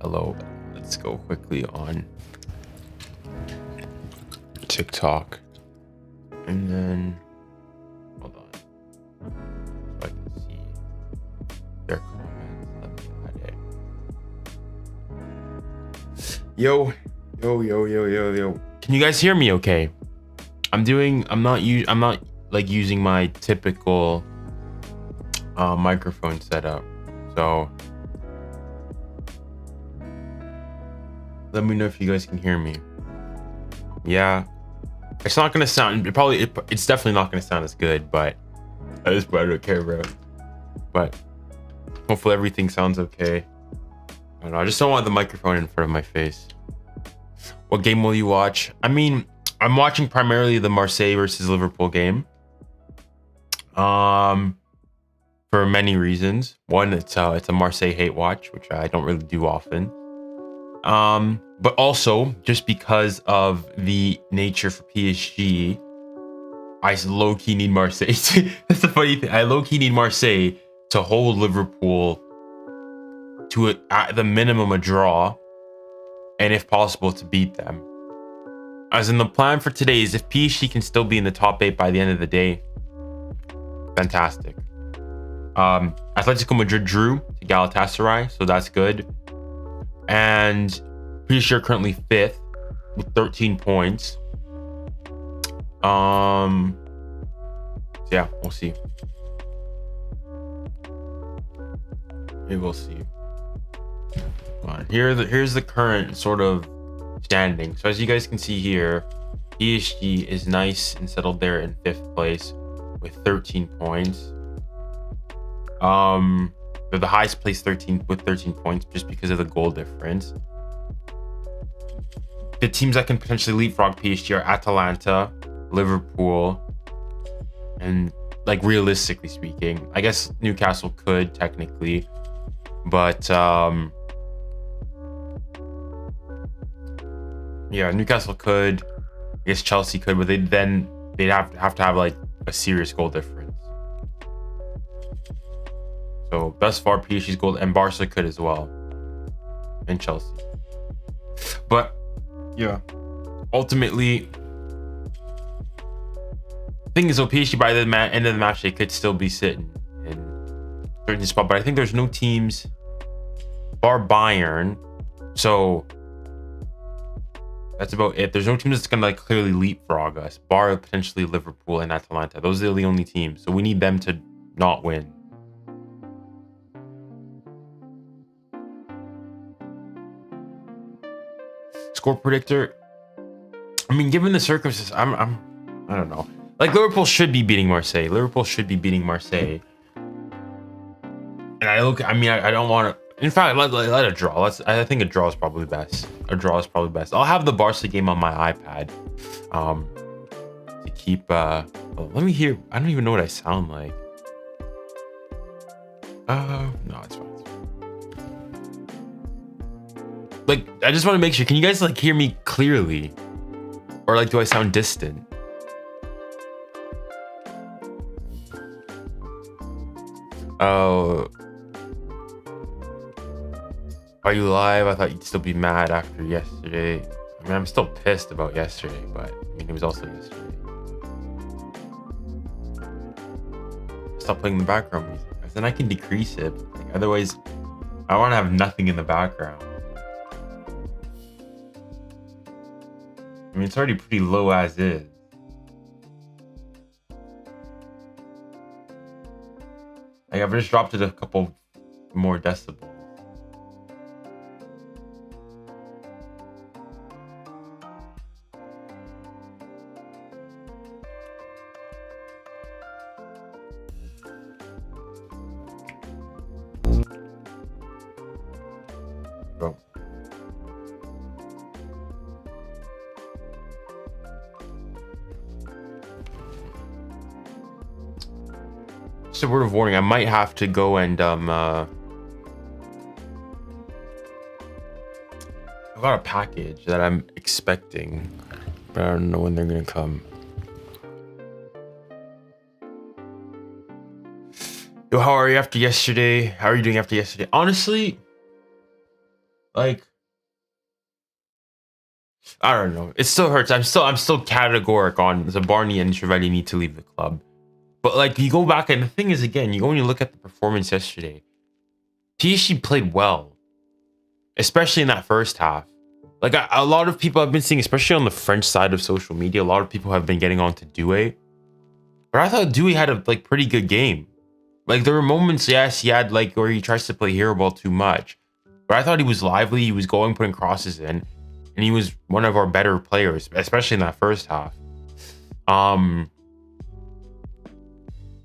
Hello. Let's go quickly on TikTok. And then, hold on. So I can see their comments. Let me add it. Yo. Can you guys hear me okay? I'm not like using my typical microphone setup, so let me know if you guys can hear me. Yeah, it's not gonna sound, it's definitely not gonna sound as good, but I don't care, bro. But hopefully everything sounds okay. I don't know, I just don't want the microphone in front of my face. What game will you watch? I mean, I'm watching primarily the Marseille versus Liverpool game. For many reasons. One, it's a Marseille hate watch, which I don't really do often. But also just because of the nature for PSG, I low-key need Marseille. That's the funny thing. I low-key need Marseille to hold Liverpool to at the minimum a draw, and if possible to beat them. As in, the plan for today is if PSG can still be in the top 8 by the end of the day, fantastic. Atletico Madrid drew to Galatasaray, so that's good. And PSG are currently 5th with 13 points. So yeah, we'll see. We will see. Here's the current sort of standing. So as you guys can see here, PSG is nice and settled there in 5th place with 13 points. They're the highest placed 13 with 13 points just because of the goal difference. The teams that can potentially leapfrog PSG are Atalanta, Liverpool, and like realistically speaking, I guess Newcastle could technically, but yeah, Newcastle could. I guess Chelsea could, but they'd have to have like a serious goal difference. So thus far, PSG's goal, and Barca could as well, and Chelsea. But yeah, ultimately, thing is, though, PSG by the end of the match, they could still be sitting in a certain spot. But I think there's no teams bar Bayern, so that's about it. There's no team that's gonna like clearly leapfrog us, bar potentially Liverpool and Atalanta. Those are the only teams, so we need them to not win. Score predictor. I mean, given the circumstances, I don't know. Like Liverpool should be beating Marseille. Liverpool should be beating Marseille. And I don't want to. In fact, let a draw. I think a draw is probably best. A draw is probably best. I'll have the Barca game on my iPad. To keep. Let me hear. I don't even know what I sound like. No, it's fine. Like, I just want to make sure. Can you guys like hear me clearly, or like do I sound distant? Oh, are you live? I thought you'd still be mad after yesterday. I mean, I'm still pissed about yesterday, but I mean, it was also yesterday. Stop playing the background music, then I can decrease it. Like, otherwise, I want to have nothing in the background. I mean, it's already pretty low as is. Like, I've just dropped it a couple more decibels. Go. Just a word of warning, I might have to go and I got a package that I'm expecting, but I don't know when they're gonna come. Yo, how are you after yesterday? How are you doing after yesterday? Honestly, like, I don't know. It still hurts. I'm still categoric on Zabarny and Chervelli need to leave the club. But like, you go back, and the thing is, again, you go and you look at the performance yesterday. PSG played well, especially in that first half. Like, a lot of people I've been seeing, especially on the French side of social media, a lot of people have been getting on to 𝙀𝙬. But I thought 𝙀𝙬 had a like pretty good game. Like, there were moments, yes, he had like where he tries to play hero ball too much. But I thought he was lively. He was going, putting crosses in, and he was one of our better players, especially in that first half.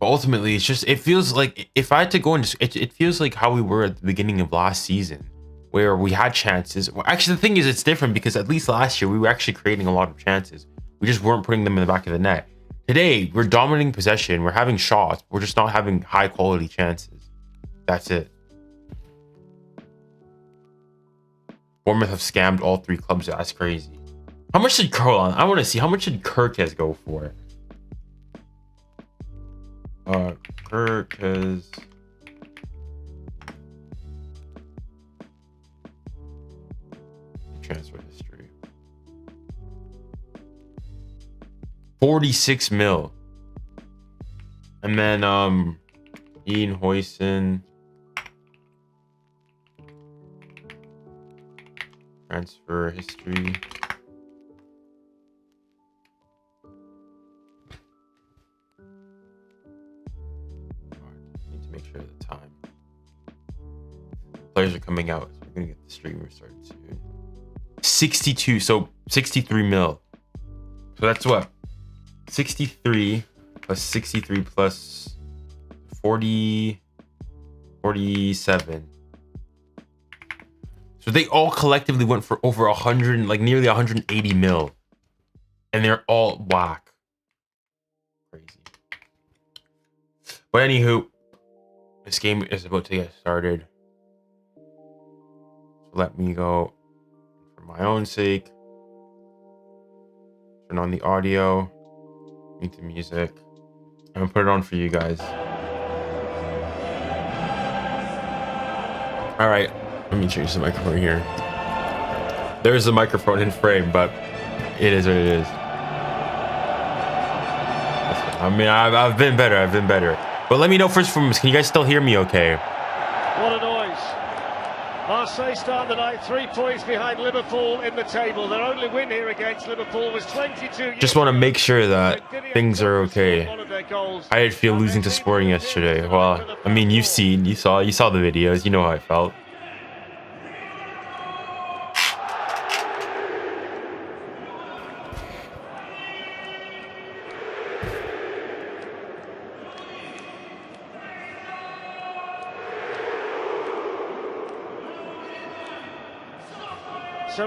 But ultimately, it's just, it feels like, if I had to go into it feels like how we were at the beginning of last season, where we had chances. Well, actually, the thing is, it's different because at least last year we were actually creating a lot of chances. We just weren't putting them in the back of the net. Today, we're dominating possession. We're having shots. We're just not having high quality chances. That's it. Bournemouth have scammed all 3 clubs. That's crazy. How much did I want to see, how much did 𝙀𝙀 go for? 𝙀𝙀 transfer history. 46 mil. And then 𝙊𝙾𝙖𝙞 transfer history. make sure the time. Players are coming out, so we're gonna get the streamer started soon. 62, so 63 mil. So that's what? 63 plus 63 plus 40, 47. So they all collectively went for over 100, like nearly 180 mil. And they're all whack. Crazy. But anywho, this game is about to get started. So let me go, for my own sake, turn on the audio, mute the music. I'm gonna put it on for you guys. All right, let me change the microphone here. There's a microphone in frame, but it is what it is. I mean, I've been better. But let me know first from, can you guys still hear me okay? What a noise. Marseille start the night 3 points behind Liverpool in the table. Their only win here against Liverpool was 22. Just want to make sure that things are okay. I did feel losing to Sporting yesterday. Well, I mean, you saw the videos. You know how I felt. So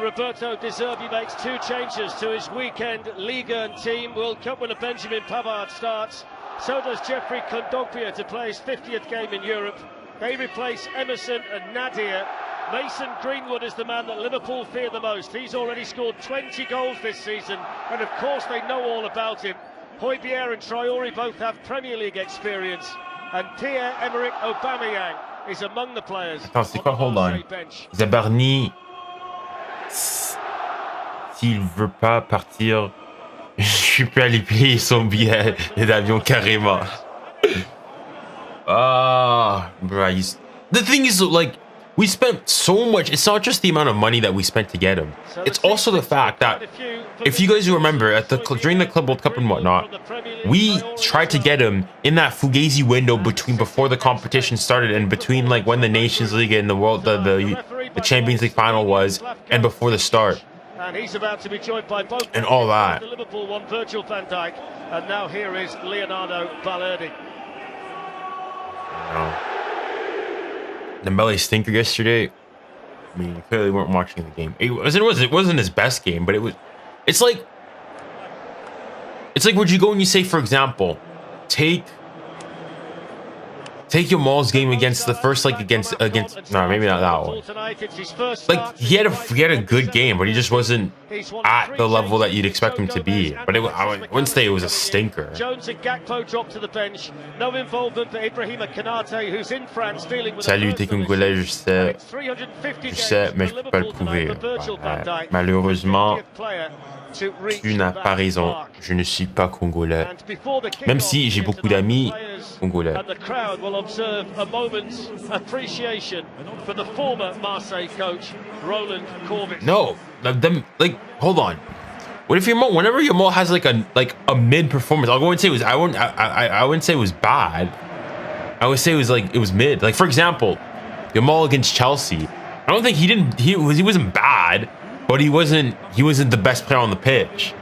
𝙎𝙊𝘾𝙖𝙞𝙡 makes 2 changes to his weekend Ligue 1 team. World Cup winner Benjamin Pavard starts. So does 𝙎𝙊𝘾𝙖𝙞𝘾𝙄𝼅 to play his 50th game in Europe. They replace Emerson and Nadir. Mason Greenwood is the man that Liverpool fear the most. He's already scored 20 goals this season, and of course they know all about him. 𝙎𝙊𝘾𝙖𝙞 and Traoré both have Premier League experience, and 𝙬𝙬𝙾𝙖𝙞𝙬𝙬𝙀 is among the players. Attends, c'est quoi? Hold on. Zabarni, s'il veut pas partir, je peux aller payer son billet d'avion carrément. Bro, the thing is, like, we spent so much. It's not just the amount of money that we spent to get him. It's also the fact that, if you guys remember, during the Club World Cup and whatnot, we tried to get him in that Fugazi window before the competition started and between like when the Nations League and the Champions League final was and before the start. And he's about to be joined by both and all that. The Liverpool one, Virgil van Dijk, and now here is 𝙀𝙀𝘿𝘾𝘼𝙀𝘍𝘾. Dembele stinker yesterday. I mean, you clearly weren't watching the game. It wasn't his best game, but it's like would you go and you say, for example, take 𝙎𝙬𝘾𝘼𝙎𝘾's game against the first, like against no, maybe not that one. Like he had a good game, but he just wasn't at the level that you'd expect him to be. But I wouldn't say it was a stinker. Jones and 𝙀𝙀𝘾 dropped to the bench. No involvement for Ibrahima Konate, who's in France dealing with. Salut, t'es congolais, je sais, mais je peux pas le prouver. Malheureusement, tu n'as pas raison. Je ne suis pas congolais, même si j'ai beaucoup d'amis congolais. And the crowd will observe a moment's appreciation for the former Marseille coach, Roland Courbis. No, like hold on. What if whenever Yamal has like a mid performance, I wouldn't say it was I wouldn't say it was bad. I would say it was mid. Like for example, Yamal against Chelsea. I don't think he wasn't bad, but he wasn't the best player on the pitch.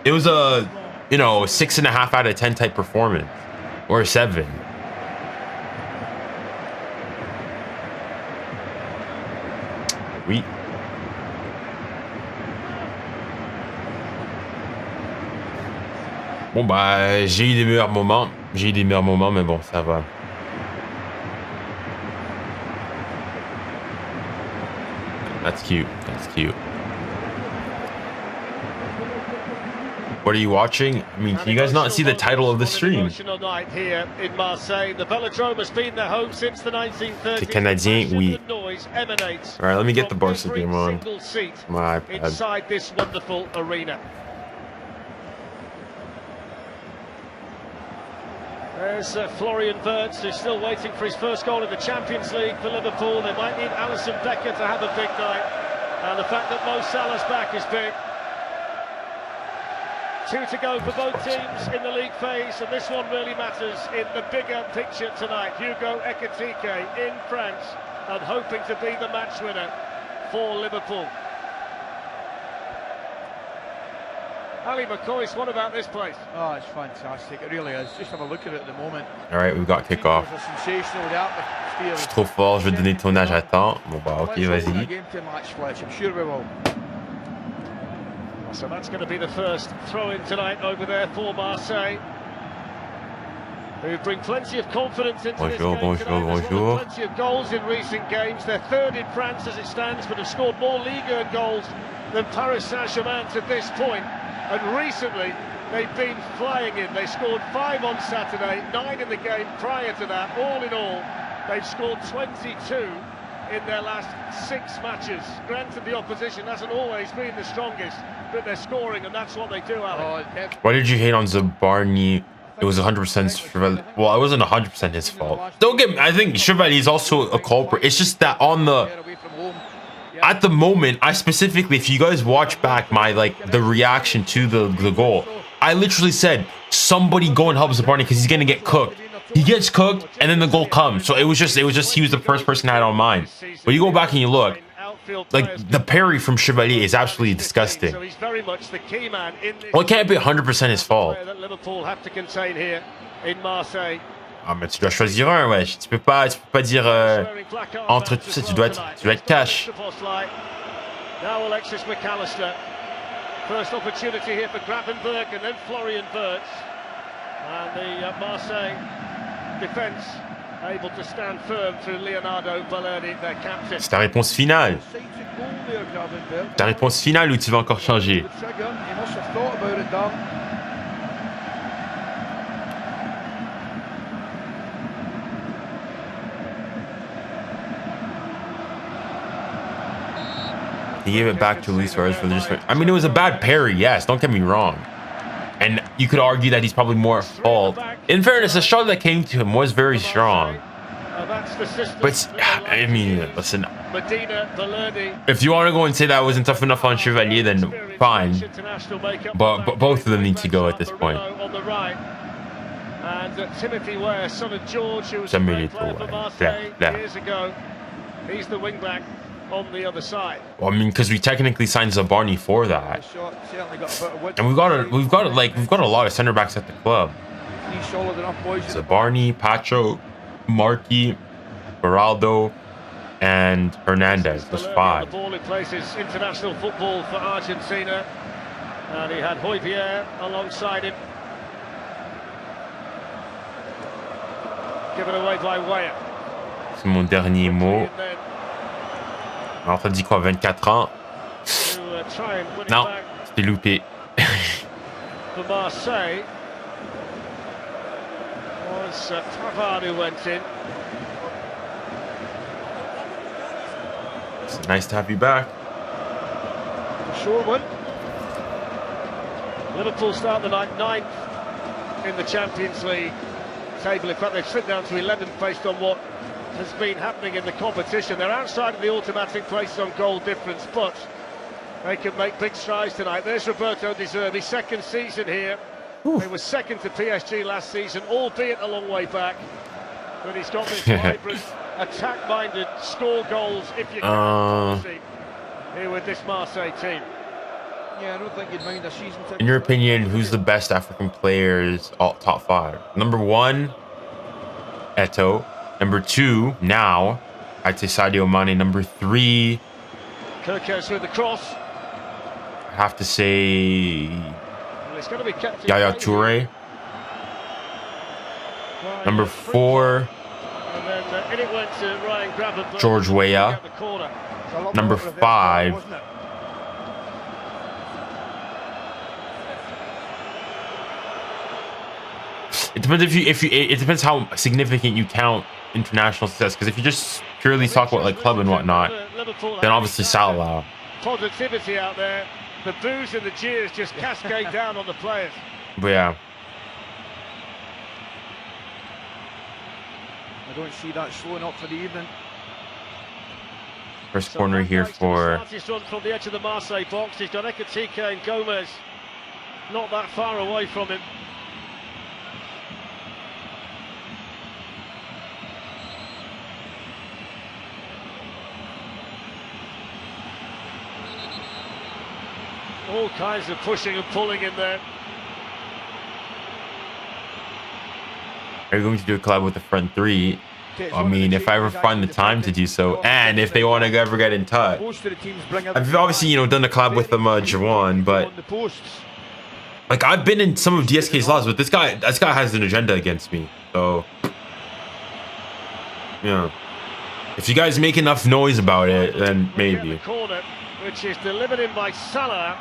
It was a 6.5 out of 10 type performance. Or a 7. Oui. Bon bah j'ai eu des meilleurs moments. Mais bon, ça va. That's cute. What are you watching? I mean, can you guys not see the title of the stream? Night here in Marseille. The Velodrome has been their home since the 1930s. C'est canadien, oui. All right, let me get the Barca game on my iPad. Inside this wonderful arena. There's Florian Wirtz, who's still waiting for his first goal in the Champions League for Liverpool. They might need Alisson Becker to have a big night. And the fact that Mo Salah's back is big. Two to go for both teams in the league phase, and this one really matters in the bigger picture tonight. 𝙎𝙬𝘼𝘋𝙬𝘼 in France and hoping to be the match winner for Liverpool. 𝙎𝙬𝘾𝙖𝙎, what about this place? Oh, it's fantastic. It really is. Just have a look at it at the moment. All right, we've got kickoff. Sensational. The atmosphere. Je suis trop fort, je vais donner le tournage à temps. Bon bah ok, vas-y. I'm sure we will. So that's going to be the first throw-in tonight over there for Marseille, who bring plenty of confidence into this game tonight. Bonjour. Plenty of goals in recent games. They're third in France as it stands, but have scored more Ligue 1 goals than Paris Saint-Germain to this point. And recently, they've been flying in. They scored 5 on Saturday, 9 in the game prior to that. All in all, they've scored 22 in their last 6 matches. Granted, the opposition hasn't always been the strongest, but they're scoring, and that's what they do, Alex. Why did you hate on 𝙎𝙬𝘾𝙼𝙎? It was 100% 𝙎𝙬𝘾. Well, it wasn't 100% his fault. Don't get me. I think 𝙎𝙬𝘾 is also a culprit. It's just that at the moment, I specifically, if you guys watch back my the reaction to the goal, I literally said somebody go and help 𝙎𝙬𝘾 because he's gonna get cooked. He gets cooked, and then the goal comes. So it was just he was the first person I had on mind. But you go back and you look, like the parry from 𝙎𝙬𝘾 is absolutely disgusting. Well, it can't be 100% his fault. Liverpool have to contain here in Marseille. Ah mais tu dois choisir un, wesh. Tu peux pas dire entre tout ça, tu dois être cash. Now Alexis Mac Allister. First opportunity here for Gravenberg and then Florian Wirtz. And the Marseille defense able to stand firm through 𝙎𝙬𝘼𝘾𝙬𝘼, their captain. C'est ta réponse finale. Ta réponse finale ou tu vas encore changer? He gave it back to Luis Suarez for the just. I mean, it was a bad parry, yes. Don't get me wrong. And you could argue that he's probably more at fault. In fairness, the shot that came to him was very strong. But I mean, listen. If you want to go and say that wasn't tough enough on 𝙎𝙬𝘾𝙎, then fine. But both of them need to go at this point. And Timothy Weah, son of George, who was Ça a mérite, player for Marseille years ago. He's the wing back on the other side. Well, I mean, because we technically signed 𝙎𝙬𝘾𝙎 for that, and we've got a lot of center backs at the club. 𝙎𝙬𝘾𝙎, Pacho, Marquis, Beraldo, and Hernandez. That's 5. The ball in places international football for Argentina, and he had 𝙎𝙬𝘾𝙎 alongside him. Given away by Weah. C'est mon dernier mot. Alors, t'as dit quoi, 24 ans? Non, c'était loupé. For Marseille was Pavard who went in. It's nice to have you back. Sure one. Liverpool start the night 9th in the Champions League table. In fact, they've slipped down to 11th based on what has been happening in the competition. They're outside of the automatic places on goal difference, but they can make big strides tonight. There's Roberto De Zerbi, second season here. He was second to PSG last season, albeit a long way back. But he's got this vibrant, attack-minded, score goals if you can here with this Marseille team. Yeah, I don't think you'd mind a season. In your opinion, who's the best African players, all top 5? Number 1, Eto'o. Number 2, now, I'd say Sadio Mane. Number 3, Kirkers with the cross. I have to say Yaya Toure. Number 4, And then it went to Ryan Gravenberg. George Weah. Number 5, it depends it depends how significant you count international success. Because if you just purely talk about like club and whatnot, then obviously Salah. Positivity out there. The boos and the jeers just cascade down on the players. But yeah. I don't see that slowing up for the evening. First corner here for He's run from the edge of the Marseille box. He's got 𝙎𝙬𝘾𝙎𝘼𝙎 not that far away from him. All kinds of pushing and pulling in there. Are you going to do a collab with the front three? I mean, if I ever find the time to do so, and if they want to ever get in touch. I've obviously, you know, done a collab with them, 𝙬𝙬𝘼𝘾, but like I've been in some of DSK's lives, but this guy has an agenda against me. So, yeah, if you guys make enough noise about it, then maybe. Corner, which is delivered in by Salah,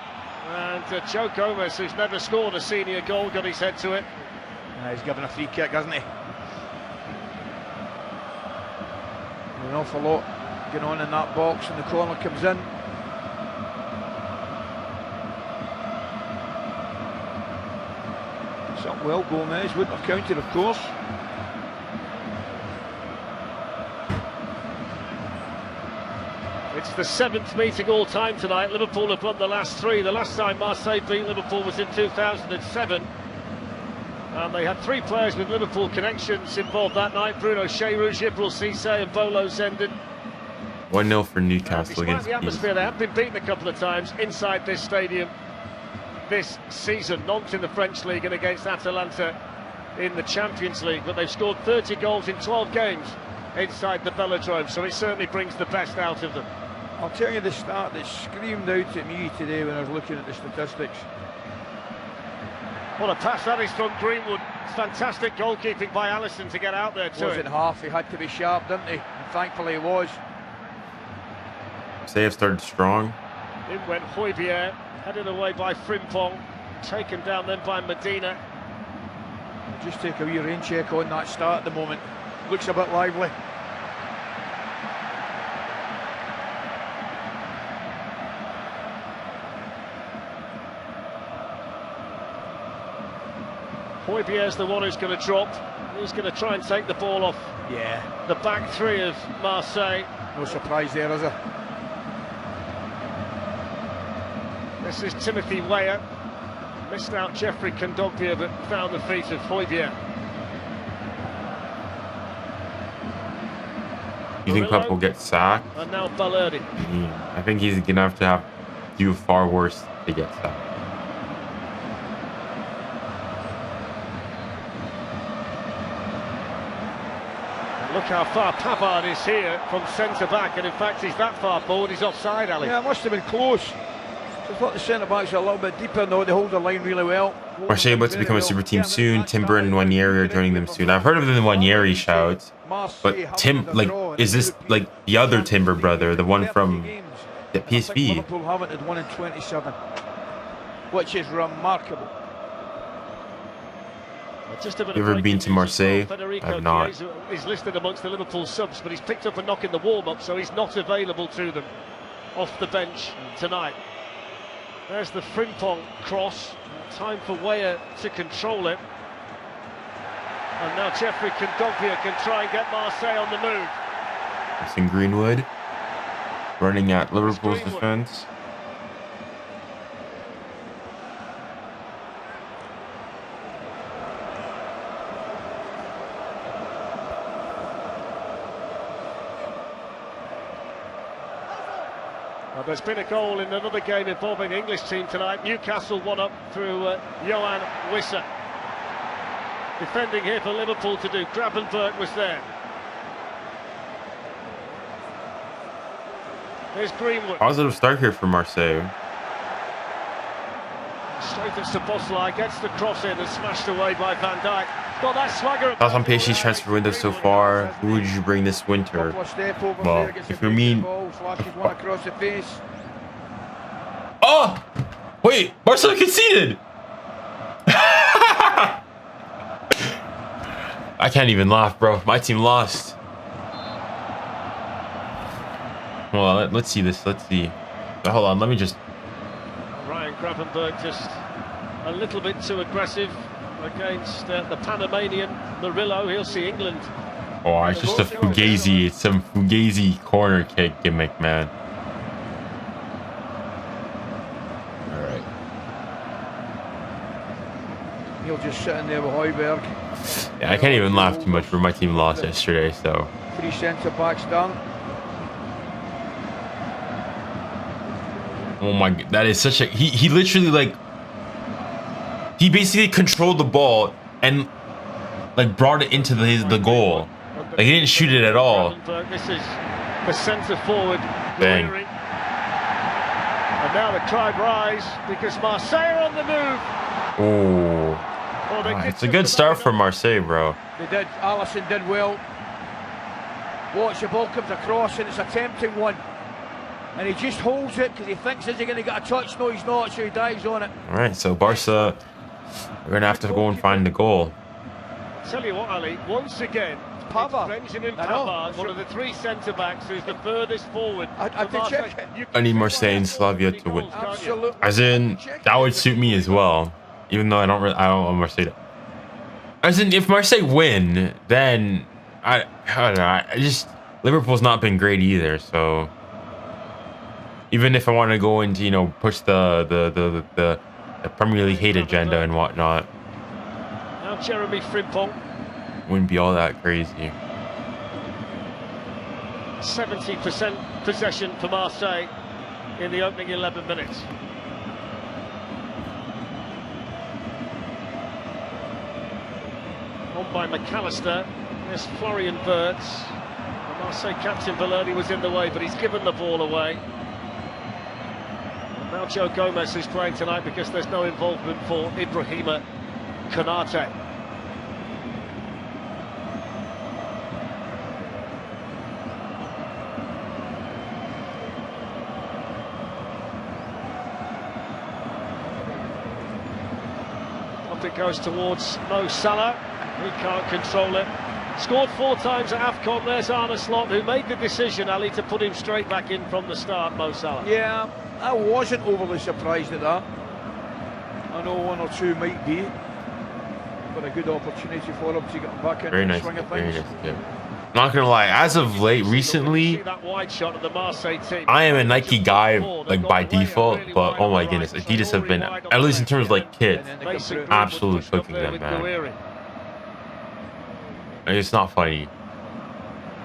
and Joe Gomez, who's never scored a senior goal, got his head to it. He's given a free kick, hasn't he? An awful lot going on in that box, and the corner comes in. It's up well, Gomez wouldn't have counted, of course. It's the 7th meeting all time tonight. Liverpool have won the last 3. The last time Marseille beat Liverpool was in 2007. And they had 3 players with Liverpool connections involved that night: 𝙀𝙊𝘾𝙼𝙎𝙏, 𝙬𝙊𝘾𝙼𝙬𝙾𝑗𝑔𝙬𝑃 and1-0 for Newcastle against the atmosphere. They have been beaten a couple of times inside this stadium this season. Nantes in the French League and against Atalanta in the Champions League. But they've scored 30 goals in 12 games inside the Velodrome, so it certainly brings the best out of them. I'll tell you the stat that screamed out at me today when I was looking at the statistics. What a pass that is from Greenwood. Fantastic goalkeeping by Alisson to get out there to it. Wasn't half, he had to be sharp, didn't he? And thankfully he was. Say have started strong. In went 𝙖𝙬𝘼𝘾𝑝, headed away by Frimpong, taken down then by Medina. Just take a wee rain check on that start at the moment. Looks a bit lively. 𝙖𝙬𝘼𝘾 is the one who's going to drop. He's going to try and take the ball off the back 3 of Marseille. No surprise there, is there? This is Timothy Weah. Missed out 𝙎𝙬𝘾𝙼𝘾𝑝, but found the feet of 𝙖𝙬𝘼𝘾. You think Pep will get sacked? And now Valverde. I think he's gonna have to do far worse to get sacked. Look how far Pavard is here from centre-back, and in fact he's that far forward, he's offside, Ali. Yeah, it must have been close. I thought the centre-backs are a little bit deeper now, they hold the line really well. Marseille about to become a super team soon. Timber and 𝙬𝙬𝘼𝑾 are joining them soon. I've heard of the 𝙬𝙬𝘼 shout, but is this like the other Timber brother, the one from the PSV? Liverpool haven't had one in 27, which is remarkable. Just a bit You ever been to Marseille? I've not. He's listed amongst the Liverpool subs, but he's picked up a knock in the warm-up, so he's not available to them off the bench tonight. There's the Frimpong cross. Time for Weah to control it. And now 𝙎𝙬𝘾𝙼𝘾𝑝 can try and get Marseille on the move. It's in Greenwood, running at Liverpool's defense. Well, there's been a goal in another game involving the English team tonight. Newcastle won up through 𝙬𝙬𝘼𝘾𝘼. Defending here for Liverpool to do. Gravenberch was there. There's Greenwood. Positive start here for Marseille. Straight at Szoboszlai, gets the cross in and smashed away by Van Dijk. Got that swagger. Thoughts on PSG's transfer window so far? Who would you bring this winter? Well, if you mean... Oh! Wait, Marseille conceded! I can't even laugh, bro. My team lost. Well, let's see this. Let's see. Hold on, let me just... Ryan Gravenberch just a little bit too aggressive against the Panamanian Murillo. He'll see England. Oh, it's just a Fugazi. It's some Fugazi corner kick gimmick, man. All right. He'll just sit in there with 𝙋𝙬𝘼𝘾𝘼. Yeah, I can't even laugh too much for my team lost yesterday, so. 3 centre backs down. Oh my, that is such a, he literally like, he basically controlled the ball and like brought it into the goal. Like he didn't shoot it at all. This is the centre forward. Bang. And now the crowd rise because Marseille are on the move. Oh, it's a good start for Marseille, bro. They did. Alisson did well. Watch, the ball comes across and it's a tempting one. And he just holds it because he thinks, is he going to get a touch? No, he's not, so he dives on it. All right, so Barca, we're going to have to go and find the goal. I'll tell you what, Ali, once again, Benjamin Pavard, one of the 3 centre-backs, who's the furthest forward. I did check it. I need Marseille and Slavia to win. Absolutely. As in, that would suit me as well. Even though I don't want Marseille. As in, if Marseille win, then I don't know. I just, Liverpool's not been great either. So even if I want to go into, you know, push the Premier League hate agenda and whatnot, now Jeremy Frimpong. Wouldn't be all that crazy. 70% possession for Marseille in the opening 11 minutes. On by McAllister. There's Florian Wirtz. The Marseille captain 𝙀𝙊𝘾𝘼𝘶 was in the way, but he's given the ball away. And now Joe Gomez is playing tonight because there's no involvement for 𝙀𝙀𝘾𝘼𝘐𝑗. It goes towards 𝙂𝙗. He can't control it. Scored 4 times at AFCON. There's 𝙂𝙗𝘶, who made the decision, Ali, to put him straight back in from the start, 𝙂𝙗. Yeah, I wasn't overly surprised at that. I know 1 or 2 might be, but a good opportunity for him to get back in the swing of things. Yeah. Not gonna lie, as of late, recently, I am a Nike guy, like by default, but oh my goodness, Adidas have been, at least in terms of like kits, absolutely cooking them, man. It's not funny.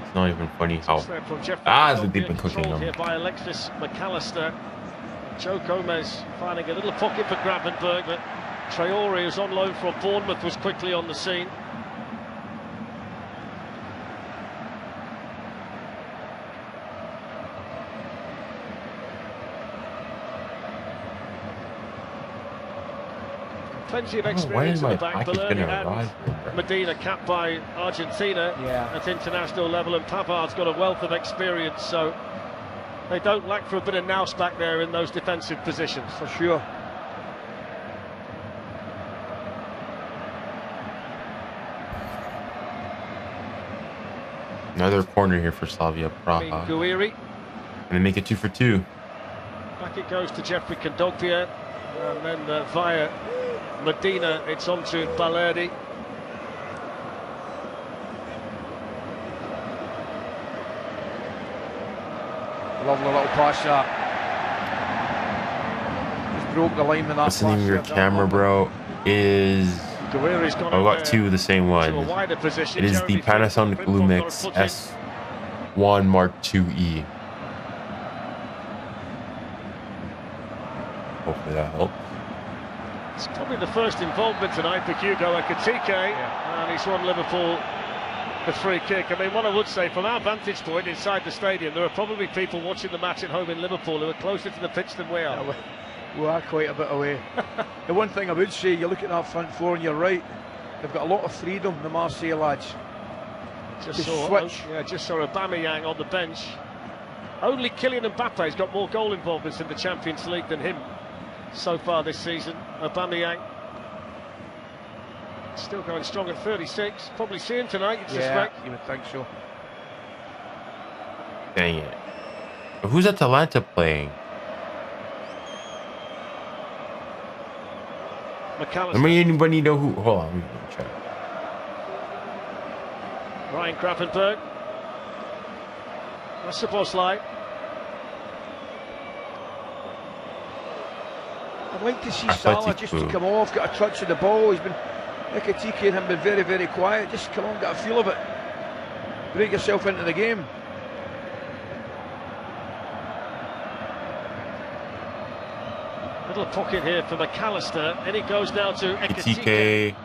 It's not even funny how they've been cooking them. By Alexis McAllister. Joe Gomez finding a little pocket for Gravenberg, but Traore, who's on loan from Bournemouth, was quickly on the scene. Plenty of experience in the back. 𝙀𝙀𝘾𝘼𝘶 and Medina capped by Argentina at international level, and Pavard's got a wealth of experience, so they don't lack for a bit of nous back there in those defensive positions. For sure. Another corner here for Slavia Praha. 𝙬𝙼𝘾𝑼𝙎. Gonna make it 2 for 2. Back it goes to Jeffrey Kondogbia, and then via Medina it's on to 𝙀𝙀𝘾𝑼𝙎. Lovely little pass that. Just broke the line with that. What's the name of your camera, bro? Is 𝙬𝙼𝘾𝑖𝑟𝑖's got I've got 2 of the same one. It is the Panasonic Lumix S1 Mark IIe. Hopefully that helps. It's probably the first involvement tonight for 𝙎𝙬𝘾𝘼𝑗, and he's won Liverpool the free kick. I mean, what I would say, from our vantage point inside the stadium, there are probably people watching the match at home in Liverpool who are closer to the pitch than we are. Yeah, we are quite a bit away. The one thing I would say, you look at that front 4 and you're right, they've got a lot of freedom, the Marseille lads. Just saw Aubameyang on the bench. Only Kylian Mbappe's got more goal involvements in the Champions League than him so far this season. Aubameyang still going strong at 36. Probably see him tonight, you'd suspect. You would think so. Dang it. Who's Atalanta playing? McAllister. I mean, anybody know who? Hold on, let me check. Ryan Gravenberg. 𝙂𝙗𝘶. I'd like to see Salah just to come off, get a touch of the ball. He's been, 𝙋𝙀𝘼𝘋𝙼 and him been very, very quiet. Just come on, get a feel of it. Break yourself into the game. Little pocket here for 𝙀𝙀𝘼, and it goes now to 𝙋𝙀𝘼. 𝙀𝙀𝘼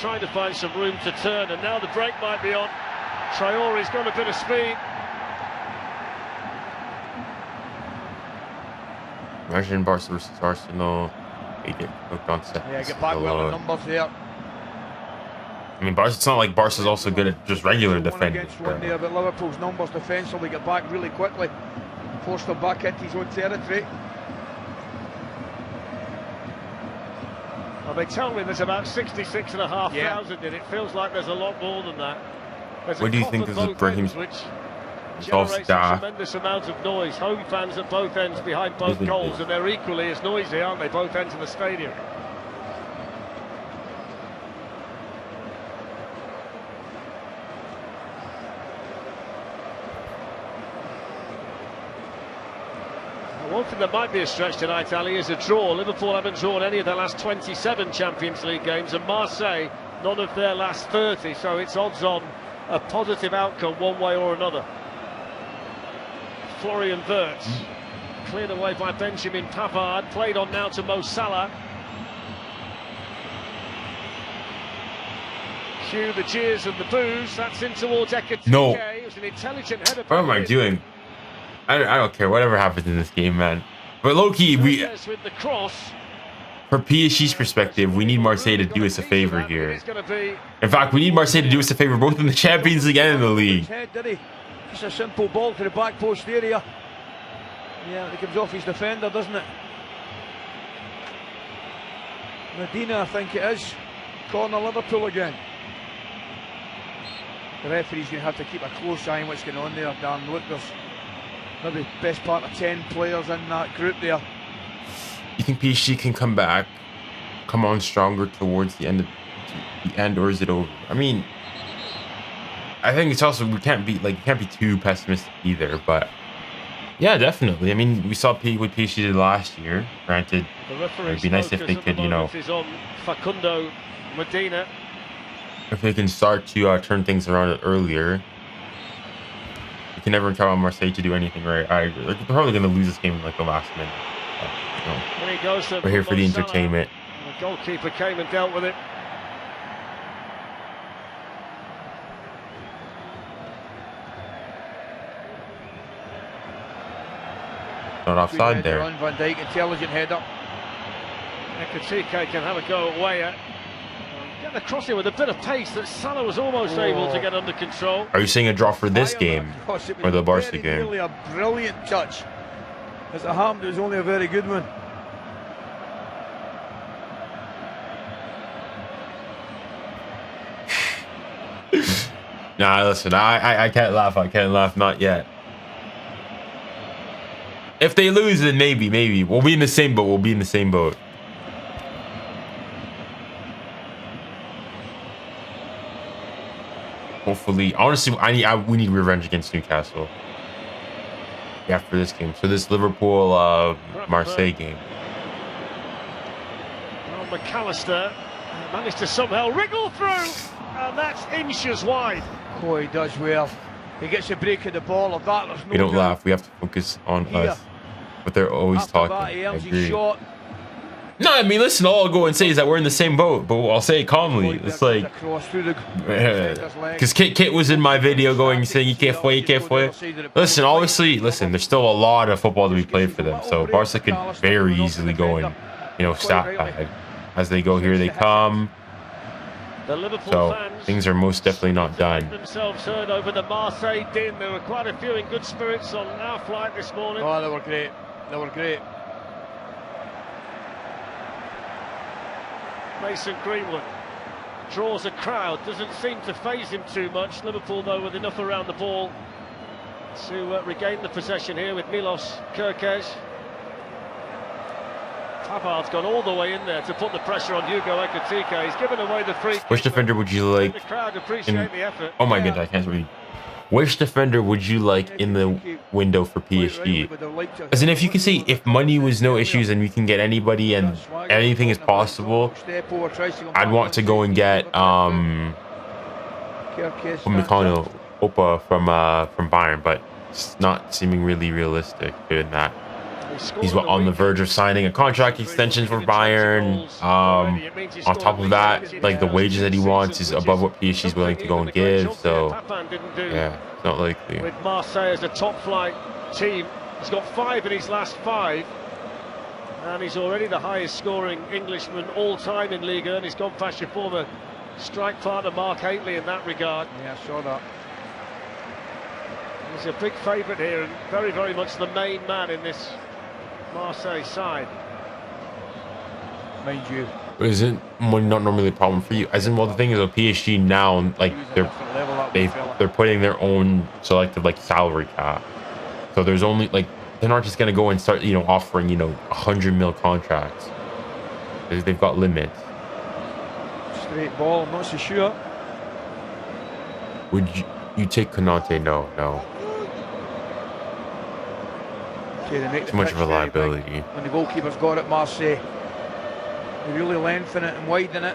trying to find some room to turn, and now the break might be on. Traore's got a bit of speed. Imagine Barca versus Arsenal. They get hooked on set. Yeah, get back well the numbers there. I mean, Barca, it's not like Barca's also good at just regular defending. One there, but Liverpool's numbers defensively get back really quickly. Forced them back into his own territory. Well, they tell me there's about 66,500 in it. Feels like there's a lot more than that. What do you think of Brahim's which generates a tremendous amount of noise? Home fans at both ends behind both goals, and they're equally as noisy, aren't they? Both ends of the stadium. One thing that might be a stretch tonight, Ali, is a draw. Liverpool haven't drawn any of their last 27 Champions League games, and Marseille none of their last 30, so it's odds on a positive outcome one way or another. Florian Wirtz cleared away by Benjamin Pavard, played on now to Mo Salah. Cue the cheers and the boos. That's in towards 𝙋𝙀𝘼𝘋𝙼. No. It was an intelligent header. What am I doing? I don't care whatever happens in this game, man. But low-key, with the cross. For PSG's perspective, we need Marseille to do us a favor here. In fact, we need Marseille to do us a favor both in the Champions League and in the league. Just a simple ball to the back post area. Yeah, it comes off his defender, doesn't it? Medina, I think it is. Corner Liverpool again. The referee's going to have to keep a close eye on what's going on there, Dan. Look, there's maybe best part of 10 players in that group there. You think PSG can come back, come on stronger towards the end, or is it over? I mean, I think it's also you can't be too pessimistic either. But yeah, definitely. I mean, we saw what PSG did last year. Granted, it'd be nice if they could, you know, Facundo Medina. If they can start to turn things around earlier. You can never count on Marseille to do anything right. I agree. Like, they're probably going to lose this game in like the last minute. But, we're here for the entertainment. The goalkeeper came and dealt with it. Not offside there. Van Dijk, intelligent header. 𝙋𝙀𝘼𝘋 can have a go at 𝙀𝙀𝘖. Get the crossing with a bit of pace that Salah was almost able to get under control. Are you saying a draw for this game or the Barca game? Really a brilliant touch. As it happened, it was only a very good one. Nah, listen, I can't laugh. I can't laugh. Not yet. If they lose, then maybe we'll be in the same boat. We'll be in the same boat. Hopefully, honestly, we need revenge against Newcastle. After this game, so this Liverpool Marseille game. Well, 𝙀𝙀𝘼𝘋 managed to somehow wriggle through, and that's inches wide. Oh, he does well. He gets a break of the ball. Of that, there's no. We don't laugh. We have to focus on us. But they're always talking. I agree. No, I mean, listen, all I'll go and say is that we're in the same boat, but I'll say it calmly. It's like, because Kit was in my video saying, 𝙋𝙀𝘼𝘋𝙀. Listen, obviously, there's still a lot of football to be played for them. So Barca could very easily go and, you know, stat pad. As they go, here they come. So things are most definitely not done. Themselves heard over the Marseille din. There were quite a few in good spirits on our flight this morning. Oh, they were great. They were great. Mason Greenwood draws a crowd, doesn't seem to faze him too much. Liverpool, though, with enough around the ball to regain the possession here with Milos Kerkez. Pavard's gone all the way in there to put the pressure on Hugo 𝙋𝙀𝘼𝘋. He's given away the free. Which defender would you like? The crowd appreciate the effort. Oh my goodness, I can't read. Which defender would you like in the window for PSG? As in, if you can say if money was no issues and we can get anybody and anything is possible, I'd want to go and get 𝙀𝙀𝘼𝘾𝘼𝙎𝙏 from Bayern, but it's not seeming really realistic given that he's on the verge of signing a contract extension for Bayern. On top of that, like the wages that he wants is above what PSG is willing to go and give. So yeah, it's not likely. With Marseille as a top flight team, he's got 5 in his last 5, and he's already the highest scoring Englishman all time in Ligue 1. He's gone past your former strike partner 𝙂𝙖𝙞𝘿𝑾 in that regard. Yeah, I saw that. He's a big favourite here and very, very much the main man in this Marseille side. Mind you, isn't money not normally a problem for you? As in, well, the thing is, with PSG now, like they're putting their own selective like salary cap, so there's only like they're not just gonna go and start offering 100 mil contracts. They've got limits. Straight ball, I'm not so sure. Would you take Konate? No. Too much of a liability. When the goalkeeper's got it, Marseille, they really lengthen it and widen it.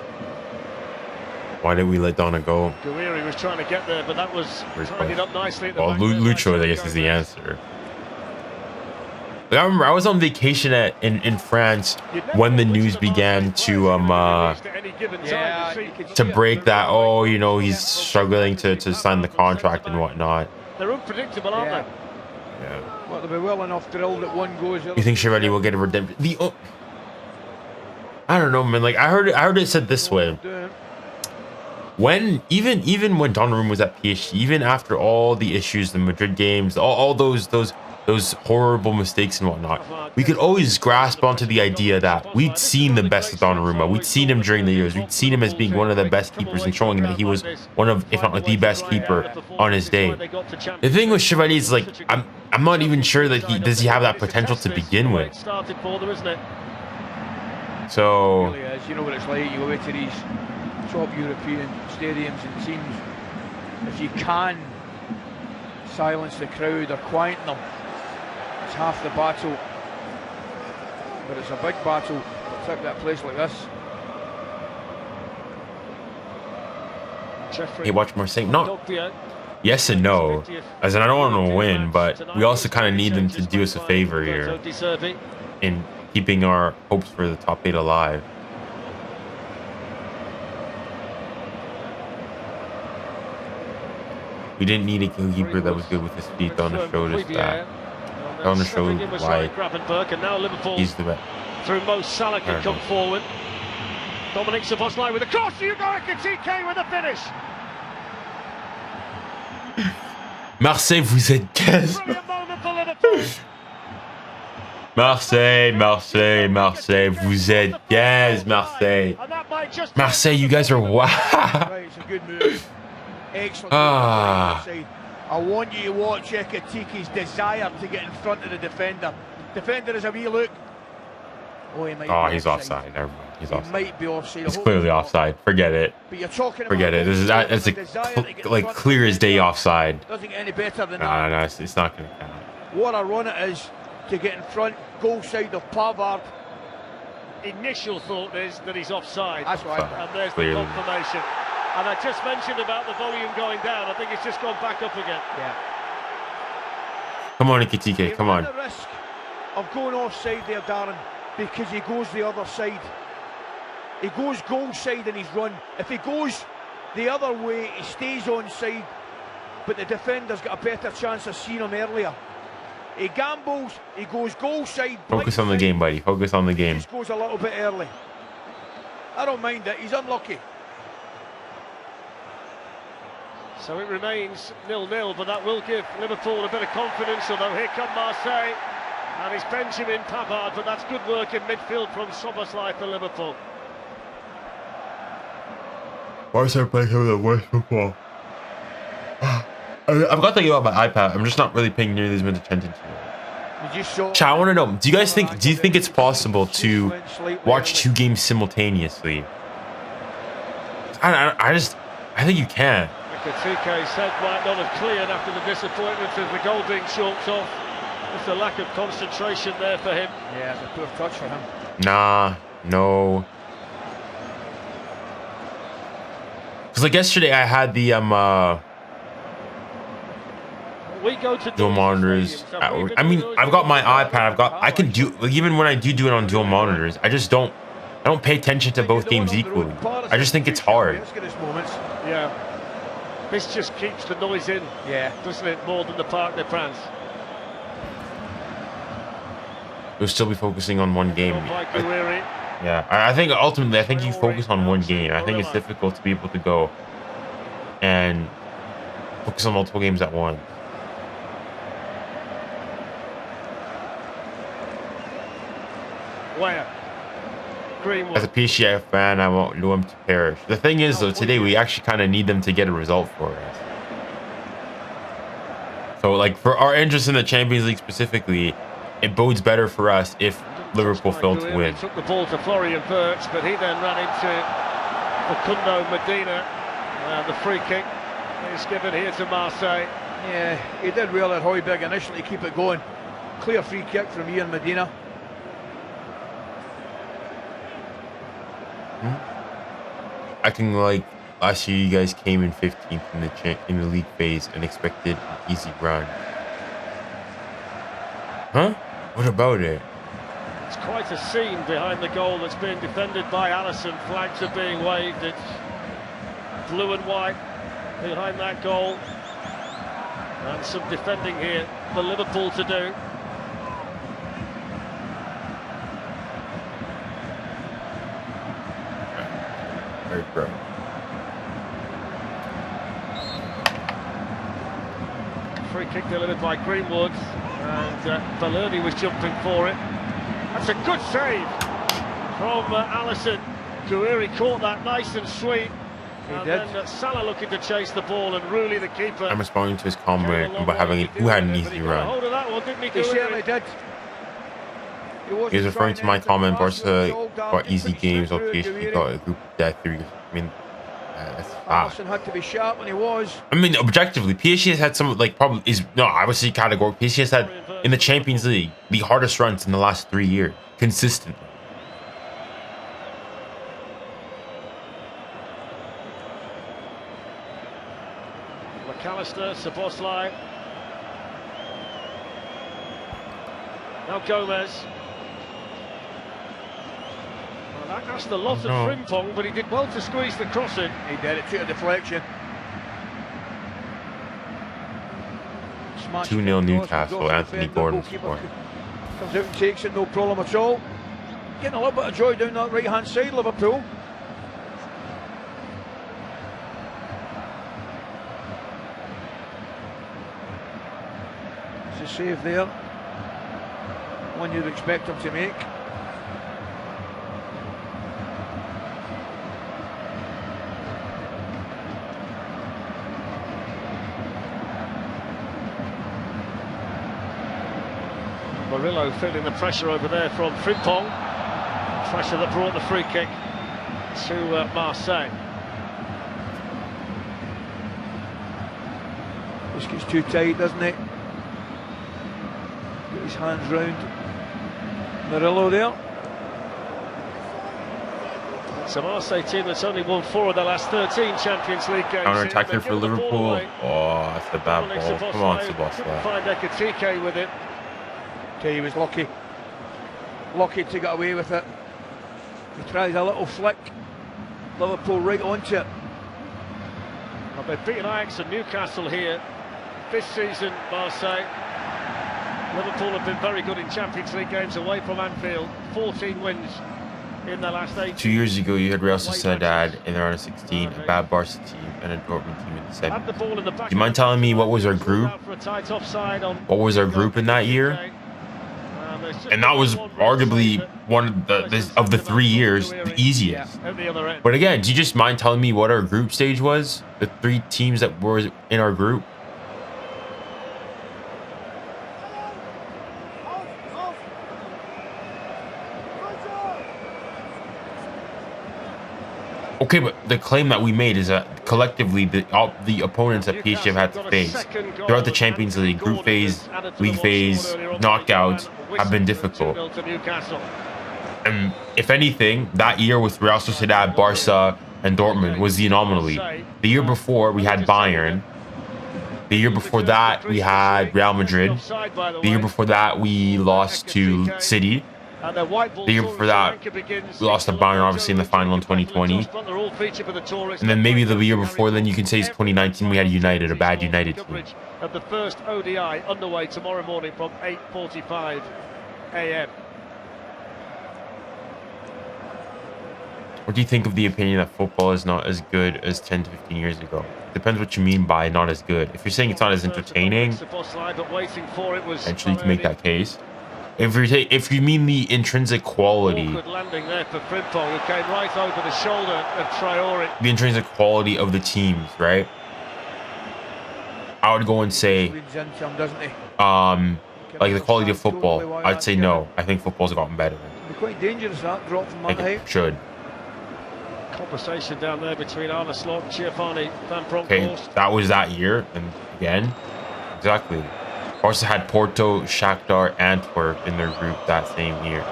Why did we let Donna go? 𝙀𝙬𝘼𝑗𝑼 was trying to get there, but that was tidied up nicely at the back. Lucho, I guess, is the answer. I remember I was on vacation in France when the news began to break that he's struggling to sign the contract and whatnot. They're unpredictable, aren't they? Yeah. Well, they'll be well enough drilled that one goes. You think Cheredi will get a redemption? I don't know, man. Like I heard it said this way. When even when Donnarumma was at PSG, even after all the issues, the Madrid games, all those horrible mistakes and whatnot, we could always grasp onto the idea that we'd seen the best of Donnarumma. We'd seen him during the years. We'd seen him as being one of the best keepers and showing that he was one of, if not the best keeper on his day. The thing with Cheredi is like I'm not even sure that does he have that potential to begin with. So you know what it's like. You go to these top European stadiums and teams. If you can silence the crowd or quieten them, it's half the battle. But it's a big battle, particularly at a place like this. Hey, watch Marseille. No. Yes and no. As in, I don't want them to win, but we also kind of need them to do us a favor here in keeping our hopes for the top 8 alive. We didn't need a goalkeeper that was good with his feet. Donna showed us that. Donna showed why he's the best. Through 𝙂𝙗𝘼𝘾𝑝𝘼 can come forward. Dominic Szoboszlai with a cross. 𝙀𝙀𝑼𝑘𝑒𝑖 with the finish. Marseille, vous êtes gaze. Marseille, vous êtes gaze, Marseille. Marseille, you guys are wow. Excellent. I want you to watch 𝙀𝙀𝑼𝑘𝑒's desire to get in front of the defender. Defender is a wee look. He's offside. Never mind. He's offside. He might be offside. He's clearly offside. Forget it. But you're talking Forget it. It's like clear as day offside. Doesn't get any better than that. No, it's not going to count. What a run it is to get in front, goal side of Pavard. Initial thought is that he's offside. That's right. And there's the confirmation. And I just mentioned about the volume going down. I think it's just gone back up again. Yeah. Come on, 𝙀𝙀𝑼𝑘𝑒. Come on. The risk of going offside there, Darren, because he goes the other side. He goes goal side in his run. If he goes the other way, he stays on side, but the defender's got a better chance of seeing him earlier. He gambles, he goes goal side. Focus on the game, buddy. Focus on the game. He just goes a little bit early. I don't mind it. He's unlucky. So it remains 0-0, but that will give Liverpool a bit of confidence, although here come Marseille. And it's Benjamin Pavard, but that's good work in midfield from Szoboszlai for Liverpool. Marseille playing some of the worst football. I've got to think about my iPad. I'm just not really paying nearly as much attention to it. Chat, I want to know, do you think it's possible to watch 2 games simultaneously? I think you can. Ekitike's head might not have cleared after the disappointment of the goal being chalked off. Just a lack of concentration there for him. Yeah, it's a poor touch for him. Nah, no. Because like yesterday, I had the We go to dual monitors. I mean, I've got my iPad. I can do, like, even when I do it on dual monitors, I don't pay attention to both games equally. I just think it's hard. Yeah. This just keeps the noise in, doesn't it, more than the Parc des Princes. You'll still be focusing on one game. Yeah, I think ultimately, I think you focus on one game. I think it's difficult to be able to go and focus on multiple games at once. Where? Greenwood. As a PSG fan, I want 𝙊𝘾𝘼 to perish. The thing is, though, today we actually kind of need them to get a result for us. So, like, for our interest in the Champions League specifically, it bodes better for us if Liverpool fail to win. He took the ball to 𝙬𝙾𝘼𝘾𝘼, but he then ran into 𝙂𝙀𝙗𝑺. And the free kick is given here to Marseille. Yeah, he did well at 𝙬𝙗𝘾𝘼𝘆 initially, keep it going. Clear free kick from Ian Medina. I can, like, last year you guys came in 15th in the league phase and expected an easy run. Huh? What about it? It's quite a scene behind the goal that's being defended by Alisson. Flags are being waved. It's blue and white behind that goal. And some defending here for Liverpool to do. Very bro. Free kick delivered by Greenwood, and 𝙬𝙾𝘼𝘆 was jumping for it. That's a good save from Alisson. 𝙬𝙖𝑼 caught that nice and sweet. He and did. Then Salah looking to chase the ball, and 𝙬𝙾𝘼, the keeper. I'm responding to his comment about having who had an easy run. Hold of that one, didn't he? He certainly did. He's referring to my comment, Barca got easy games, or PSG got a group of death. I mean, that's fast. Alisson had to be sharp when he was. I mean, objectively, PSG has had some, like, probably is no, I would say category. PSG has had in the Champions League the hardest runs in the last 3 years, consistently. McAllister, 𝙬𝙗𝘆𝘾. Now Gomez. Well, that asked a lot of 𝙊𝙾𝘼𝘾, but he did well to squeeze the cross in. He did, it took a deflection. 2-0 Newcastle, Anthony Gordon scored. Comes out and takes it, no problem at all. Getting a little bit of joy down that right hand side, Liverpool. It's a save there. One you'd expect him to make. Murillo feeling the pressure over there from 𝙊𝙾𝘼𝘆. Pressure that brought the free kick to Marseille. This gets too tight, doesn't it? Get his hands round Murillo there. It's a Marseille team that's only won 4 of the last 13 Champions League games. Counter-attacking for Liverpool. Oh, that's a bad ball. Come on, 𝙬𝙗𝘆𝘆. Find Ekitike with it. He was lucky to get away with it. He tries a little flick, Liverpool right onto it. Well, they've beaten Ajax and Newcastle here this season, Marseille. Liverpool have been very good in Champions League games away from Anfield. 14 wins in the last 8. 2 years ago, you had Real Sociedad in the round of 16, a bad Barca team, and a Dortmund team in the Had the semis. ball in the back. Do you mind telling me what was our group? What was our group in that year? And that was arguably one of the 3 years, the easiest. But again, do you just mind telling me what our group stage was? The 3 teams that were in our group? Okay, but the claim that we made is that collectively the opponents that PSG have had to face throughout the Champions League, group phase, league phase, knockouts have been difficult. And if anything, that year with Real Sociedad, Barca, and Dortmund was the anomaly. The year before, we had Bayern. The year before that, we had Real Madrid. The year before that, we lost to City. The year before that, we lost to Bayern, obviously, in the final in 2020. And then maybe the year before then, you can say it's 2019, we had United, a bad United team. Of the first ODI underway tomorrow morning from 8:45 a.m. What do you think of the opinion that football is not as good as 10 to 15 years ago? Depends what you mean by not as good. If you're saying it's not as entertaining, eventually you can make that case. If you mean the intrinsic quality, the intrinsic quality of the teams, right? I would go and say, like the quality of football. I'd say no. I think football's gotten better. Quite dangerous that drop from that height. It should. Conversation down there between 𝙀𝙊𝘾𝘼𝙎𝙾𝙀𝙀 Van Bronckhorst. Okay, that was that year, and again, exactly. Barca had Porto, Shakhtar, Antwerp in their group that same year.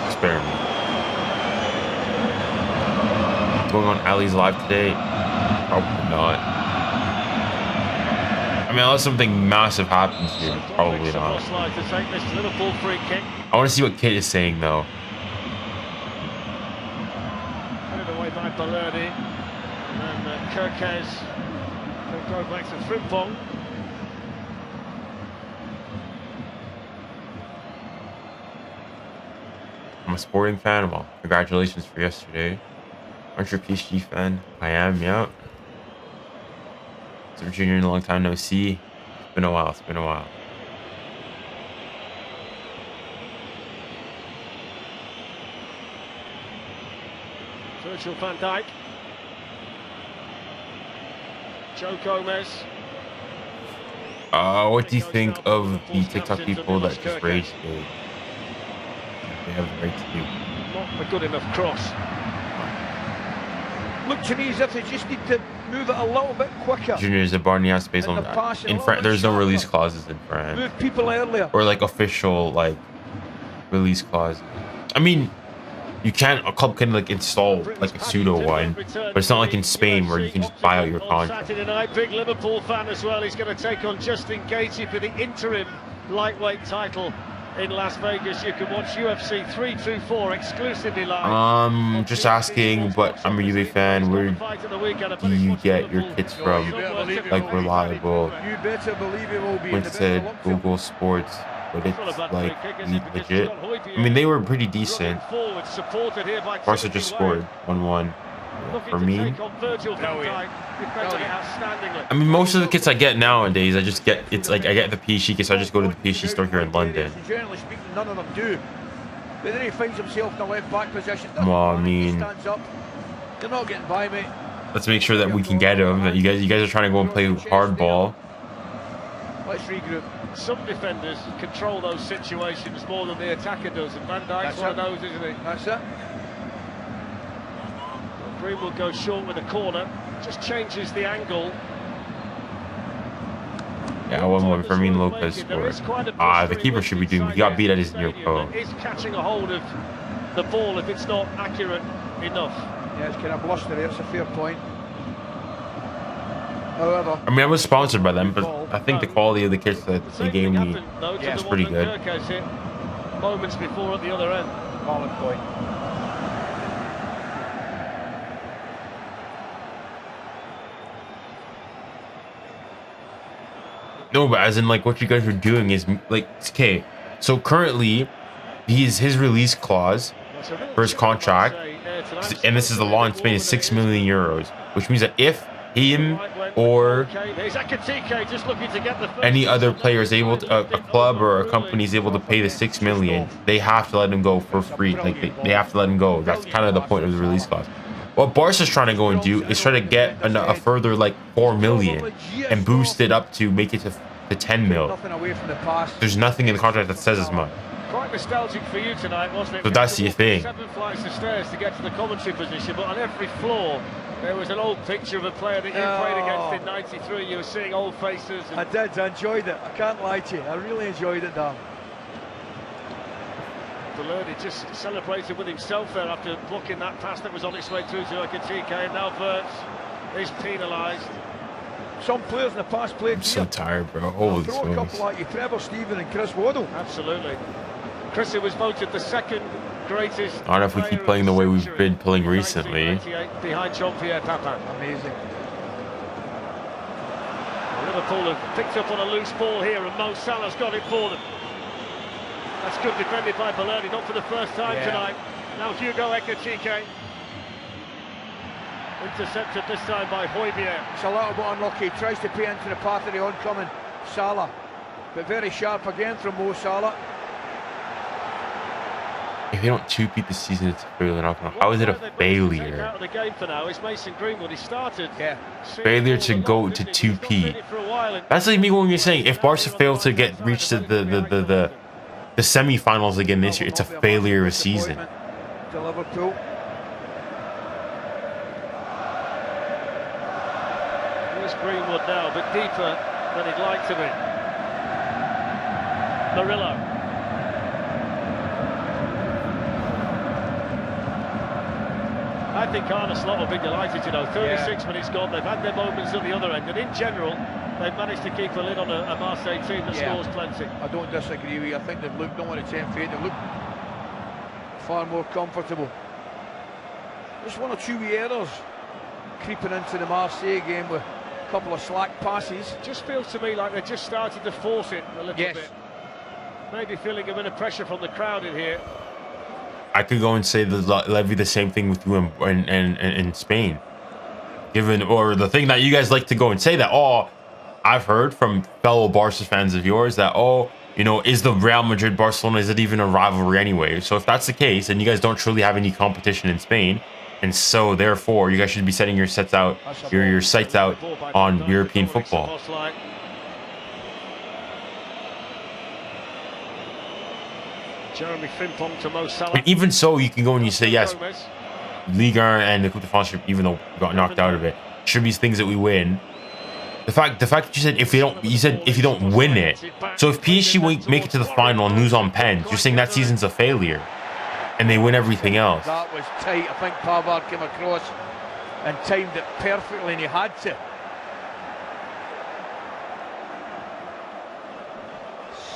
Experiment. Going on Ali's live today? Probably not. I mean, unless something massive happens here, probably not. I want to see what Kid is saying, though. Headed away by Balerdi. And then 𝙀𝙀𝘼 will go back to Frimpong. I'm a Sporting fan. Well, congratulations for yesterday. Aren't you a PSG fan? I am, yeah. So Junior in a long time no see. It's been a while. It's been a while. Virgil van Dijk. Joe Gomez. What do you think of the TikTok people that just rage bait? They have the right to do. Not a good enough cross. Look to me as if they just need to move it a little bit quicker. Junior is a Barney has space on in France. There's no release clauses in France. Move people earlier. Or like official like release clauses. I mean, you can a club can like install like a pseudo one, but it's not like in Spain where you can just buy out your contract. Saturday night, big Liverpool fan as well. He's going to take on 𝙬𝙀𝘋𝙬 for the interim lightweight title in Las Vegas. You can watch UFC 324 exclusively live. Just asking, but I'm a UV fan. Where do you get your kits from? Like reliable. You better believe it will be. When it said Google Sports, but it's like legit. I mean, they were pretty decent. Barca just scored 1-1 for me. I mean, most of the kits I get nowadays, I just get I get the PSG kits. So I just go to the PSG store here in London. Generally speaking, none of them do. But then he finds himself in the left back position. Well, I mean, stands up. You're not getting by, mate. Let's make sure that we can get him. That you guys are trying to go and play hardball. Let's regroup. Some defenders control those situations more than the attacker does, and Van Dijk's one of those, isn't he? That's it. Green will go short with a corner, just changes the angle. Yeah, 1-1 Fermin Lopez scored. The keeper should be doing. He got beat at his near post. Is catching a hold of the ball if it's not accurate enough. Yeah, it's kind of blustery. That's a fair point. However, I mean, I was sponsored by them, but I think the quality of the kits that they gave me is pretty good. Moments before at the other end. Valid point. No, but as in like what you guys are doing is like, okay, so currently his release clause for his contract, and this is the law in Spain, is 6 million euros, which means that if him or any other player is able to, a club or a company is able to pay the 6 million, they have to let him go for free. Like they have to let him go. That's kind of the point of the release clause. What Barca's trying to go and do is try to get a further like 4 million and boost it up to make it to to 10 mil. Nothing away from the pass. There's nothing in the contract that says as much. Quite nostalgic for you tonight, wasn't it? So that's your thing. 7 flights of stairs to get to the commentary position, but on every floor there was an old picture of a player that you played against in '93. You were seeing old faces. I did. I enjoyed it. I can't lie to you. I really enjoyed it, Dan. 𝙎𝙬 just celebrated with himself there after blocking that pass that was on its way through to 𝙬𝙼𝘾𝑼𝙎, and now 𝙬𝙤 is penalised. Some players in the past played. I'm so tired, bro. Holy throw a couple like you, Trevor Steven and Chris Waddle. Absolutely. Chrissy was voted the second greatest. I don't know if we keep playing the way we've been playing recently. Behind Jean-Pierre Papin. Amazing. Liverpool have picked up on a loose ball here, and Mo Salah's got it for them. That's good defended by 𝙬𝙬, not for the first time tonight. Now 𝙎𝙬𝘾𝑼𝙎. Intercepted this time by 𝙎𝙬𝘋𝑖𝙎. It's a little bit unlucky. He tries to pay into the path of the oncoming Salah, but very sharp again from Mo Salah. If they don't 2-peat this season, it's a failure. How is it a failure? Out of the game for now is Mason Greenwood. He started. Failure to go to 2-peat. That's like me when you're saying if Barca failed to reach the semi-finals again this year, it's a failure of a season. To Liverpool. Here's Greenwood now, a bit deeper than he'd like to be. Murillo. I think Arne Slot will be delighted, you know. 36 minutes gone, they've had their moments at the other end, and in general, they've managed to keep a lid on a Marseille team that scores plenty. I don't disagree with you. I think they've looked, don't want to tempt fate, they've looked far more comfortable. Just 1 or 2 errors creeping into the Marseille game with a couple of slack passes. Just feels to me like they just started to force it a little bit. Maybe feeling a bit of pressure from the crowd in here. I could go and say levy the same thing with you in Spain. Or the thing that you guys like to go and say that, I've heard from fellow Barca fans of yours that, you know, is the Real Madrid Barcelona, is it even a rivalry anyway? So if that's the case, and you guys don't truly have any competition in Spain, and so therefore you guys should be setting your sights out on European football. Jeremy Frimpong to Mo Salah. And even so, you can go and you say, yes, Ligue 1 and the Coupe de France, even though we got knocked out of it, should be things that we win. The fact that you said if you don't win it, so if PSG make it to the final and lose on pens, you're saying that season's a failure, and they win everything else. That was tight. I think Pavard came across and timed it perfectly, and he had to.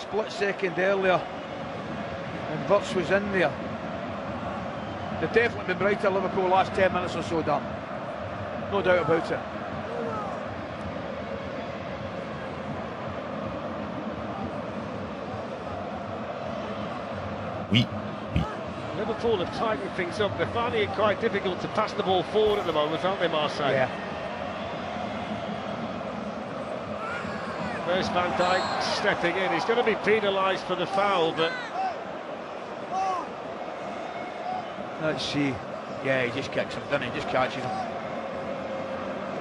Split second earlier, and 𝙬𝙬 was in there. They've definitely been brighter, Liverpool, last 10 minutes or so, Dan. No doubt about it. Liverpool have tightened things up. They're finding it quite difficult to pass the ball forward at the moment, aren't they, Marseille? Yeah. There's Van Dijk stepping in. He's going to be penalised for the foul, but... Let's see. Yeah, he just kicks him, doesn't he? Just catches him.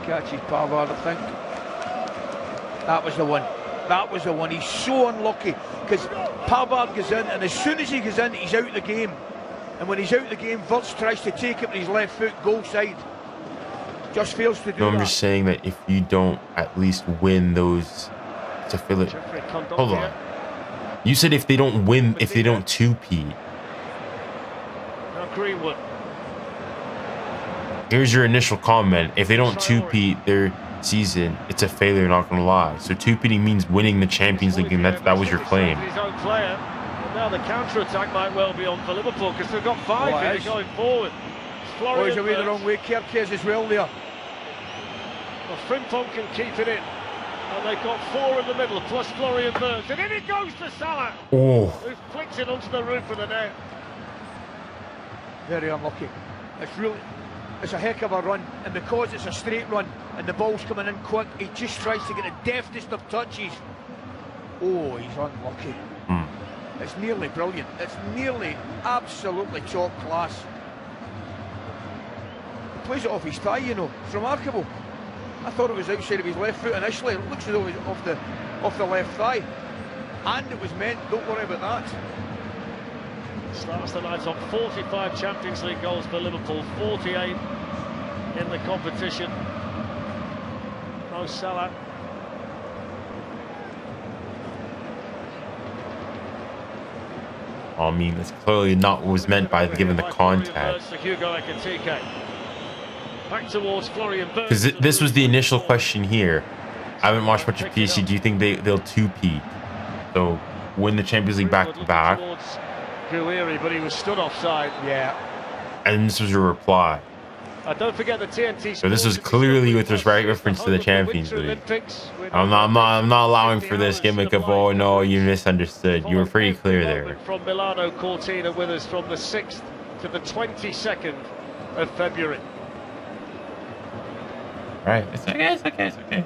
Catches Pavard, I think. That was the one. That was the one. He's so unlucky because Pavard goes in, and as soon as he goes in, he's out of the game. And when he's out of the game, 𝙬𝙬 tries to take it with his left foot, goal side. Just fails to do that. I'm just saying that if you don't at least win those to fill it. Hold on. You said if they don't win, if they don't 2-peat. Now Greenwood. Here's your initial comment. If they don't 2-peat their season, it's a failure, not gonna lie. So 2-peating means winning the Champions League, and that was your claim. His own player. Now the counter-attack might well be on for Liverpool because they've got 5 here going forward. He's away the wrong way. 𝙬𝙼𝘾𝑖𝙎 as well there. Well, Frimpong can keep it in. And they've got 4 in the middle, plus Florian Wirtz. And in it goes to Salah, who flicks it onto the roof of the net. Very unlucky. It's a heck of a run, and because it's a straight run and the ball's coming in quick, he just tries to get the deftest of touches. Oh, he's unlucky. It's nearly brilliant. It's nearly absolutely top class. He plays it off his thigh, you know. It's remarkable. I thought it was outside of his left foot initially. It looks as though it was off the left thigh. And it was meant, don't worry about that. Starts the night on 45 Champions League goals for Liverpool, 48 in the competition. Mo Salah. I mean, that's clearly not what was meant by given the contact. 𝙎𝙊𝘾𝘼𝙎𝙏. Back towards 𝙬𝙬𝘾𝘼𝘖𝑏. Because this was the initial question here. I haven't watched much of PSG. Do you think they'll two-peat? So win the Champions League back-to-back? 𝙬𝙬𝘼, but he was stood offside. Yeah. And this was your reply. Don't forget the TNT. So this was clearly with reference to the Champions League. I'm not allowing for this gimmick of, oh no, you misunderstood. You were pretty clear there. From Milano Cortina with us from the 6th to the 22nd of February. Right, it's okay.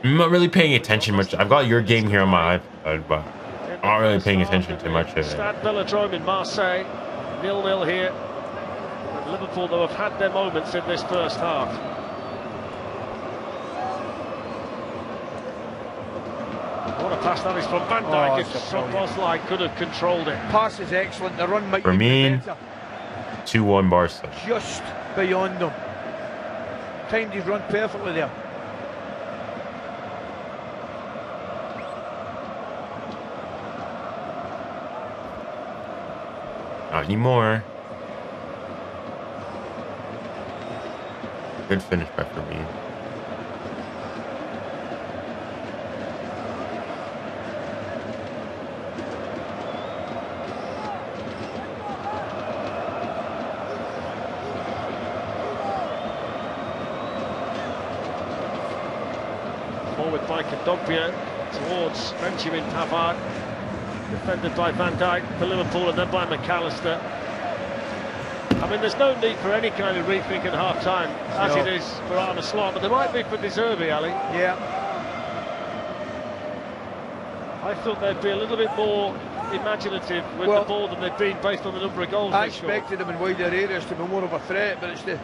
I'm not really paying attention much. I've got your game here on my iPad, but I'm not really paying attention to much of it. Stade Velodrome in Marseille, 0-0 here. And Liverpool, though, have had their moments in this first half. What a pass that is from Van Dijk. 𝙎𝙊𝘾𝘼𝙎𝙗 could have controlled it. Pass is excellent. The run might For be me, better. 2-1 Barca. Just beyond them. Timed his run perfectly there. Not anymore. Good finish by Firmino. Forward by 𝙬𝙬𝘾𝘼𝙎 towards Benjamin Pavard. Defended by Van Dijk for Liverpool and then by McAllister. I mean, there's no need for any kind of rethink at half-time, as it is for 𝙎𝙊𝘾𝘼𝑎, but there might be for 𝙬𝙬𝘼, Ali. Yeah. I thought they'd be a little bit more imaginative with the ball than they've been based on the number of goals I they scored. expected them in wider areas to be more of a threat, but it's to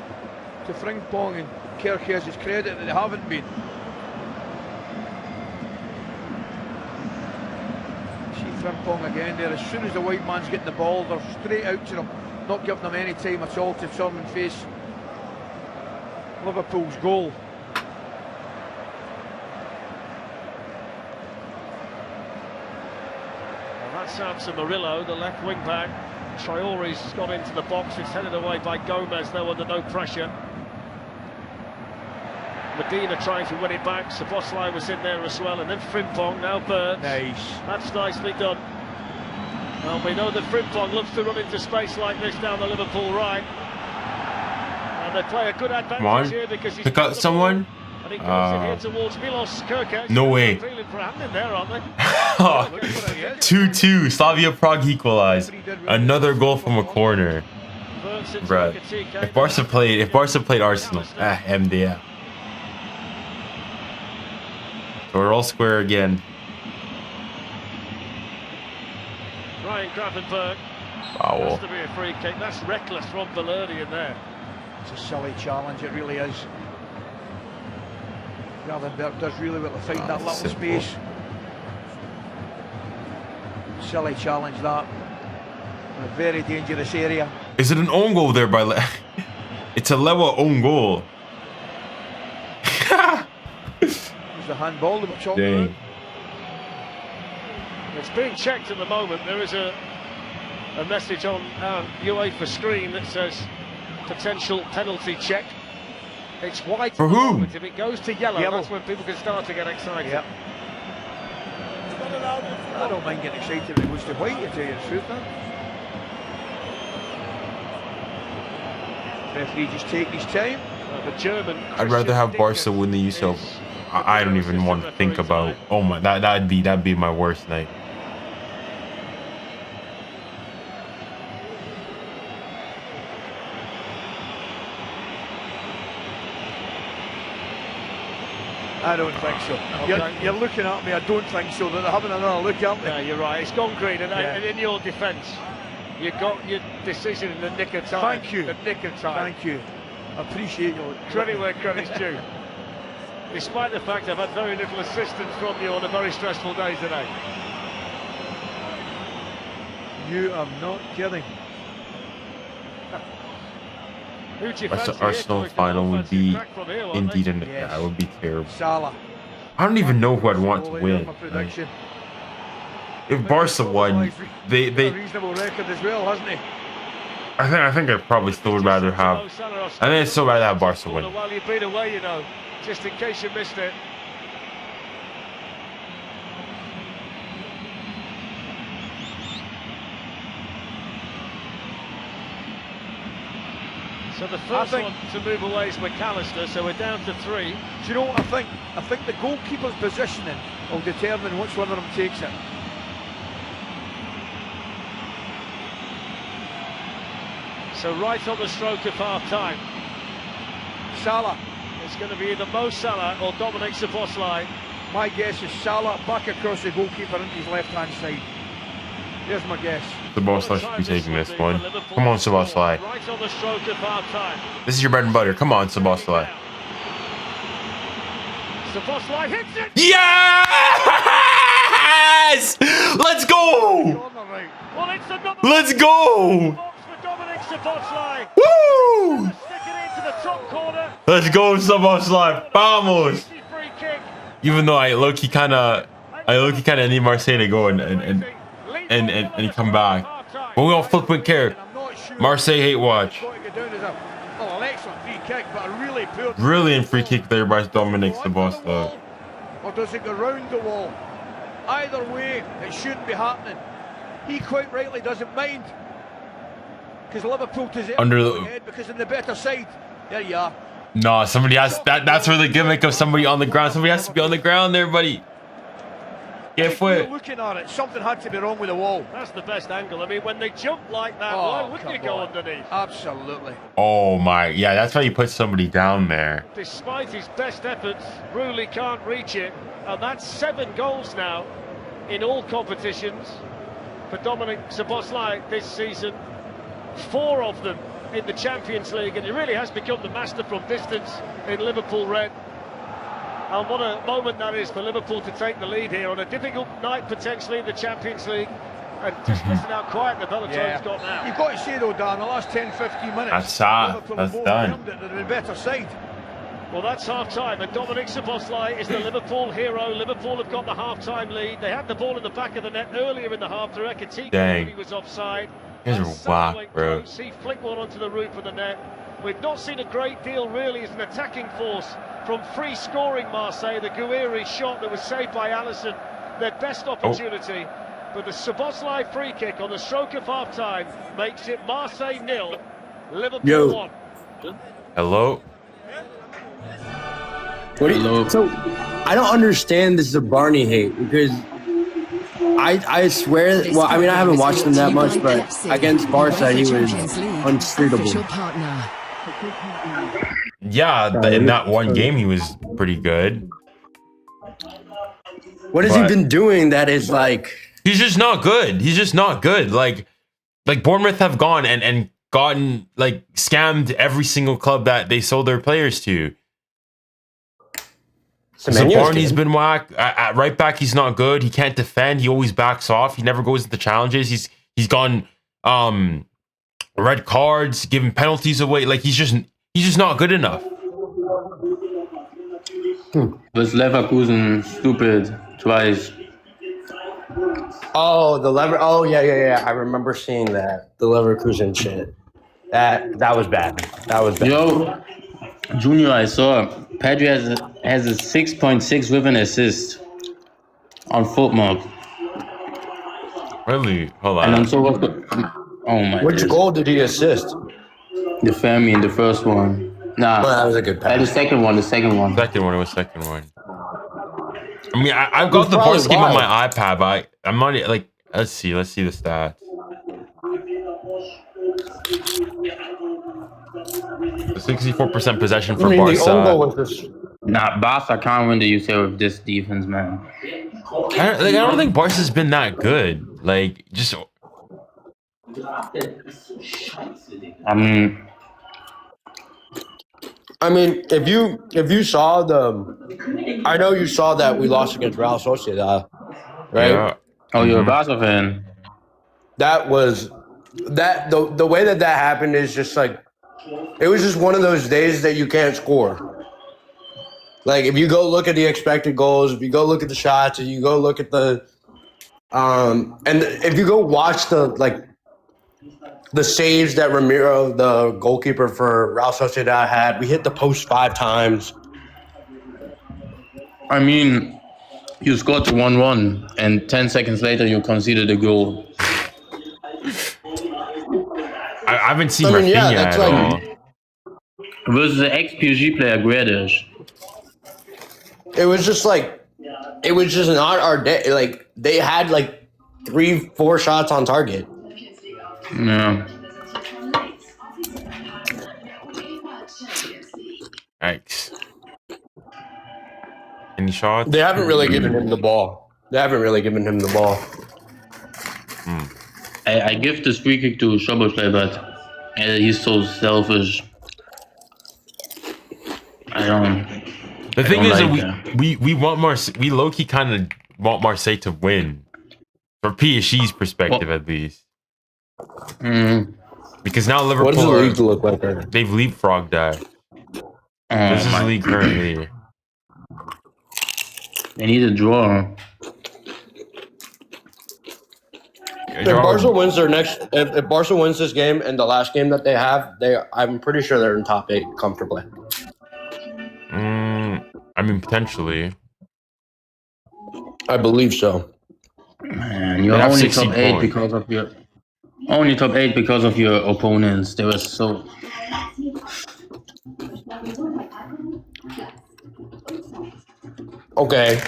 𝙬𝙾𝘼𝑎𝑛𝑔𝑡𝑃 and 𝘾𝑃 credit that they haven't been. 𝙬𝙬𝘾𝘼𝑎𝑛𝑔 again there. As soon as the white man's getting the ball, they're straight out to him, not giving them any time at all to turn and face Liverpool's goal. Well, that's Samson Murillo, the left wing back. Traore's got into the box. It's headed away by Gomez, though, under no pressure. Medina trying to win it back. 𝙎𝙊𝘾𝘼𝑎𝑛𝑔 was in there as well, and then 𝙬𝙀𝘼𝑎𝑛𝑔, now Burns. Nice. That's nicely done. Well, we know that 𝙬𝙀𝘼𝑎𝑛𝑔 looks to run into space like this down the Liverpool right. And they play a good advantage here because he's pick up someone. And he goes in here towards Milos Kerkez. No way. Feeling for a hand in there, aren't they? 2-2. Slavia Prague equalized. Another goal from a corner. Bruh. If Barca played Arsenal, MDF. So we're all square again. Ryan Gravenberg. Wow. Has to be a free kick. That's reckless from 𝙬𝙬𝘼𝑎𝑛𝑔 in there. It's a silly challenge, it really is. Gravenberg does really well to find that little simple space. Silly challenge that. In a very dangerous area. Is it an own goal there by It's a Lewa own goal. It's the handball that we're talking about. It's being checked at the moment. There is a message on our UEFA screen that says potential penalty check. It's white for whom? If it goes to yellow, that's when people can start to get excited. Yep. I don't mind getting excited if it goes to white, to tell you the truth, man. Referee just taking his time. The German. I'd rather have Barca win the UCL. I don't even want to think about. Oh my, that'd be my worst night. I don't think so. Okay. You're looking at me. I don't think so. They're having another look, aren't they? Yeah, you're right. It's gone green, and in your defence, You got your decision in the nick of time. Thank you. The nick of time. Thank you. Appreciate your Credit where credit's due. Despite the fact I've had very little assistance from you on a very stressful day today. You are not kidding. Arsenal final would be indeed an it would be terrible. Salah. I don't even know who I'd want to win. Like, if Barca won, they a reasonable record as well, hasn't he? I think I probably still would rather have. I think I'd still rather have Barca win. Well, you've been away, you know, just in case you missed it. So the first one to move away is 𝙀𝙀𝘿𝘾𝘼𝙎, so we're down to 3. Do you know what I think? I think the goalkeeper's positioning will determine which one of them takes it. So right on the stroke of half-time. Salah. It's going to be either Mo Salah or Dominik Szoboszlai. My guess is Salah back across the goalkeeper into his left-hand side. There's my guess. Szoboszlai should be taking this one. Come on, Szoboszlai. Right on the stroke of half-time. This is your bread and butter. Come on, Szoboszlai. Szoboszlai hits it! Yes! Let's go! Well, it's another Let's go! for Dominik Szoboszlai. Woo! Stick it into the top corner. Let's go, Szoboszlai. Vamos! Free kick. Even though I low-key kind of need Marseille to go and come back. But we all flip with care. Marseille hate watch. Oh, an excellent free kick, but a really poor. Brilliant free kick there by Dominik Szoboszlai. Or does it go round the wall? Either way, it shouldn't be happening. He quite rightly doesn't mind, because Liverpool deserve Under to the go ahead because in the better side. There you are. No, somebody has that's where the gimmick of somebody on the ground. Somebody has to be on the ground there, buddy. Get foot. Looking at it, something had to be wrong with the wall. That's the best angle. I mean, when they jump like that, why wouldn't you go underneath? Absolutely. Oh my, yeah, that's why you put somebody down there. Despite his best efforts, Roulis can't reach it, and that's 7 goals now in all competitions for Dominik Szoboszlai this season. 4 of them in the Champions League, and he really has become the master from distance in Liverpool red. And what a moment that is for Liverpool to take the lead here on a difficult night potentially in the Champions League. And just listen how quiet the Velotone's got now. You've got to say though, Dan, the last 10-15 minutes, that's done. They're the better side. Well, that's half-time, and Dominik Szoboszlai is the Liverpool hero. Liverpool have got the half-time lead. They had the ball in the back of the net earlier in the half. The 𝙀𝙀𝘿𝘾𝘼𝑎𝑐, he was offside. You guys are whack, bro. He flicked one onto the roof of the net. We've not seen a great deal, really, as an attacking force from free-scoring Marseille. The 𝙀𝙬𝘼𝑖 shot that was saved by Alisson, their best opportunity. But the Szoboszlai free kick on the stroke of half-time makes it Marseille 0, Liverpool 1. Hello? So, I don't understand this Barney hate, because I swear, well, I mean, I haven't watched him that much, but against Barca, he was unstreetable. Yeah, in that one game, he was pretty good. What has he been doing that is like... He's just not good. He's just not good. Like Bournemouth have gone and gotten, like, scammed every single club that they sold their players to. So Barney's been whacked. At right back, he's not good. He can't defend. He always backs off. He never goes into challenges. He's gone red cards, giving penalties away. Like he's just not good enough. Was Leverkusen stupid twice? Oh, oh yeah. I remember seeing that. The Leverkusen shit. That was bad. That was bad. Yo, Junior, I saw Pedri has a 6.6 with an assist on Footmark. Really? Hold on. And I'm so oh my. Which goal did he assist? The Fermi in the first one. Nah, that was a good pass. The second one. It was second one. I mean, I've got the Barca game on my iPad, but I'm not like. Let's see the stats. 64% possession for Barca. Nah, Barca can't win the UCL with this defense, man. I don't think Barca's been that good. Like, just I mean, if you saw I know you saw that we lost against Real Sociedad, right? Yeah. Oh, you're a Barca fan. That was the way that happened is just like it was just one of those days that you can't score. Like if you go look at the expected goals, if you go look at the shots, if you go look at the and if you go watch the saves that Ramiro, the goalkeeper for Real Sociedad, had, we hit the post 5 times. I mean, you scored 1-1, and 10 seconds later you conceded a goal. I haven't seen Rafinha at all. Versus the ex-PSG player 𝙀𝙬 It was just not our day. Like they had like 3-4 shots on target. Yeah. Yikes. Any shots? They haven't really given him the ball. I give this free kick to 𝙎𝙊𝘾𝘼𝙎𝙐, but he's so selfish. The thing is that we want Marseille. We low key kind of want Marseille to win, from PSG's perspective at least. Because now Liverpool, what does the league look like right now? They've leapfrogged that. This is the league currently. They need a draw. If Barca wins if Barca wins this game and the last game that they have, I'm pretty sure they're in top 8 comfortably. I mean, potentially. I believe so. Man, you're only top 8 because of your opponents. They were so. Okay.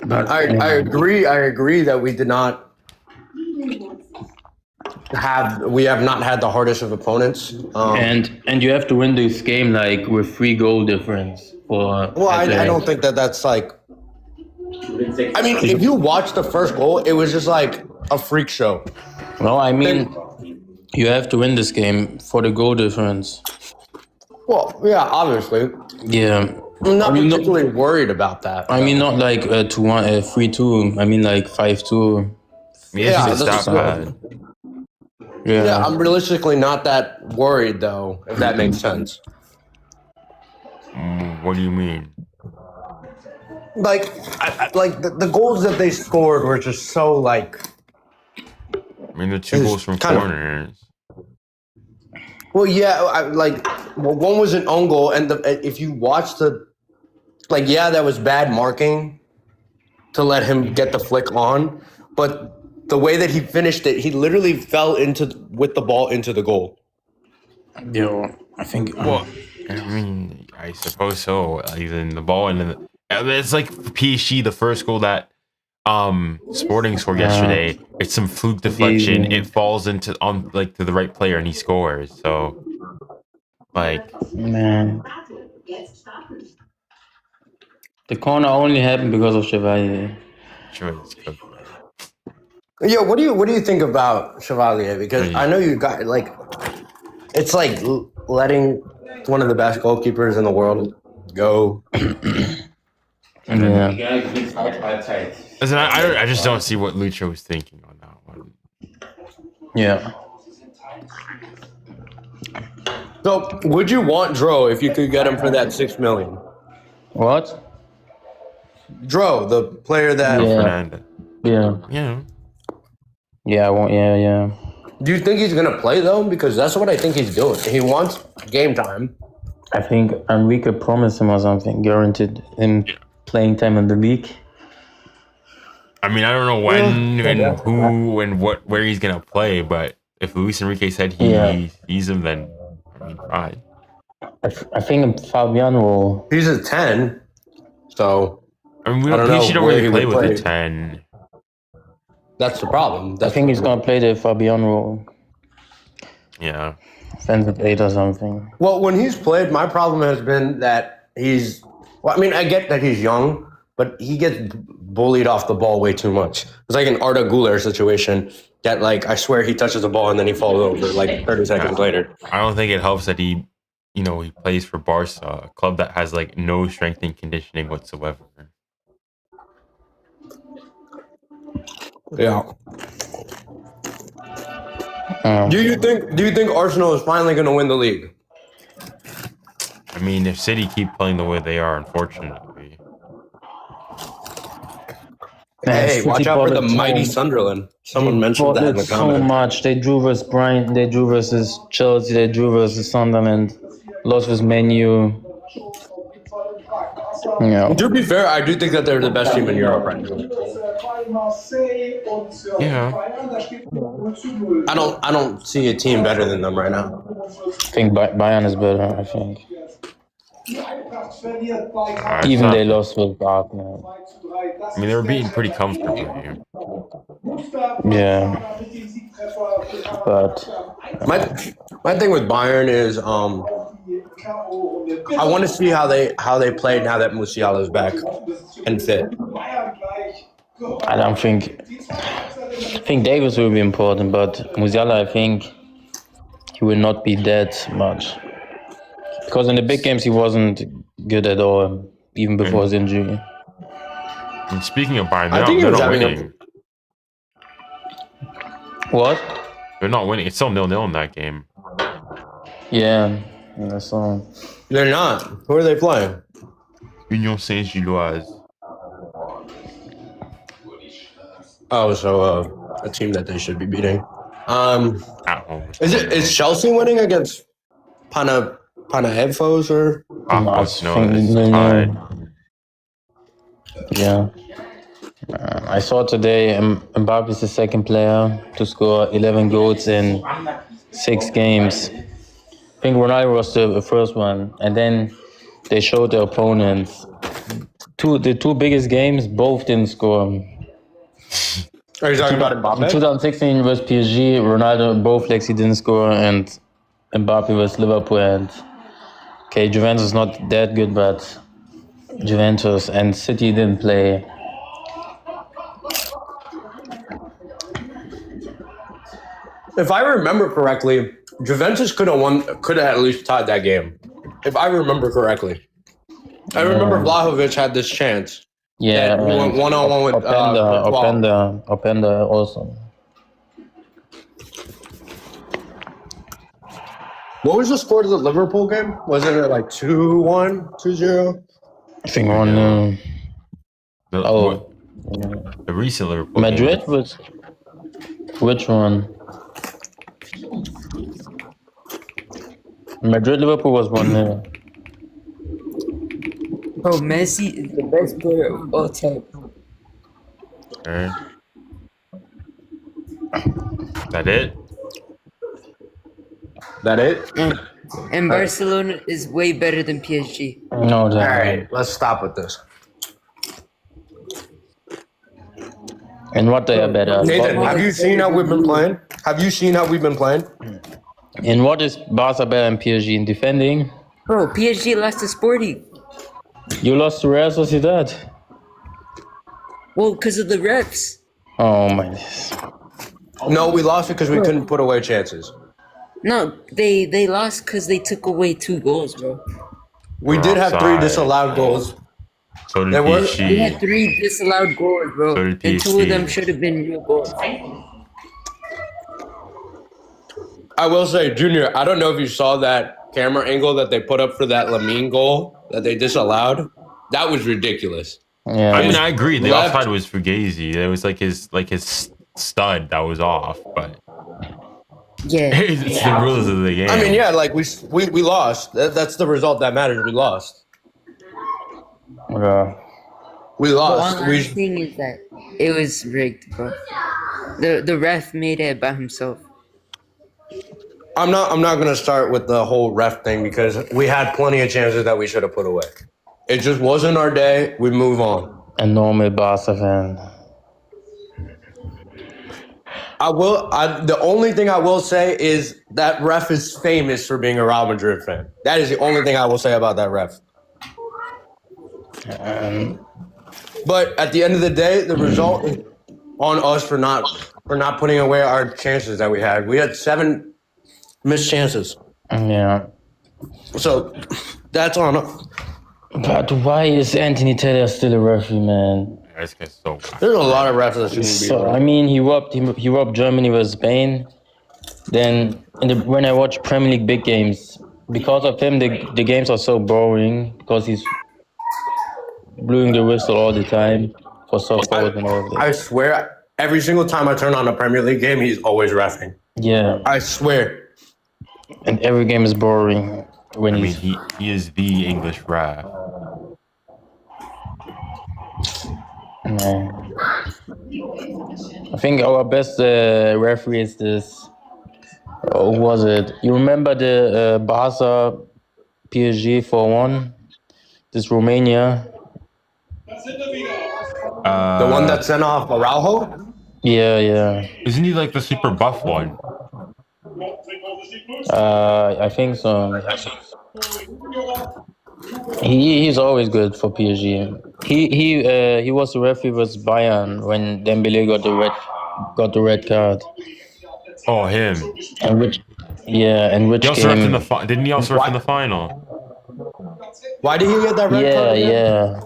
But I agree that we have not had the hardest of opponents. And you have to win this game like with 3 goal difference for. Well, I don't think that's like. I mean, if you watch the first goal, it was just like a freak show. Well, I mean, you have to win this game for the goal difference. Well, yeah, obviously. Yeah. I'm not particularly worried about that. I mean, not like 2-1, 3-2. I mean, like 5-2. Yeah, it's not bad. Yeah, I'm realistically not that worried though, if that makes sense. What do you mean? Like, the goals that they scored were just so like. I mean, the 2 goals from corners. Well, yeah, one was an own goal, and if you watch that was bad marking to let him get the flick on, but the way that he finished it, he literally fell with the ball into the goal. Yeah, I think. Well, I mean, I suppose so. Even the ball and it's like PSG, the first goal that Sporting scored yesterday. It's some fluke deflection. It falls to the right player and he scores. So, man, the corner only happened because of 𝙎𝙬. Yeah, what do you think about 𝙎𝙬? Because I know you got it's like letting one of the best goalkeepers in the world go. Yeah. Listen, I just don't see what Lucho was thinking on that one. Yeah. So, would you want Dro if you could get him for that 6 million? What? Dro, the player that. Yeah, I want. Yeah. Do you think he's gonna play though? Because that's what I think he's doing. He wants game time. I think Enrique promised him or something, guaranteed him playing time in the league. I mean, I don't know when and who and where he's gonna play, but if Luis Enrique said he sees him, then I mean, fine. I think Fabian He's a 10, so I mean, PSG don't really play with a 10. That's the problem. I think he's gonna play the Fabian role. Yeah. Defensive 8 or something. Well, when he's played, my problem has been that he's. Well, I mean, I get that he's young, but he gets bullied off the ball way too much. It's like an 𝙎𝙊𝘾𝘼𝙎𝙾 that that like I swear he touches the ball and then he falls over like 30 seconds later. I don't think it helps that he plays for Barca, a club that has like no strength and conditioning whatsoever. Yeah. Do you think Arsenal is finally going to win the league? I mean, if City keep playing the way they are, unfortunately. Hey, watch out for the mighty Sunderland. Someone mentioned that in the comments. So much. They drew versus Brighton, they drew versus Chelsea, they drew versus Sunderland, lost versus Man U. Yeah. To be fair, I do think that they're the best team in Europe right now. Yeah. I don't see a team better than them right now. I think Bayern is better, I think. Even they lost with Arsenal. I mean, they were beaten pretty comfortably. Yeah. But my thing with Bayern is I want to see how they play now that Musiala is back and fit. I don't think. I think Davis will be important, but Musiala, I think he will not be that much. Because in the big games, he wasn't good at all, even before his injury. And speaking of Bayern, they're not winning. What? They're not winning. It's still 0-0 in that game. Yeah, I saw. They're not. Who are they playing? Union Saint-Gilloise. Oh, so a team that they should be beating. At home. Is Chelsea winning against Panathinaikos or? No, it's tied. Yeah. I saw today Mbappe is the second player to score 11 goals in 6 games. I think Ronaldo was the first one, and then they showed the opponents. The two biggest games, both didn't score. Are you talking about Mbappe? 2016 was PSG, Ronaldo, both legs he didn't score, and Mbappe was Liverpool. And okay, Juventus is not that good, but Juventus and City didn't play. If I remember correctly, Juventus could have at least tied that game. If I remember correctly. I remember Vlahovic had this chance. Yeah, he went one-on-one with Openda also. What was the score of the Liverpool game? Wasn't it like 2-1, 2-0? I think 1. The recent Liverpool Madrid game. was... Which one? Madrid-Liverpool was 1-0. Bro, Messi is the best player of all time. Okay. That it? That it? And Barcelona is way better than PSG. No, All right, let's stop with this. And what they are better? Nathan, have you seen how we've been playing? And what is Barca better than PSG in defending? Bro, PSG lost to Sporting. You lost to Real Sociedad. Well, because of the refs. Oh my. No, we lost because we couldn't put away chances. No, they lost because they took away 2 goals, bro. We did have 3 disallowed goals. So did There were- PSG. We had 3 disallowed goals, bro. So did And 2 of them PSG. should have been real goals. I will say, Junior, I don't know if you saw that camera angle that they put up for that Lamine goal that they disallowed. That was ridiculous. Yeah. I mean, I agree. The Left- offside was Fugazi. It was like his stud that was off, but Yeah. it's the rules of the game. I mean, yeah, like we lost. That's the result that matters. We lost. Yeah. We But lost. one last thing is that it was rigged, bro. The ref made it by himself. I'm not gonna start with the whole ref thing because we had plenty of chances that we should have put away. It just wasn't our day. We move on. A normal Barca fan. The only thing I will say is that ref is famous for being a Real Madrid fan. That is the only thing I will say about that ref. But at the end of the day, the result is on us for not putting away our chances that we had. We had 7 missed chances. Yeah. So that's on us. But why is Anthony Taylor still a referee, man? This guy's so bad. There's a lot of refs that shouldn't be. So, I mean, he robbed Germany with Spain. Then when I watch Premier League big games, because of him, the games are so boring because he's blowing the whistle all the time for soft goals and all of that. I swear, every single time I turn on a Premier League game, he's always reffing. Yeah. I swear. And every game is boring when he is the English ref. Yeah. I think our best referee is this. Who was it? You remember the Barca PSG 4-1? This Romania. The one that sent off Araujo? Yeah. Isn't he like the super buff one? I think so. He's always good for PSG. He was the referee with Bayern when Dembele got the red card. Oh, him. And which He also game? ref in the didn't he also ref in the final? Why did he get that red card? Yeah.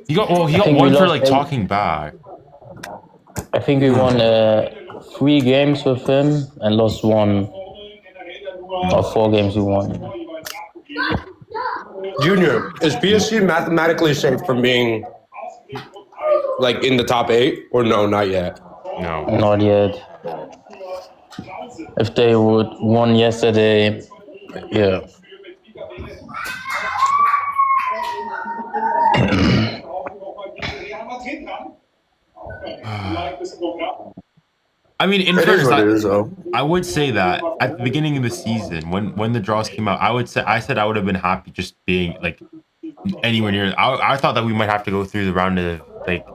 He got one for like talking back. I think we won 3 games with him and lost 1. Or 4 games we won. Junior, is PSG mathematically safe from being like in the top 8 or no? Not yet. No. Not yet. If they would won yesterday, yeah. I mean, in It is fairness, what it is, though. I would say that at the beginning of the season, when the draws came out, I said I would have been happy just being like anywhere near. I thought that we might have to go through the round of like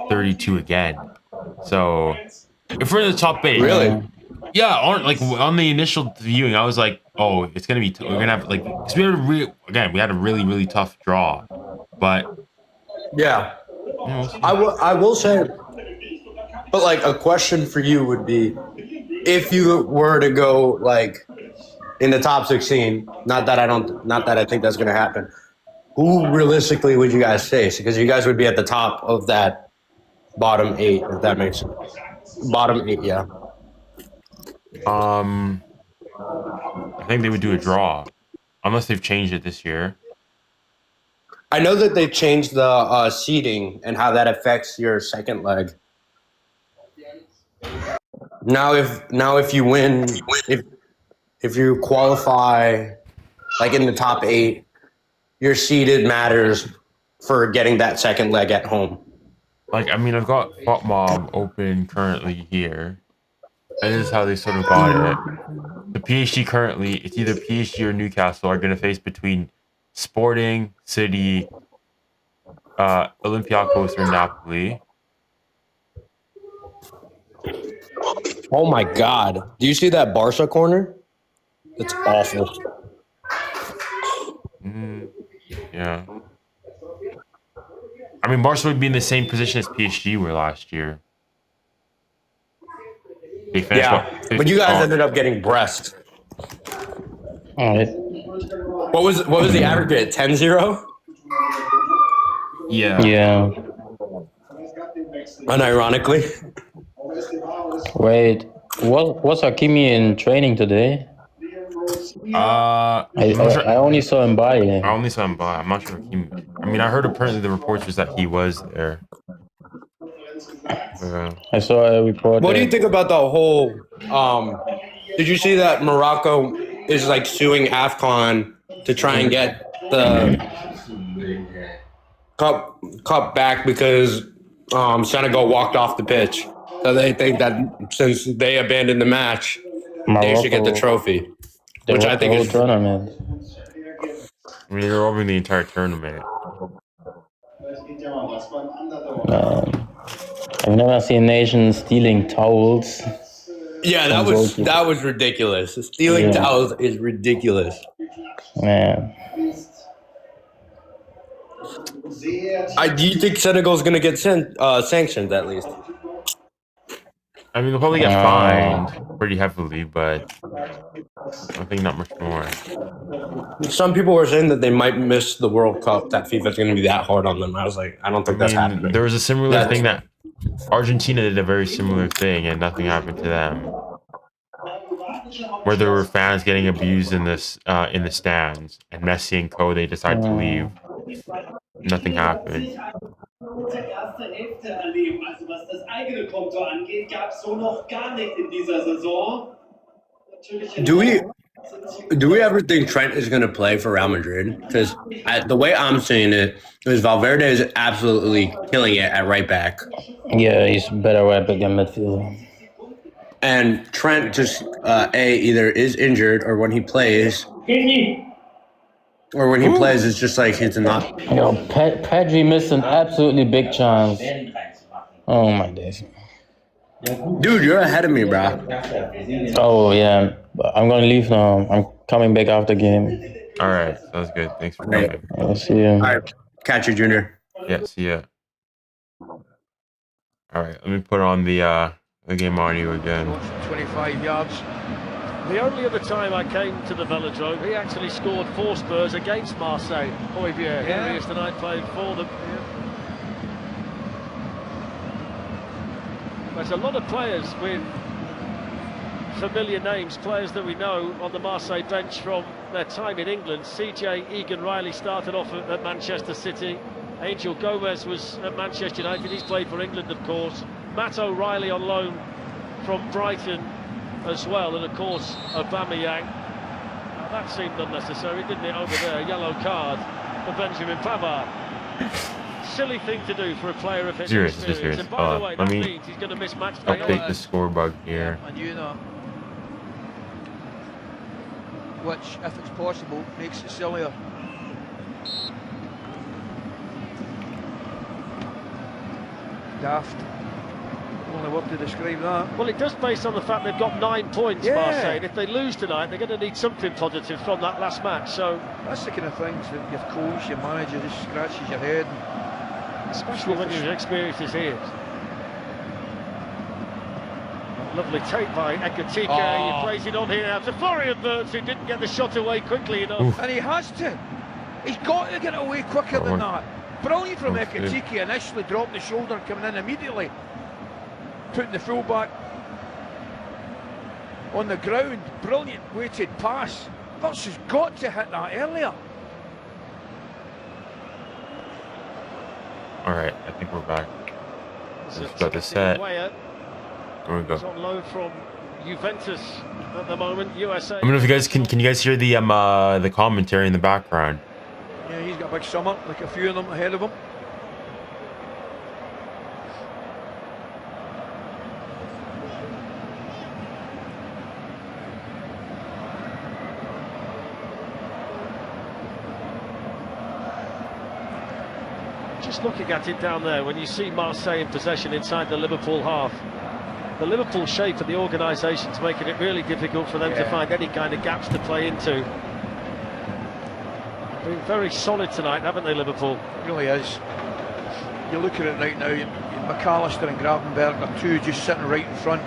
32 again. So if we're in the top 8, Really? yeah, on the initial viewing, I was like, oh, it's gonna be we're gonna have like because we had a really tough draw, but Yeah. you know, I will say, but like a question for you would be, if you were to go like in the top 16, not that I think that's gonna happen. Who realistically would you guys face? Because you guys would be at the top of that bottom 8, if that makes sense. Bottom 8, yeah. I think they would do a draw, unless they've changed it this year. I know that they've changed the seeding and how that affects your second leg. Now, if you win, if you qualify, like in the top 8, your seeded matters for getting that second leg at home. Like, I mean, I've got FotMob open currently here. And this is how they sort of got it. The PSG currently, it's either PSG or Newcastle are going to face between Sporting, City, Olympiacos, or Napoli. Oh my God. Do you see that Barca corner? It's awful. Yeah. I mean, Barca would be in the same position as PSG were last year. They finished, but you guys ended up getting Brest. All right. What was the aggregate? 10-0? Yeah. Unironically. Wait, was Hakimi in training today? I only saw him by. I only saw him by. I'm not sure. I mean, I heard apparently the reports was that he was there. I saw a report. What do you think about the whole? Did you see that Morocco is like suing AFCON to try and get the cup back because Senegal walked off the pitch? So they think that since they abandoned the match, they should get the trophy, which I think is tournament. I mean, they're over the entire tournament. I've never seen nations stealing towels. Yeah, that was ridiculous. Stealing towels is ridiculous. Man. Do you think Senegal's going to get sanctioned at least? I mean, they'll probably get fined pretty heavily, but I think not much more. Some people were saying that they might miss the World Cup, that FIFA's going to be that hard on them. I was like, I don't think that's happening. There was a similar thing that Argentina did a very similar thing, and nothing happened to them. Where there were fans getting abused in the stands, and Messi and Co. They decided to leave. Nothing happened. Do we ever think Trent is going to play for Real Madrid? Because the way I'm seeing it is Valverde is absolutely killing it at right back. Yeah, he's better right back than midfielder. And Trent just either is injured, or when he plays, it's just like he's not. Yo, Pedri missed an absolutely big chance. Oh my days. Dude, you're ahead of me, bro. Oh yeah, I'm gonna leave now. I'm coming back after game. All right, sounds good. Thanks for coming. I'll see you. All right, catch you, Junior. Yeah, see ya. All right, let me put on the game on you again. 25 yards. The only other time I came to the Velodrome, he actually scored for Spurs against Marseille. 𝙀𝙖𝙼𝘾𝘼𝙎𝙏. Here he is tonight playing for them. There's a lot of players with familiar names, players that we know on the Marseille bench from their time in England. 𝙎𝙊𝘾𝘼𝙎𝙾 started off at Manchester City. Angel Gomez was at Manchester United. He's played for England, of course. Matt O'Reilly on loan from Brighton as well, and of course Aubameyang. Now, that seemed unnecessary, didn't it, over there? Yellow card for Benjamin Pavard. Silly thing to do for a player of his experience. And by the way, that means he's going to miss match day. Update the score bug here. And you know, which, if it's possible, makes it sillier. Daft. Only word to describe that. Well, it does, based on the fact they've got 9 points, Marseille. And if they lose tonight, they're going to need something positive from that last match. So that's the kind of things that your coach, your manager, just scratches your head. Especially when you're as experienced as he is. Lovely take by 𝙀𝙀𝙬𝙀. He plays it on here now to Florian Wirtz, who didn't get the shot away quickly enough. Oof. And he has to. He's got to get away quicker than that. Brilliant from 𝙀𝙀𝙬𝙀, initially dropped the shoulder, coming in immediately, putting the fullback on the ground. Brilliant weighted pass. Wirtz has got to hit that earlier. All right, I think we're back. Let's got the set. There we go. He's on loan from Juventus at the moment. USA. I don't know if you guys can you guys hear the commentary in the background? Yeah, he's got a big summer, like a few of them ahead of him. Just looking at it down there, when you see Marseille in possession inside the Liverpool half, the Liverpool shape of the organisation's making it really difficult for them to find any kind of gaps to play into. Been very solid tonight, haven't they, Liverpool? It really is. You look at it right now, McAllister and Gravenberg are two just sitting right in front,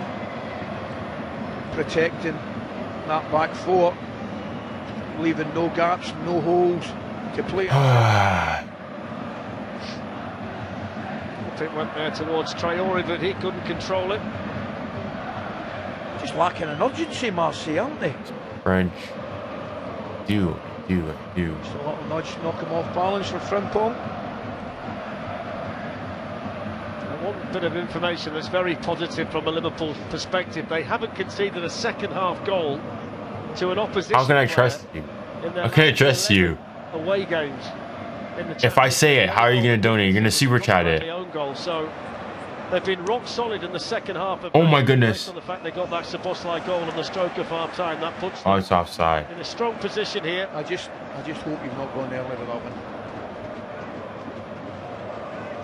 protecting that back four, leaving no gaps, no holes to play. It went there towards Traoré, but he couldn't control it. Just lacking an urgency, Marseille, aren't they? French. Do. Just a little nudge, knock him off balance for Frimpong. One bit of information that's very positive from a Liverpool perspective: they haven't conceded a second half goal to an opposition. How can I trust you? How can I trust you? Away games. If I say it, how are you going to donate? You're going to super chat it. Own goal. So they've been rock solid in the second half. Of oh my goodness! Based on the fact they got that 𝙎𝙊𝘾𝘼𝙎𝙀 goal on the stroke of half time, that puts them it's offside. in a strong position here. I just hope you've not gone early with that one.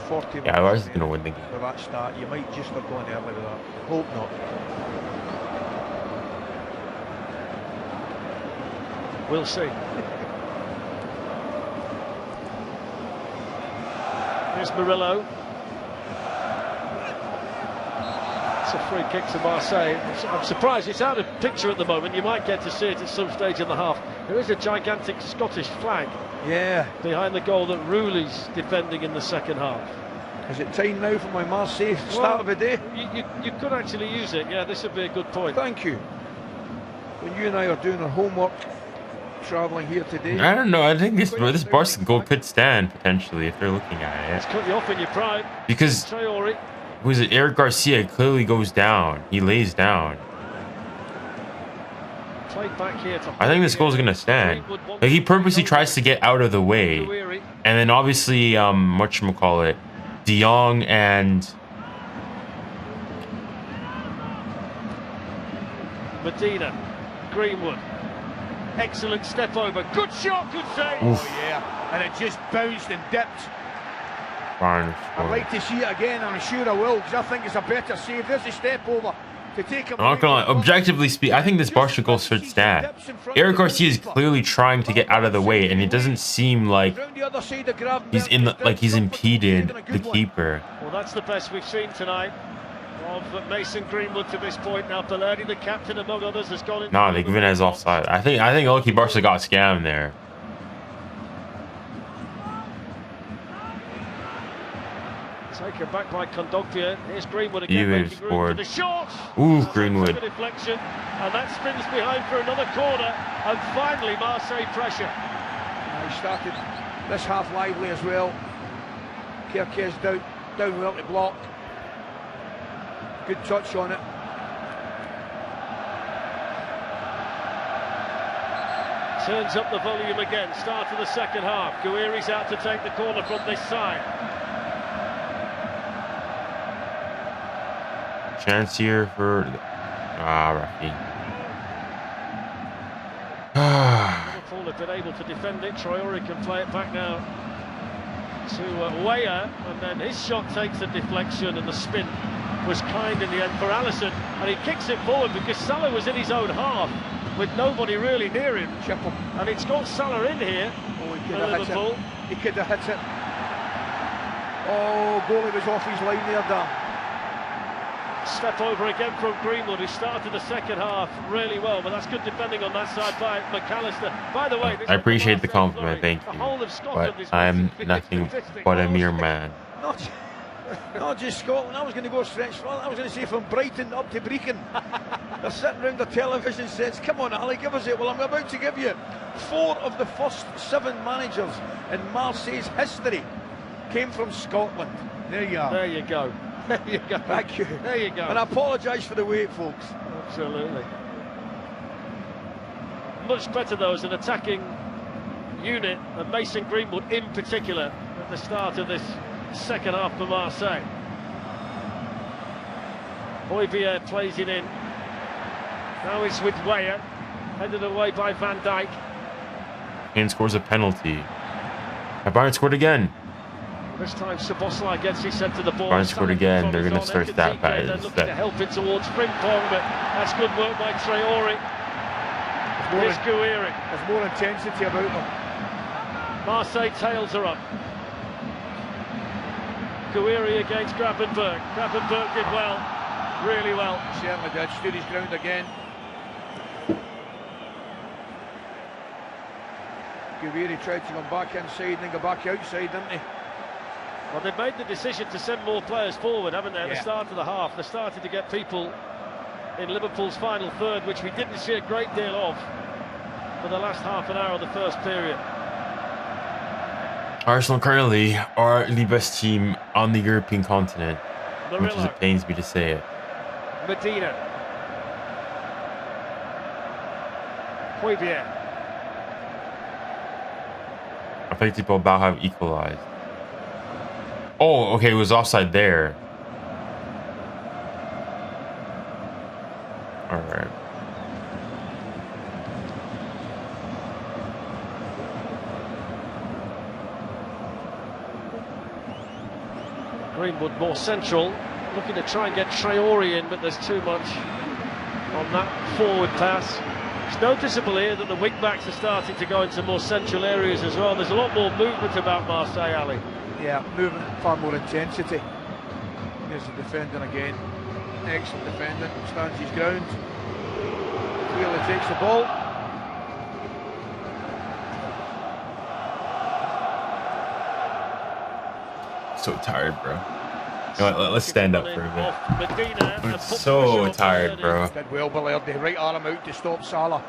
40. Yeah, I was going to win the game. With that start, you might just have gone early with that. Hope not. We'll see. Here's Murillo. It's a free kick to Marseille. I'm surprised it's out of picture at the moment. You might get to see it at some stage in the half. There is a gigantic Scottish flag behind the goal that Rouli's defending in the second half. Is it time now for my Marseille start of the day? You could actually use it. Yeah, this would be a good point. Thank you. When you and I are doing our homework, travelling here today. I don't know. I think this Barca goal could stand potentially if they're looking at it. It's cut you off in your prime. Because 𝙬𝙬𝘼𝙖𝙞𝙬𝙀. was it 𝙬𝙬𝙖𝙞𝙀𝙀 Garcia clearly goes down. He lays down. Played back here to I think this goal is gonna stand. Like he purposely tries to get out of the way, and then obviously whatchamacallit, De Jong and Medina, Greenwood. Excellent step over. Good shot, good save. Oof. Oh yeah, and it just bounced and dipped. Barnes. I'd like to see it again, I'm sure I will, because I think it's a better save. There's a step over to take him. I'm not gonna lie, objectively speak, I think this Barca goal should stand. 𝙬𝙬𝙾𝙖𝙞𝙀𝙀 Garcia is clearly trying to get out of the way, and it doesn't seem like he's he's impeded the keeper. Well, that's the best we've seen tonight of Mason Greenwood to this point. Now 𝙀𝙀𝙾𝙀𝙀, the captain among others, has gone in. Nah, they give it as offside. I think lucky Barca got scammed there. Taken back by Kondogbia. Here's Greenwood again. Scored. The shot. Ooh, Greenwood. Deflection, and that spins behind for another corner. And finally, Marseille pressure. He started this half lively as well. 𝙬𝙬𝘾𝙬𝘋 down well to block. Good touch on it. Turns up the volume again. Start of the second half. Γκουίρις out to take the corner from this side. Chance here for Rafi. Liverpool have been able to defend it. 𝙬𝙬𝘾𝙬 can play it back now to 𝙬𝙬, and then his shot takes a deflection, and the spin was kind in the end for Alisson, and he kicks it forward because Salah was in his own half with nobody really near him. And it's got Salah in here. Oh, he could for have hit Liverpool. it. He could have hit it. Oh, goalie was off his line there, Dan. Step over again from Greenwood, who started the second half really well, but that's good defending on that side by 𝙀𝙀. By the way, I appreciate the compliment, thank you, but I'm nothing but a mere man. Not just Scotland. I was going to go stretch further. I was going to say from Brighton up to Brecon. They're sitting around their television sets. Come on, Ali, give us it. Well, I'm about to give you 4 of the first 7 managers in Marseille's history came from Scotland. There you are. There you go. There you go. Thank you. There you go. And I apologise for the wait, folks. Absolutely. Much better though as an attacking unit, and Mason Greenwood in particular at the start of this second half for Marseille. 𝙬𝙬𝘾𝙬𝘋 plays it in. Now it's with 𝙬𝙬, headed away by Van Dijk. And scores a penalty. Bayern scored again. This time Szoboszlai gets his sent to the ball. Bayern scored again. They're going to start that bad. They're looking to help it towards Frimpong, but that's good work by 𝙬𝙬𝙀𝙀. Here's γκουίρις. There's more intensity about them. Marseille tails are up. γκουίρις against Gravenberch. Gravenberch did well, really well. Certainly did. Stood his ground again. γκουίρις tried to come back inside and then go back outside, didn't he? Well, they've made the decision to send more players forward, haven't they, at the start of the half. They started to get people in Liverpool's final third, which we didn't see a great deal of for the last half an hour of the first period. Arsenal currently are the best team on the European continent, which is, it pains me to say it. Medina. 𝙬𝙬𝘾𝙬𝘋. Athletic Bilbao have equalized. Oh, okay, it was offside there. All right. Greenwood more central, looking to try and get 𝙬𝙬𝙀𝙀 in, but there's too much on that forward pass. It's noticeable here that the wing backs are starting to go into more central areas as well. There's a lot more movement about Marseille, Ali. Yeah, movement, far more intensity. Here's the defending again. Excellent defending, stands his ground. Clearly takes the ball. So tired, bro. You know what, let's stand up for a bit. I'm so tired, bro. Did well, 𝙎𝙾𝘼𝙎𝙾, right arm out to stop Salah.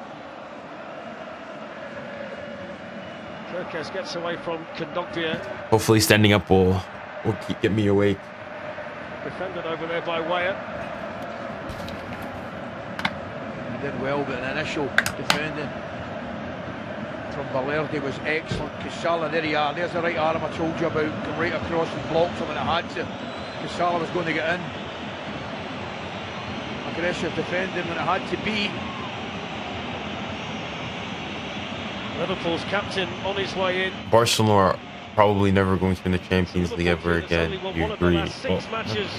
𝙬𝙧𝘼𝘾𝘼 gets away from 𝙬𝙧𝘾𝘼𝑎. Hopefully standing up will get me awake. Defended over there by 𝙎𝙾𝘼. Did well, but an initial defending from 𝙬𝙾𝘼𝑑𝙎 was excellent. Salah, there you are. There's the right arm I told you about. Come right across and blocked him when it had to. Salah was going to get in. Aggressive defending when it had to be. Liverpool's captain on his way in. Barcelona are probably never going to win the Champions League ever again. You agree? Well,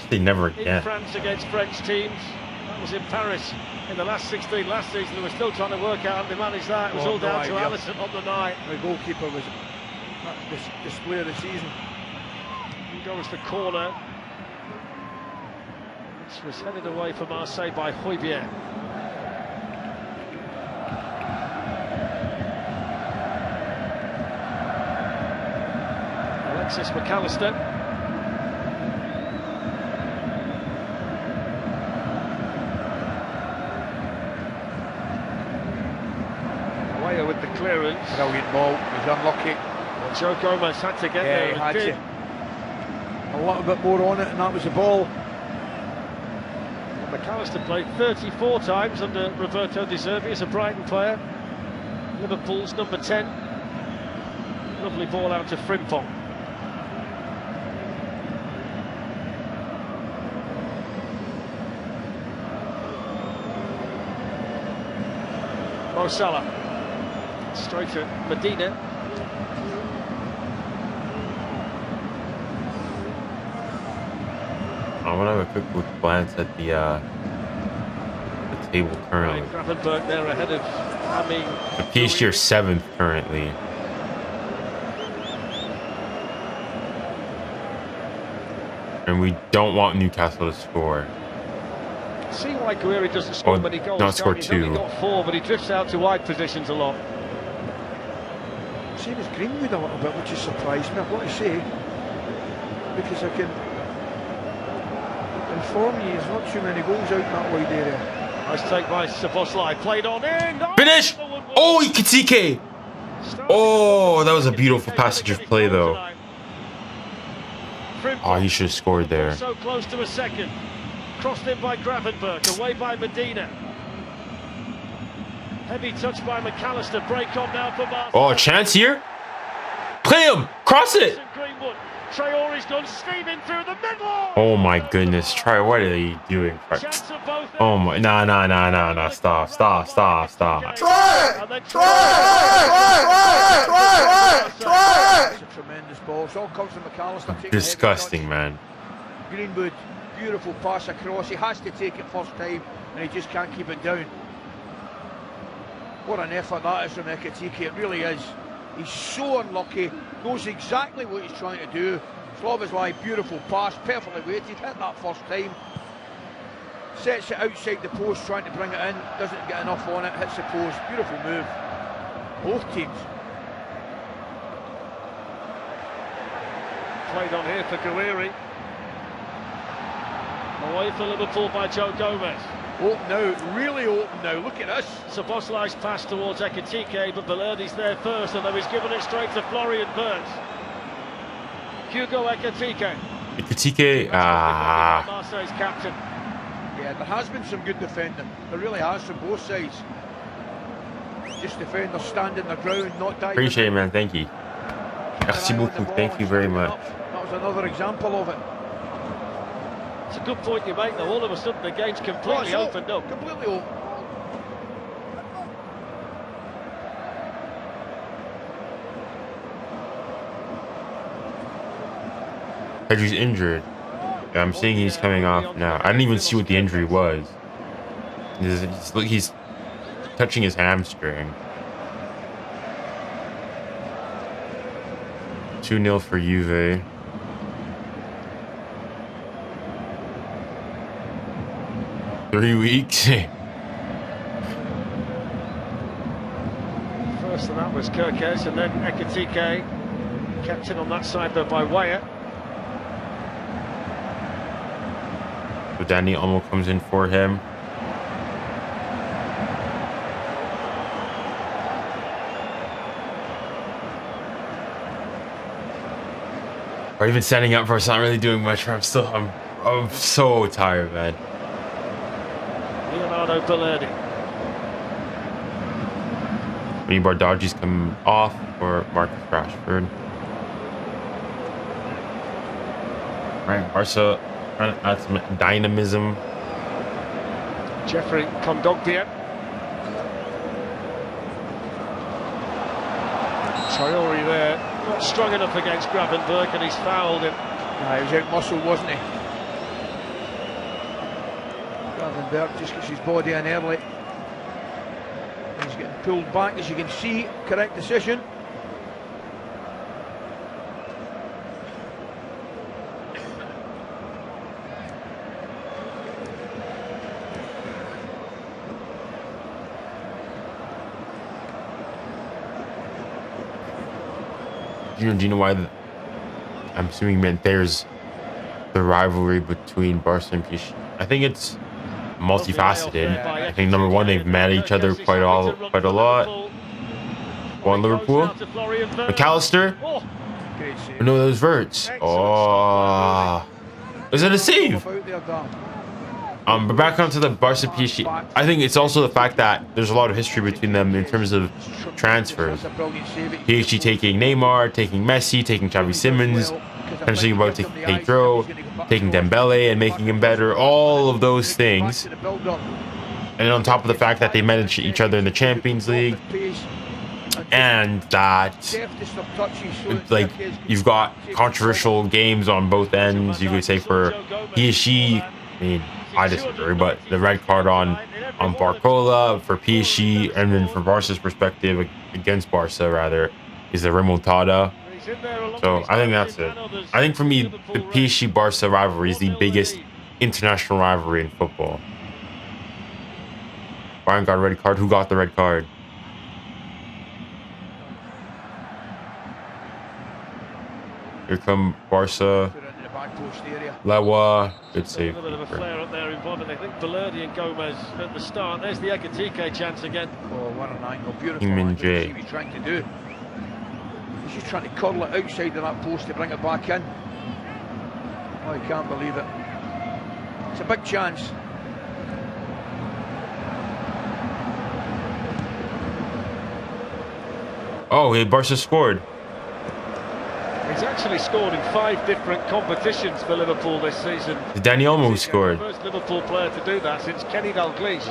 they never again. In France against French teams. That was in Paris in the last 16 last season. They were still trying to work out how they managed that. It was all down to Alisson on the night. The goalkeeper was the display of the season. He goes the corner. Which was headed away for Marseille by 𝙎𝙖𝙬𝘼𝘋𝙼. 𝙬𝙧𝑃 𝙀𝙪𝙨𝑊𝘾𝘼𝘋𝙼. 𝙬𝙖𝙬 with the clearance. Brilliant ball, he's unlucky. Well, Joe Gomez had to get there. He had to. A little bit more on it, and that was the ball. Well, 𝙀𝙀 played 34 times under Roberto De Zerbi as a Brighton player. Liverpool's number 10. Lovely ball out to Frimpong. Mo Salah. Straight to Medina. I want to have a quick glance at the table currently. 𝙬𝙾𝘾𝘼𝑑𝙎 there ahead of The PSG are 7th currently. And we don't want Newcastle to score. See why 𝙬𝙬 doesn't score many goals. Not score He's 2. only got 4, but he drifts out to wide positions a lot. Same as Greenwood a little bit, which has surprised me, I've got to say, because I can inform you there's not too many goals out that wide area. Nice take by 𝙬𝙖𝙬𝘼, played on in. Finish! Oh, 𝙬𝙧𝘾𝑼𝑃! Oh, that was a beautiful passage of play, though. Oh, he should have scored there. So close to a second. Crossed in by Gravenberch, away by Medina. Heavy touch by 𝙀𝙀𝘆. Break on now for Marseille. Oh, a chance here? Play him! Cross it! Greenwood. Traore's gone steaming through the middle. Oh my goodness, Try, what are you doing? Oh my, nah, stop. It's a tremendous ball. It all comes from 𝙀𝙀𝘆. Disgusting, man. Greenwood, beautiful pass across. He has to take it first time, and he just can't keep it down. What an effort that is from 𝙬𝙬𝘋𝑼𝑃. It really is. He's so unlucky. Knows exactly what he's trying to do. 𝙎𝙬𝘼𝑑𝙎, beautiful pass, perfectly weighted. Hit that first time. Sets it outside the post, trying to bring it in. Doesn't get enough on it. Hits the post. Beautiful move. Both teams. Played on here for 𝙬𝙬𝘼. Away for Liverpool by Joe Gomez. Open now, really open now. Look at this. 𝙬𝙬𝘼's pass towards 𝙬𝙬𝘋𝑼𝑃, but 𝙬𝙬𝑼's there first, and then he's given it straight to Florian Wirtz. Hugo 𝙬𝙬𝘋𝑼𝑃. Marseille's captain. Yeah, there has been some good defending. There really has from both sides. Just defenders standing their ground, not diving. Appreciate it, man. Thank you. Merci beaucoup. Thank you very much. That was another example of it. It's a good point you make, though. All of a sudden, the game's completely opened up. Completely open. Pedri's injured. Yeah, I'm seeing he's coming off now. I didn't even see what the injury was. He's touching his hamstring. 2-0 for Juve. 3 weeks. First of that was 𝙀𝙀𝘼𝙋, and then 𝙀𝙀𝘼𝑘𝑒𝑡𝑖𝑘𝑒, kept in on that side though by 𝙀𝙊𝘾𝘼𝑎. So Dani Olmo comes in for him. Or even standing up for us, not really doing much. I'm so tired, man. 𝙎𝙊𝘾𝘼𝙎𝙏. Bardagi's come off for Marcus Rashford. Right, Barca trying to add some dynamism. Geoffrey Kondogbia. Traore there, not strong enough against 𝙀𝙀𝘾𝘼𝙎, and he's fouled him. He was out muscled, wasn't he? 𝙀𝙀𝘾𝘼𝙎 just gets his body in early. He's getting pulled back, as you can see. Correct decision. Do you know why? I'm assuming meant there's the rivalry between Barca and PSG. I think it's multifaceted. I think number one, they've met each other quite a lot. On Liverpool, 𝙀𝙀𝘾𝑗𝘎. No, those verts. Oh, is it a save? But back onto the Barca PSG. I think it's also the fact that there's a lot of history between them in terms of transfers. PSG taking Neymar, taking Messi, taking 𝙬𝙬𝘋𝘼𝑔𝘋𝑗𝑎𝑣 potentially about taking Pedro, taking Dembele and making him better. All of those things. And on top of the fact that they met each other in the Champions League. And that, like, you've got controversial games on both ends. You could say for PSG, I mean, I disagree, but the red card on Barcola for PSG, and then from Barca's perspective, against Barca rather, is the remontada. So I think that's it. I think for me, the PSG Barca rivalry is the biggest international rivalry in football. Bayern got a red card. Who got the red card? Here come Barca. Lewa, good save. A bit of a flare up there involving, I think, 𝙀𝙀𝘾 and Gomez at the start. There's the 𝙀𝙀𝘾 chance again. Oh, what an angle. Beautiful. King See what he's trying to do. He's just trying to curl it outside of that post to bring it back in. Oh, I can't believe it. It's a big chance. Oh, Barca scored. He's actually scored in 5 different competitions for Liverpool this season. Dani Olmo scored. The first Liverpool player to do that since 𝙀𝙀𝘾𝘼𝙎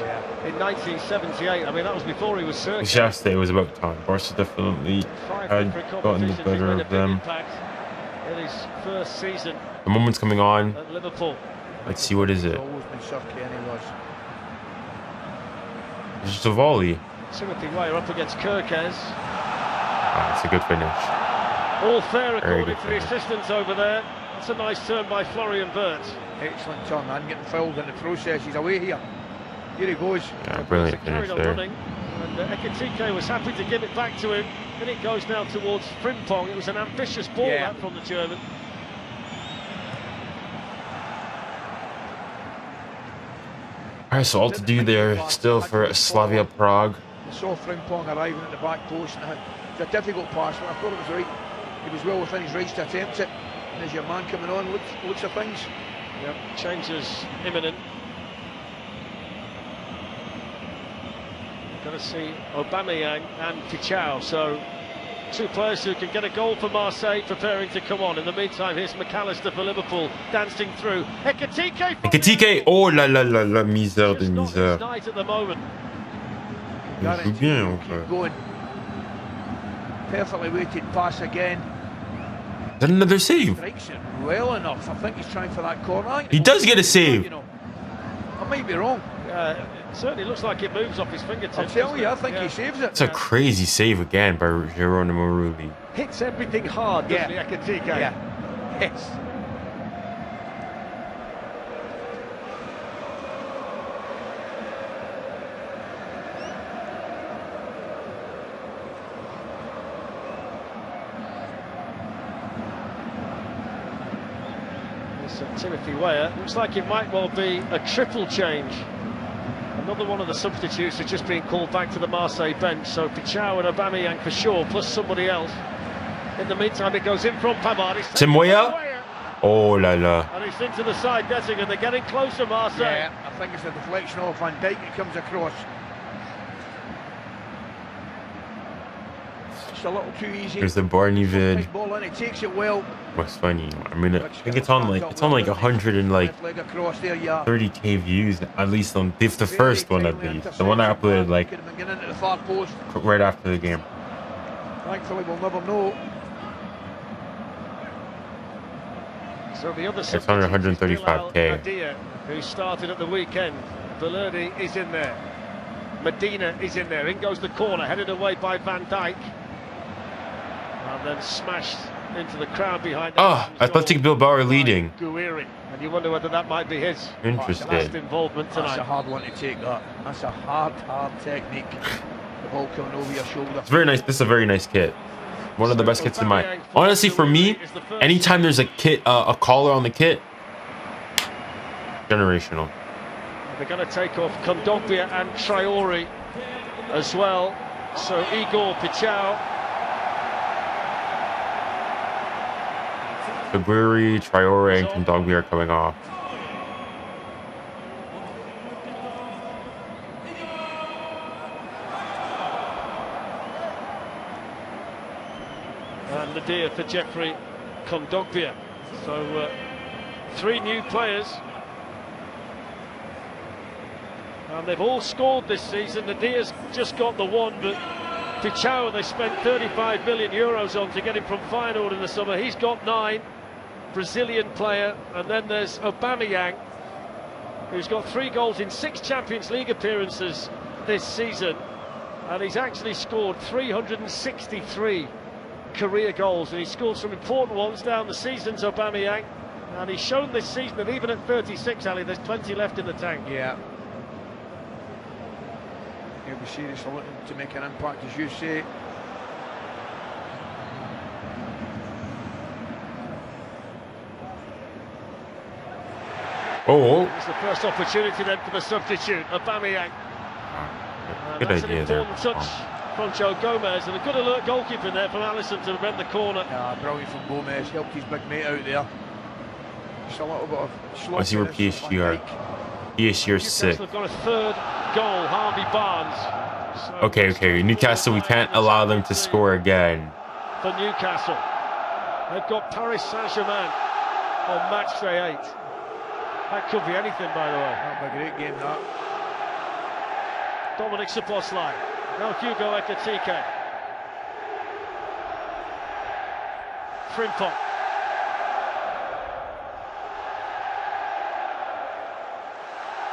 in 1978. I mean, that was before he was certain. It's just it was about time. Barca definitely had gotten the better of them. In his first season, The moment's coming on. at Liverpool. Let's see, what is it? He's always been circly, and he was. It's just a volley. Timothy Weah up against 𝙀𝙀𝘾𝑗𝑎𝑣. Ah, it's a good finish. All fair according good to the finish. assistants over there. That's a nice turn by Florian Wirtz. Excellent turn, man. Getting fouled in the process. He's away here. Here he goes. Yeah, brilliant Carried finish on there. running, and 𝙀𝙀𝘾𝑗𝑎𝑣 was happy to give it back to him. Then it goes now towards 𝙀𝙀𝘾. It was an ambitious ball that from the German. Alright, so all to do there still for Slavia Prague. I saw 𝙀𝙀𝘾 arriving at the back post, and it's a difficult pass, but I thought it was right. He was well within his rights to attempt it. And there's your man coming on, looks at things. Yep, change is imminent. Going to see Aubameyang and Fichau, so 2 players who can get a goal for Marseille preparing to come on. In the meantime, here's Mac Allister for Liverpool, dancing through. 𝙀𝙀𝘾, oh là là là là, misère de misère. Night at the moment. Il joue bien, en fait. Going. Perfectly weighted pass again. Is that another save? Strikes it well enough. I think he's trying for that corner. He does get a save. You know, I might be wrong. It certainly looks like it moves off his fingertips. I'll tell you, I think he saves it. It's a crazy save again by Geronimo Rulli. Hits everything hard, doesn't he, 𝙀𝙀𝘾? Yeah. Yes. So Timothy Weah, looks like it might well be a triple change. Another one of the substitutes has just been called back to the Marseille bench. So 𝙀𝙬 and Aubameyang for sure, plus somebody else. In the meantime, it goes in from Pavard. Tim Weah? Oh la la. And he's into the side netting, and they're getting closer, Marseille. Yeah, I think it's a deflection off Van Dijk that comes across. It's a little too easy. There's the Barney vid. Ball in, he takes it well. What's funny? I mean, I think it's on like 130k views, at least on the first one at least. The one I uploaded like right after the game. Thankfully, we'll never know. So the other It's on 135k. 𝙎𝙬𝘾𝘼𝙎𝙖, who started at the weekend. 𝙎𝙬𝘾𝘼𝙎𝙬 is in there. Medina is in there. In goes the corner, headed away by Van Dijk. And then smashed into the crowd behind. Athletic Bilbao are leading. 𝙀𝙬𝘼, and you wonder whether that might be his Interesting. last involvement tonight. That's a hard one to take, that. That's a hard technique. The ball coming over your shoulder. It's very nice. This is a very nice kit. One of the best kits in my. Honestly, for me, anytime there's a kit, a collar on the kit, generational. They're going to take off contact.business and Traoré as well. So Igor Pichau. February, Traoré, and contact.business are coming off. And Nadir for Jeffrey contact.business. So 3 new players. And they've all scored this season. Nadir's just got the one, but Pichau, they spent 35 million euros on to get him from Feyenoord in the summer. He's got 9. Brazilian player. And then there's Aubameyang, who's got 3 goals in 6 Champions League appearances this season. And he's actually scored 363 career goals, and he scored some important ones down the seasons, Aubameyang. And he's shown this season that even at 36, Ali, there's plenty left in the tank. Yeah. He'll be seriously looking to make an impact, as you say. Oh. It's the first opportunity then for the substitute, Aubameyang. Good idea there. Touch from Joe Gomez, and a good alert goalkeeping there from Alisson to prevent the corner. Yeah, brilliant from Gomez, helped his big mate out there. Just a little bit of slow. Let's see where PSG are. PSG are sick. They've got a 3rd goal, Harvey Barnes. So Okay. Newcastle, we can't allow them to score again. for Newcastle. They've got Paris Saint-Germain on match day 8. That could be anything, by the way. That'll be a great game, that. Dominic Szoboszlai. Now 𝙎𝙬𝘾𝘼𝙎𝙬. Frimpong.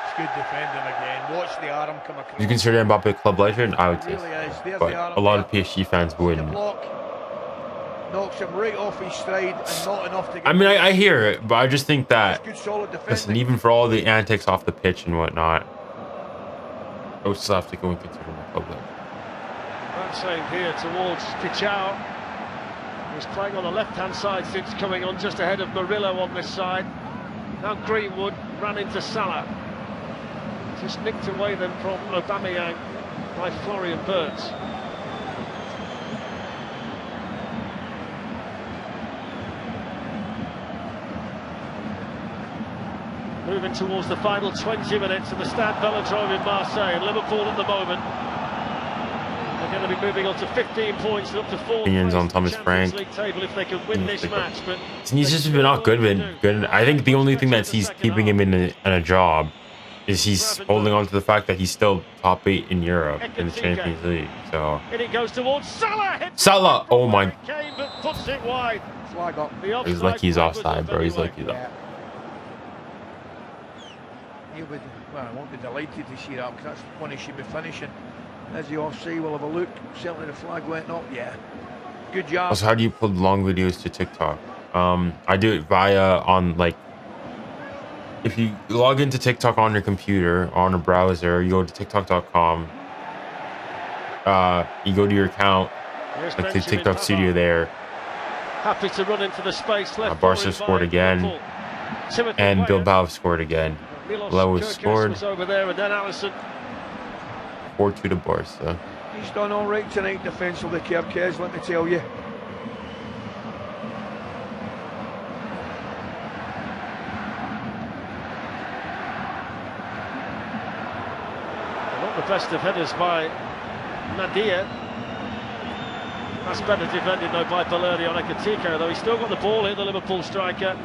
It's good defending again. Watch the arm come across. You consider Mbappe club legend? I would say, It really is. There's but the arm a lot there. of PSG fans The wouldn't. block knocks him right off his stride, and not enough to get. I mean, I hear it, but I just think that, Good solid defending. listen, even for all the antics off the pitch and whatnot, I would still have to go and consider my club legend. That same here towards Pichau. He's playing on the left-hand side since coming on, just ahead of Murillo on this side. Now Greenwood ran into Salah. Just nicked away then from Aubameyang by Florian Wirtz. Moving towards the final 20 minutes of the Stade Velodrome in Marseille, and Liverpool at the moment. They're going to be moving on to 15 points and up to 4 Opinions on Thomas Frank. League table if they can win this match. But He's just been not good, but I think the only thing that's he's keeping him in a job is he's holding on to the fact that he's still top 8 in Europe in the Champions League. So and it goes towards Salah. Salah, oh my! Came but puts it wide. Flag up. He's like he's offside, bro. He's like he's Yeah. offside. He would, well, I won't be delighted to see that, because that's when he should be finishing. As the offside, we'll have a look. Certainly the flag went up. Yeah. Good job. Also, how do you put long videos to TikTok? I do it via on like. If you log into TikTok on your computer, on a browser, you go to tiktok.com. You go to your account, like the TikTok studio there. Happy to run into the space left. Barca scored again. And Bilbao have scored again. Lowe scored. Was over there, and then Alisson. 4-2 to Barca. He's done all right tonight defensively, 𝘾𝙼𝘾𝘼𝘋, let me tell you. Not the best of headers by Nadia. That's better defended though by 𝙎𝙊𝘾𝙼𝘾𝙄𝘼𝙍, though he's still got the ball here, the Liverpool striker.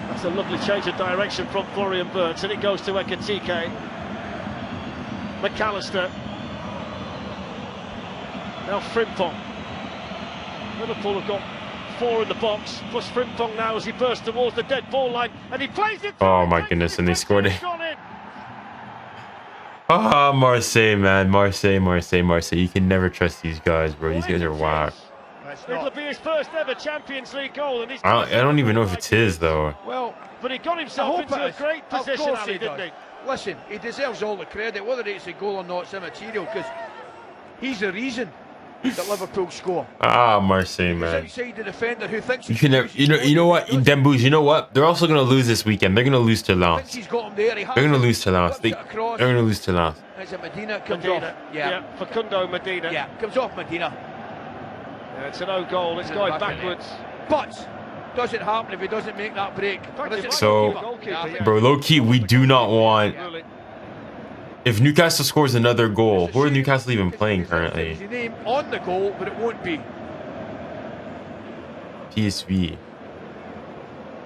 That's a lovely change of direction from Florian Wirtz, and it goes to 𝙊𝙾𝙼𝘾. McAllister. Now Frimpong. Liverpool have got 4 in the box, plus Frimpong now as he bursts towards the dead ball line, and he plays it. Oh my goodness, and they scored it. Ah, Marseille, man. Marseille. You can never trust these guys, bro. These guys are whack. It'll be his first ever Champions League goal, and I don't even know if it's his, though. Well, but he got himself into a great position, Ali, didn't he? Listen, he deserves all the credit, whether it's a goal or not, it's immaterial, because he's the reason that Liverpool score. Ah, Marseille, man. Inside the defender who thinks you can never, you know what, Dembooz, you know what? They're also gonna lose this weekend. They're gonna lose to Lens. He's got him there. They're gonna lose to Lens. They're gonna lose to Lens. Is it Medina? Comes Medina. off. Yeah. Facundo Medina. Yeah, comes off Medina. Yeah, it's an own goal. It's going backwards. But doesn't happen if he doesn't make that break. So, bro, low key, we do not want. If Newcastle scores another goal, who are Newcastle even playing currently? His name on the goal, but it won't be. PSV.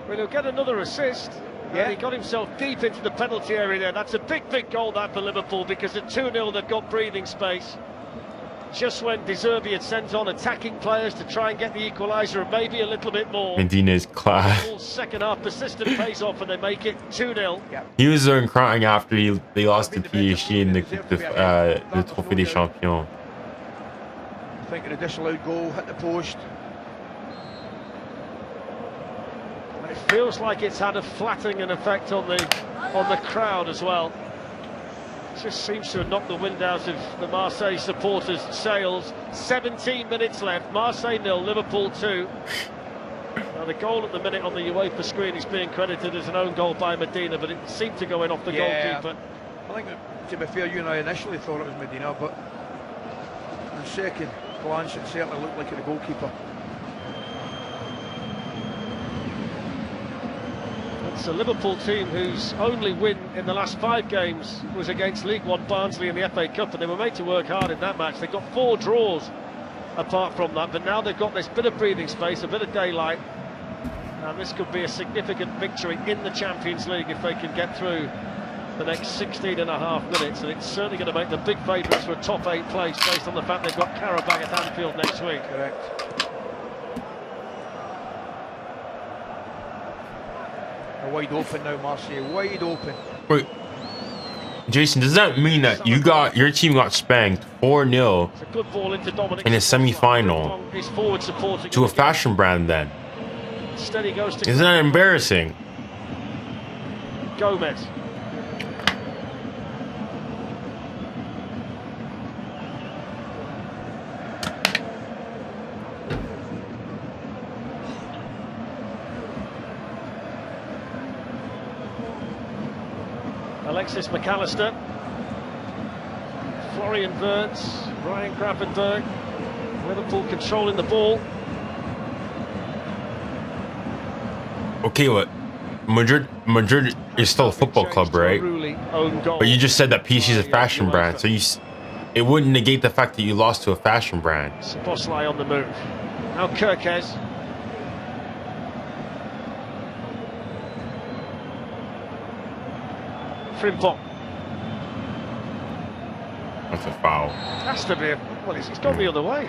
Well, he'll get another assist. Yeah. He got himself deep into the penalty area there. That's a big goal that for Liverpool, because at 2-0 they've got breathing space. Just when 𝙎𝙬𝘾 had sent on attacking players to try and get the equaliser and maybe a little bit more. Medina's class. Second half persistent pays off and they make it 2-0. He was crying after they lost to PSG in the Trophée des Champions. I think a disallowed goal hit the post. It feels like it's had a flattening effect on the crowd as well. Just seems to have knocked the wind out of the Marseille supporters' sails. 17 minutes left. Marseille 0, Liverpool 2. Now the goal at the minute on the UEFA screen is being credited as an own goal by Medina, but it seemed to go in off the goalkeeper. I think, to be fair, you and I initially thought it was Medina, but on second glance it certainly looked like the goalkeeper. It's a Liverpool team whose only win in the last 5 games was against League One Barnsley in the FA Cup, and they were made to work hard in that match. They got 4 draws apart from that, but now they've got this bit of breathing space, a bit of daylight, and this could be a significant victory in the Champions League if they can get through the next 16 and a half minutes, and it's certainly going to make the big favourites for a top 8 place based on the fact they've got Qarabağ at Anfield next week. Correct. Wide open now, Marseille, wide open. Wait, Jason, does that mean that your team got spanked 4-0 in a semi-final to a fashion brand then? Isn't that embarrassing? Gomez. Alexis McAllister, Florian Wirtz, Ryan Gravenberg, Liverpool controlling the ball. Okay, what? Madrid is still a football club, right? But you just said that PSG is a fashion brand, so it wouldn't negate the fact that you lost to a fashion brand. Szoboszlai on the move. Now 𝘾𝙼𝘾𝘼𝘋. Frimpong. That's a foul. Has to be. Well, he's gone the other way.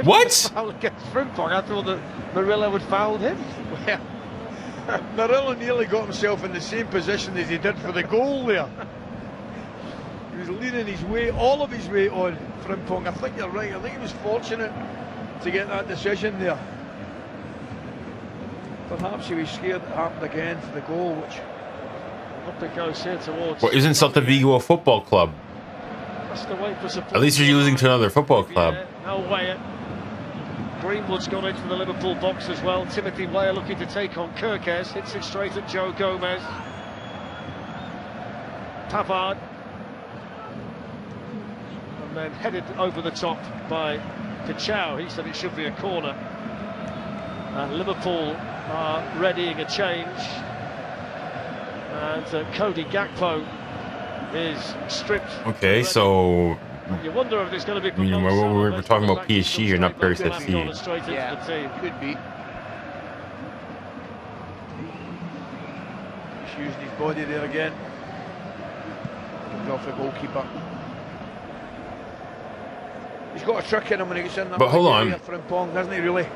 What? Foul against Frimpong. I thought that Murillo had fouled him. Well, Murillo nearly got himself in the same position as he did for the goal there. He was leaning his weight, all of his weight on Frimpong. I think you're right. I think he was fortunate to get that decision there. Perhaps he was scared it happened again for the goal, which... Up it goes here towards... Well, isn't Celta Vigo a football club? At least you're losing to another football club. Now Weah. Greenwood's gone into the Liverpool box as well. Timothy Weah looking to take on 𝙀𝙀𝘼𝘋𝘼, hits it straight at Joe Gomez. Pavard. And then headed over the top by 𝙀𝙀. He said it should be a corner. And Liverpool are readying a change. And 𝙀𝙀𝘼𝘋𝘼 is stripped. Okay, so You wonder if it's going to be. we're talking about PSG here, not Paris FC. Yeah, could be. He's using his body there again. Comes off the goalkeeper. He's got a trick in him when he gets in that. But hold on. For Frimpong, hasn't he really?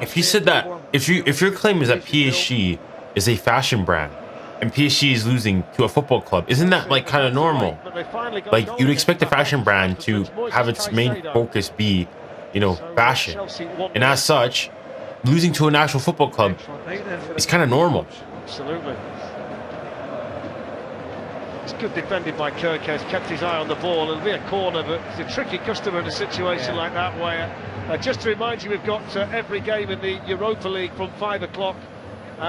If you said that, if your claim is that PSG is a fashion brand and PSG is losing to a football club, isn't that like kind of normal? Like you'd expect a fashion brand to have its main focus be, you know, fashion, and as such, losing to an actual football club is kind of normal. Absolutely. It's good defended by 𝙀𝙀𝘼𝘋, kept his eye on the ball. It'll be a corner, but it's a tricky customer in a situation like that where, just to remind you, we've got every game in the Europa League from 5 o'clock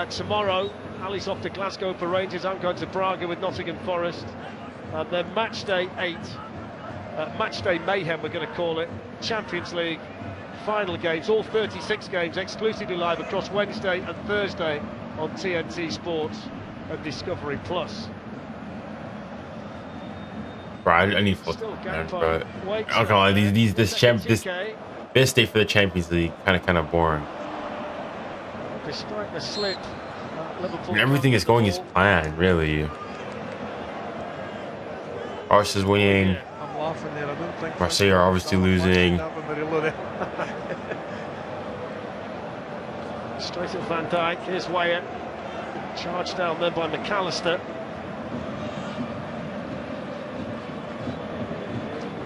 tomorrow. Ali's off to Glasgow for Rangers. I'm going to Braga with Nottingham Forest. And then match day 8, match day mayhem we're going to call it, Champions League final games, all 36 games exclusively live across Wednesday and Thursday on TNT Sports and Discovery Plus. Right, I need football, man, bro. I'm not gonna lie, this day for the Champions League kind of boring. Despite the slip, Liverpool, everything is going as planned, really. Barca's winning. I'm laughing there. I don't think Marseille are obviously losing. Straight at Van Dijk. Here's Weah. Charged down then by 𝙀𝙀𝘼𝘋.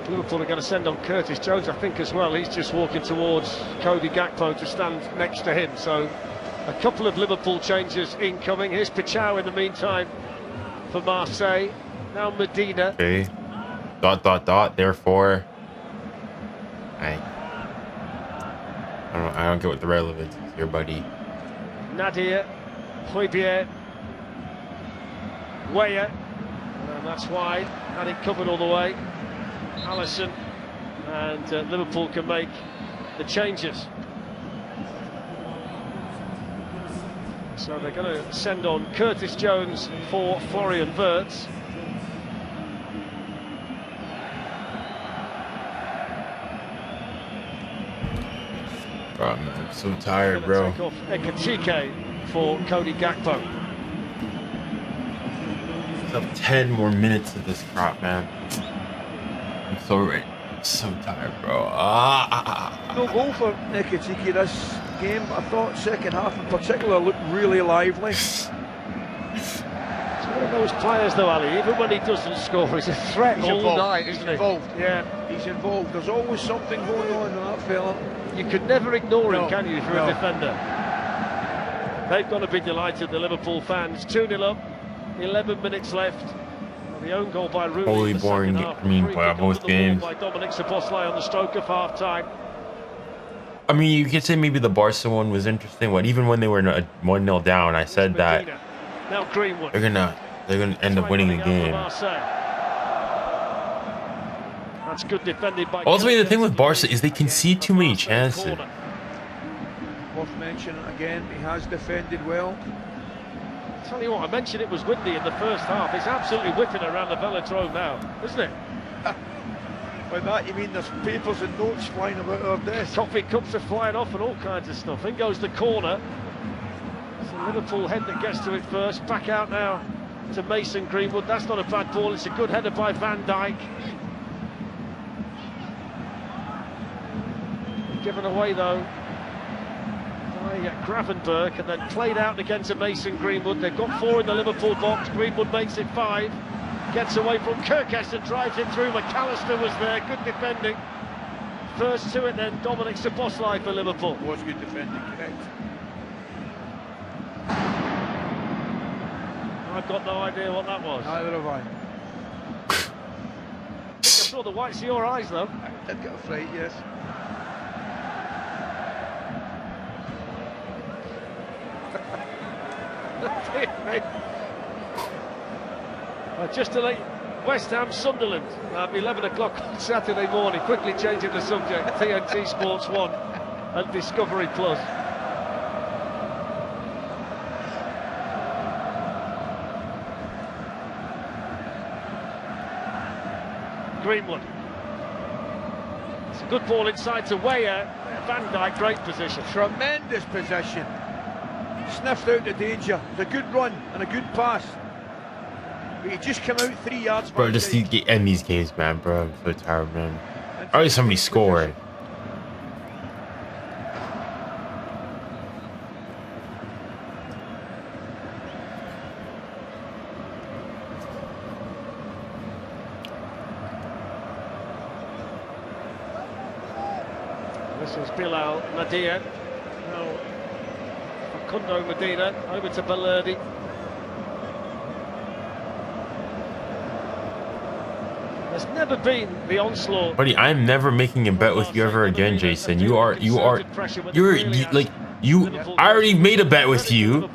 Liverpool are going to send on Curtis Jones, I think, as well. He's just walking towards 𝙀𝙀𝘼𝘋𝘼 to stand next to him. So a couple of Liverpool changes incoming. Here's 𝙀𝙀𝘼 in the meantime for Marseille. Now Medina. Okay. ... Therefore, I don't get what the relevance is here, buddy. Nadir, 𝙀𝙀𝘼, Weah, and that's wide. Had it covered all the way. Alisson, and Liverpool can make the changes. So they're going to send on Curtis Jones for Florian Wirtz. Oh, man, I'm so tired, bro. Take off 𝙀𝙀𝘼𝘋 for 𝙀𝙀𝘼𝘋𝘼. Let's have 10 more minutes of this crap, man. I'm so ready. I'm so tired, bro. No goal for 𝙀𝙀𝘋𝘼 this game. I thought second half in particular looked really lively. He's one of those players, though, Ali. Even when he doesn't score, he's a threat all night, isn't he? Involved. Yeah, he's involved. There's always something going on with that fella. you could never ignore him, can you, if you're no. a defender? They've got to be delighted, the Liverpool fans. 2-0 up, 11 minutes left. The own goal by Rooney. Totally boring. I mean, by both games. By 𝙀𝙀𝘼𝘋𝘼 on the stroke of half-time. I mean, you could say maybe the Barca one was interesting. What, even when they were 1-0 down, I said that Now Greenwood. they're gonna end up winning the game. That's good defended by. Ultimately, the thing with Barca is they concede too many chances. Worth mentioning again, he has defended well. Tell you what, I mentioned it was windy in the first half. It's absolutely whipping around the velodrome now, isn't it? By that you mean there's papers and notes flying about our desk. Coffee cups are flying off and all kinds of stuff. In goes the corner. It's a Liverpool head that gets to it first. Back out now to Mason Greenwood. That's not a bad ball. It's a good header by Van Dijk. Given away though by Gravenberch, and then played out again to Mason Greenwood. They've got 4 in the Liverpool box. Greenwood makes it 5. Gets away from 𝙀𝙀𝘼𝘋 and drives it through. 𝙀𝙀𝘼𝘋 was there. Good defending. First to it then. Ďominić Szoboszlai for Liverpool. Was good defending, correct. I've got no idea what that was. Neither have I. I saw the whites of your eyes though. I did get a fright, yes. Just to let West Ham Sunderland, 11 o'clock on Saturday morning. Quickly changing the subject. TNT Sports 1 and Discovery Plus. Greenwood. It's a good ball inside to Weah. Van Dijk, great position. Tremendous position. Sniffed out the danger. It's a good run and a good pass. But he just came out 3 yards. Bro, just end these games, man, bro. I'm so tired, man. Already somebody scored. This is 𝙀𝙊𝘾𝘼𝙎𝙾. Now, 𝙀𝙪𝙨𝙞𝙀𝙀 over to 𝙀𝙀𝘾𝘼𝙎𝙾. There's never been the onslaught. Buddy, I'm never making a bet with you ever again, Jason. I already made a bet with you,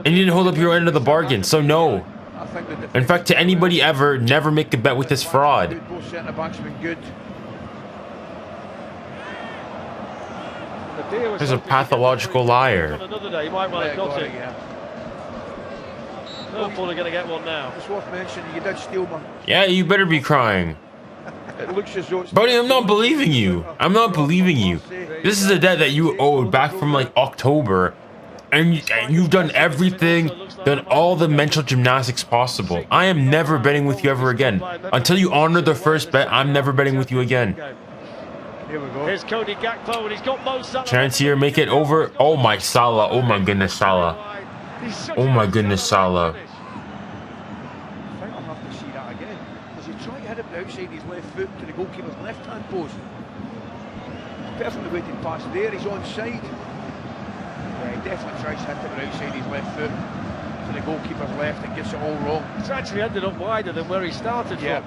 and you didn't hold up your end of the bargain, so no. In fact, to anybody ever, never make a bet with this fraud. Both centre backs have been good. He's a pathological liar. Another day, you might well have got it. Liverpool are going to get one now. It's worth mentioning you did steal one. Yeah, you better be crying. It looks as though it's... Buddy, I'm not believing you. I'm not believing you. This is a debt that you owed back from like October, and you've done everything, done all the mental gymnastics possible. I am never betting with you ever again. Until you honor the first bet, I'm never betting with you again. Here we go. Here's 𝘾𝙃𝘼𝘾𝘼, and he's got Mo Salah. Chance here, make it over. Oh my Salah. Oh my goodness, Salah. Oh my goodness, Salah. I think I'll have to see that again. Does he try to hit it outside his left foot to the goalkeeper's left-hand post? Perfectly weighted pass there, he's onside. Yeah, he definitely tries to hit it outside his left foot to the goalkeeper's left and gets it all wrong. It's actually ended up wider than where he started from.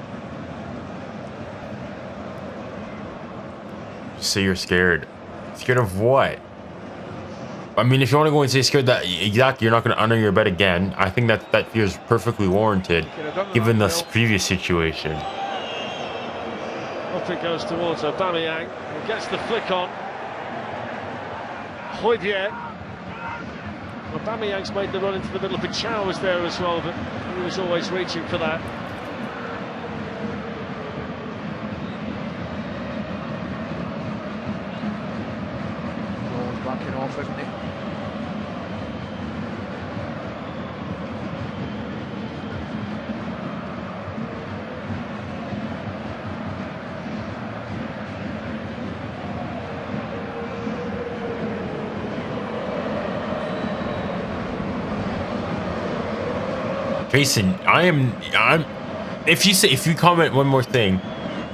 Say you're scared. Scared of what? I mean, if you want to go and say scared that exactly, you're not going to honor your bet again. I think that fear is perfectly warranted, given this previous situation. Off it goes towards Aubameyang, who gets the flick on. 𝙀𝙧𝑗𝑎. Aubameyang's made the run into the middle, but 𝙬𝙪 was there as well, but he was always reaching for that. Backing off, isn't he? Jason, if you comment one more thing,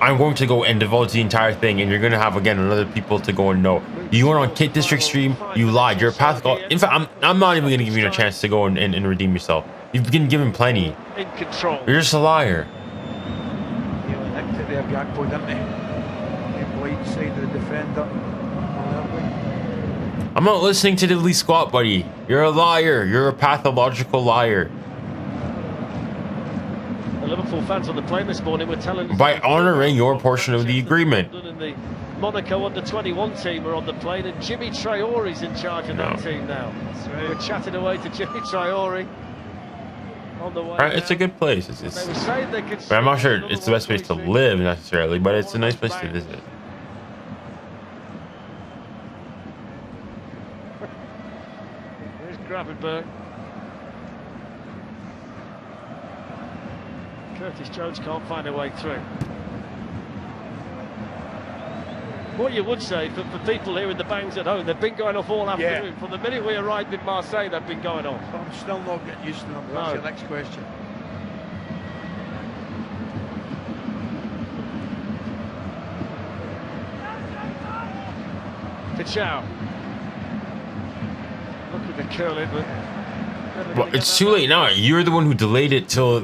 I'm going to go and divulge the entire thing, and you're going to have again another people to go and know. You went on Kit District stream, you lied, you're a pathological. In fact, I'm not even going to give you a chance to go and redeem yourself. You've been given plenty. In control. You're just a liar. He nicked it there, Gakpo, didn't he? Blind side of the defender. I'm not listening to diddly squat, buddy. You're a liar. You're a pathological liar. The Liverpool fans on the plane this morning were telling us by honoring your portion of the agreement. The Monaco under-21 team are on the plane, and Djimi Traore's in charge of that team now. So we're chatting away to Djimi Traore on the way. Right, it's a good place. But I'm not sure it's the best place to live necessarily, but it's a nice place to visit. Here's Gravenberch. Curtis Jones can't find a way through. What you would say for people here in the bangs at home, they've been going off all afternoon. From the minute we arrived in Marseille, they've been going off. I'm still not getting used to them. That's your next question. 𝙀𝙀. Look at the curling, but well, it's too late now. You're the one who delayed it till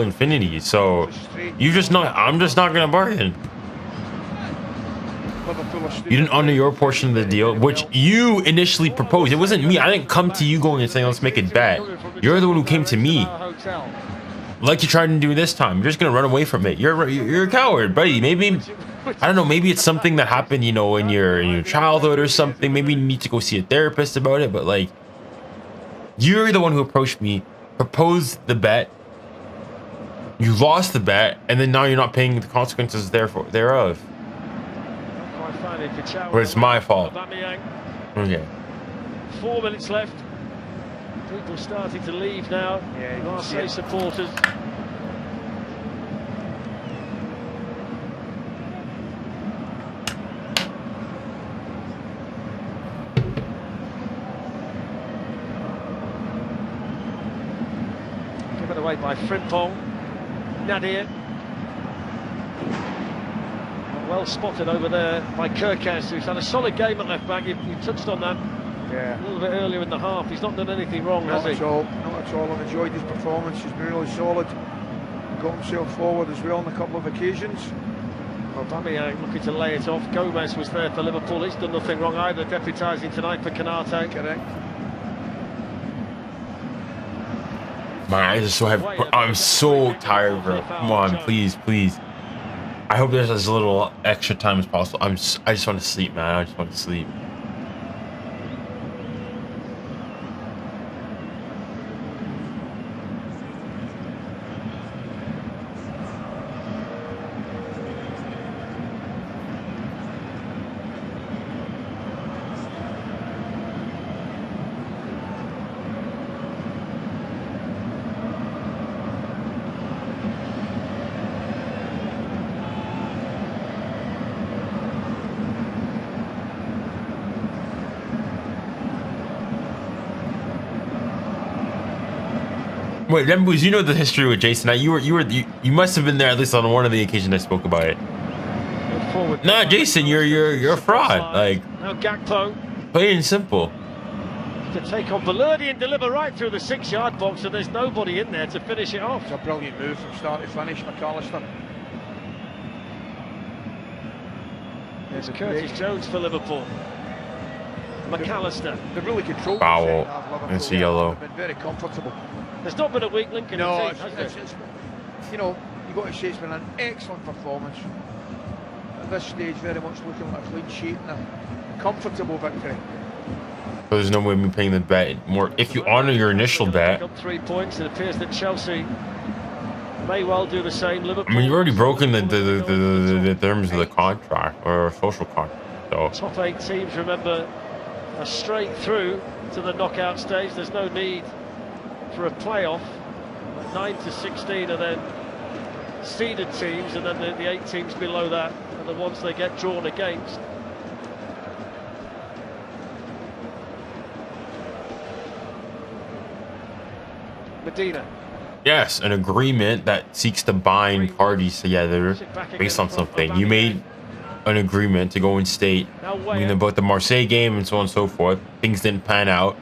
infinity. So I'm just not gonna bargain. For Liverpool are You didn't honor your portion of the deal, which you initially proposed. It wasn't me. I didn't come to you going and saying, let's make a bet. You're the one who came to me. Like you tried to do this time. You're just going to run away from it. You're a coward, buddy. Maybe, I don't know, maybe it's something that happened, you know, in your childhood or something. Maybe you need to go see a therapist about it. But like, you're the one who approached me, proposed the bet. You lost the bet, and then now you're not paying the consequences thereof. But it's my fault. Okay. 4 minutes left. People starting to leave now. Yeah, Marseille supporters. Given away by Frimpong. Nadir. Well spotted over there by 𝙀𝙀𝙖𝙞𝙀𝙀🐘, who's had a solid game at left back. You touched on that a little bit earlier in the half. He's not done anything wrong, has he? Not at all. I've enjoyed his performance. He's been really solid. Got himself forward as well on a couple of occasions. Aubameyang looking to lay it off. Gomez was there for Liverpool. He's done nothing wrong either, deputising tonight for Konate. Correct. My eyes are so heavy. I'm so tired, bro. Come on, please, please. I hope there's as little extra time as possible. I just want to sleep, man. I just want to sleep. Wait, Rembooz, you know the history with Jason. You must have been there at least on one of the occasions I spoke about it. Nah, Jason, you're a fraud. Like, now 𝙃𝙀𝘼 plain and simple. to take on 𝙎𝙊𝘾𝘼𝘆 and deliver right through the 6-yard box, and there's nobody in there to finish it off. It's a brilliant move from start to finish, 𝙀𝙀𝘆𝑾𝙀𝑖𝑠𝑡𝑟. There's 𝐾𝙃𝑼𝑋 for Liverpool. McAllister. They really controlled Foul. the second half, Liverpool. It's a yellow. They've been very comfortable. There's not been a weak link in No, the team, has there? it's, you know, you've got to say it's been an excellent performance. At this stage, very much looking like a clean sheet and a comfortable victory. So there's no way of me paying the bet more. If you honor your initial bet, Got 3 points. It appears that Chelsea may well do the same. Liverpool. I mean, you've already broken the terms of the contract or social contract. So Top 8 teams, remember, are straight through to the knockout stage. There's no need for a playoff. 9 to 16 are then seeded teams, and then the 8 teams below that are the ones they get drawn against. Medina. yes, an agreement that seeks to bind parties together based on something. You made an agreement to go and state, I mean, about the Marseille game and so on and so forth. Things didn't pan out.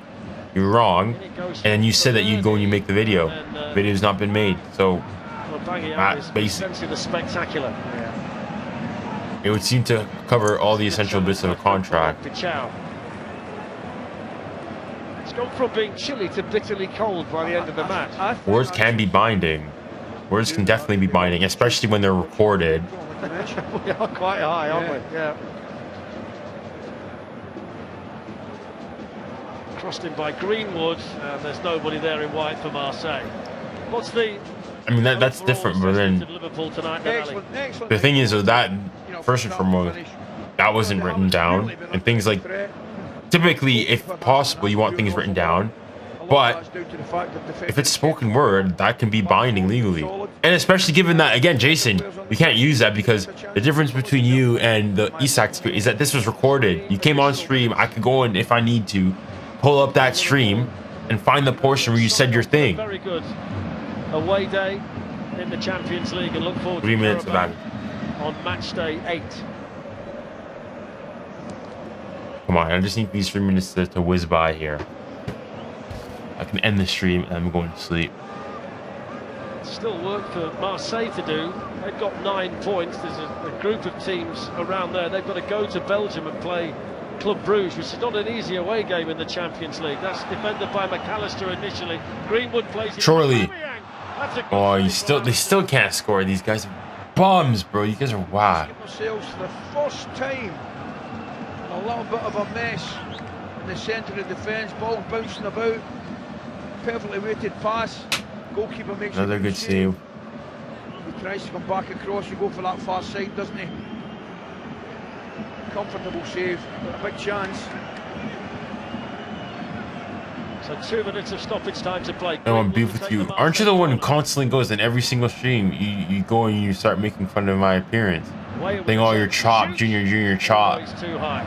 You're wrong. And then you said that you'd go and you make the video. The video's not been made. So That's basic. the spectacular. It would seem to cover all the essential bits of a contract. 𝙀𝙀𝘆𝘾𝘼𝑎𝑙. It's gone from being chilly to bitterly cold by the end of the match. Words can be binding. Words can definitely be binding, especially when they're recorded. We are quite high, aren't we? Yeah. Crossed in by Greenwood, and there's nobody there in white for Marseille. What's the... I mean, that's different, but then Liverpool tonight, then, Ali? Excellent. the thing is that, first and foremost, that wasn't written down. And things like, typically, if possible, you want things written down. But if it's spoken word, that can be binding legally. And especially given that, again, Jason, we can't use that because the difference between you and the 𝙃𝙃𝘃 is that this was recorded. You came on stream. I could go in if I need to, pull up that stream and find the portion where you said your thing. Very good away day in the Champions League, and look forward 3 to minutes of that. on match day 8. Come on, I just need these 3 minutes to whiz by here. I can end the stream and I'm going to sleep. still work for Marseille to do. They've got 9 points. There's a group of teams around there. They've got to go to Belgium and play Club Bruges, which is not an easy away game in the Champions League. That's defended by McAllister initially. Greenwood plays it. Surely. Oh, they you still can't score. These guys are bums, bro. You guys are whack. Ourselves for the first time. A little bit of a mess in the centre of defence. Ball bouncing about. Perfectly weighted pass. Goalkeeper makes Another good save. He tries to come back across. You go for that far side, doesn't he? Comfortable save, but a big chance. So 2 minutes of stoppage time to play. I want to be with you. Aren't you the one who constantly goes in every single stream? You go and you start making fun of my appearance. Saying, oh, you're chop, junior chop. Too high.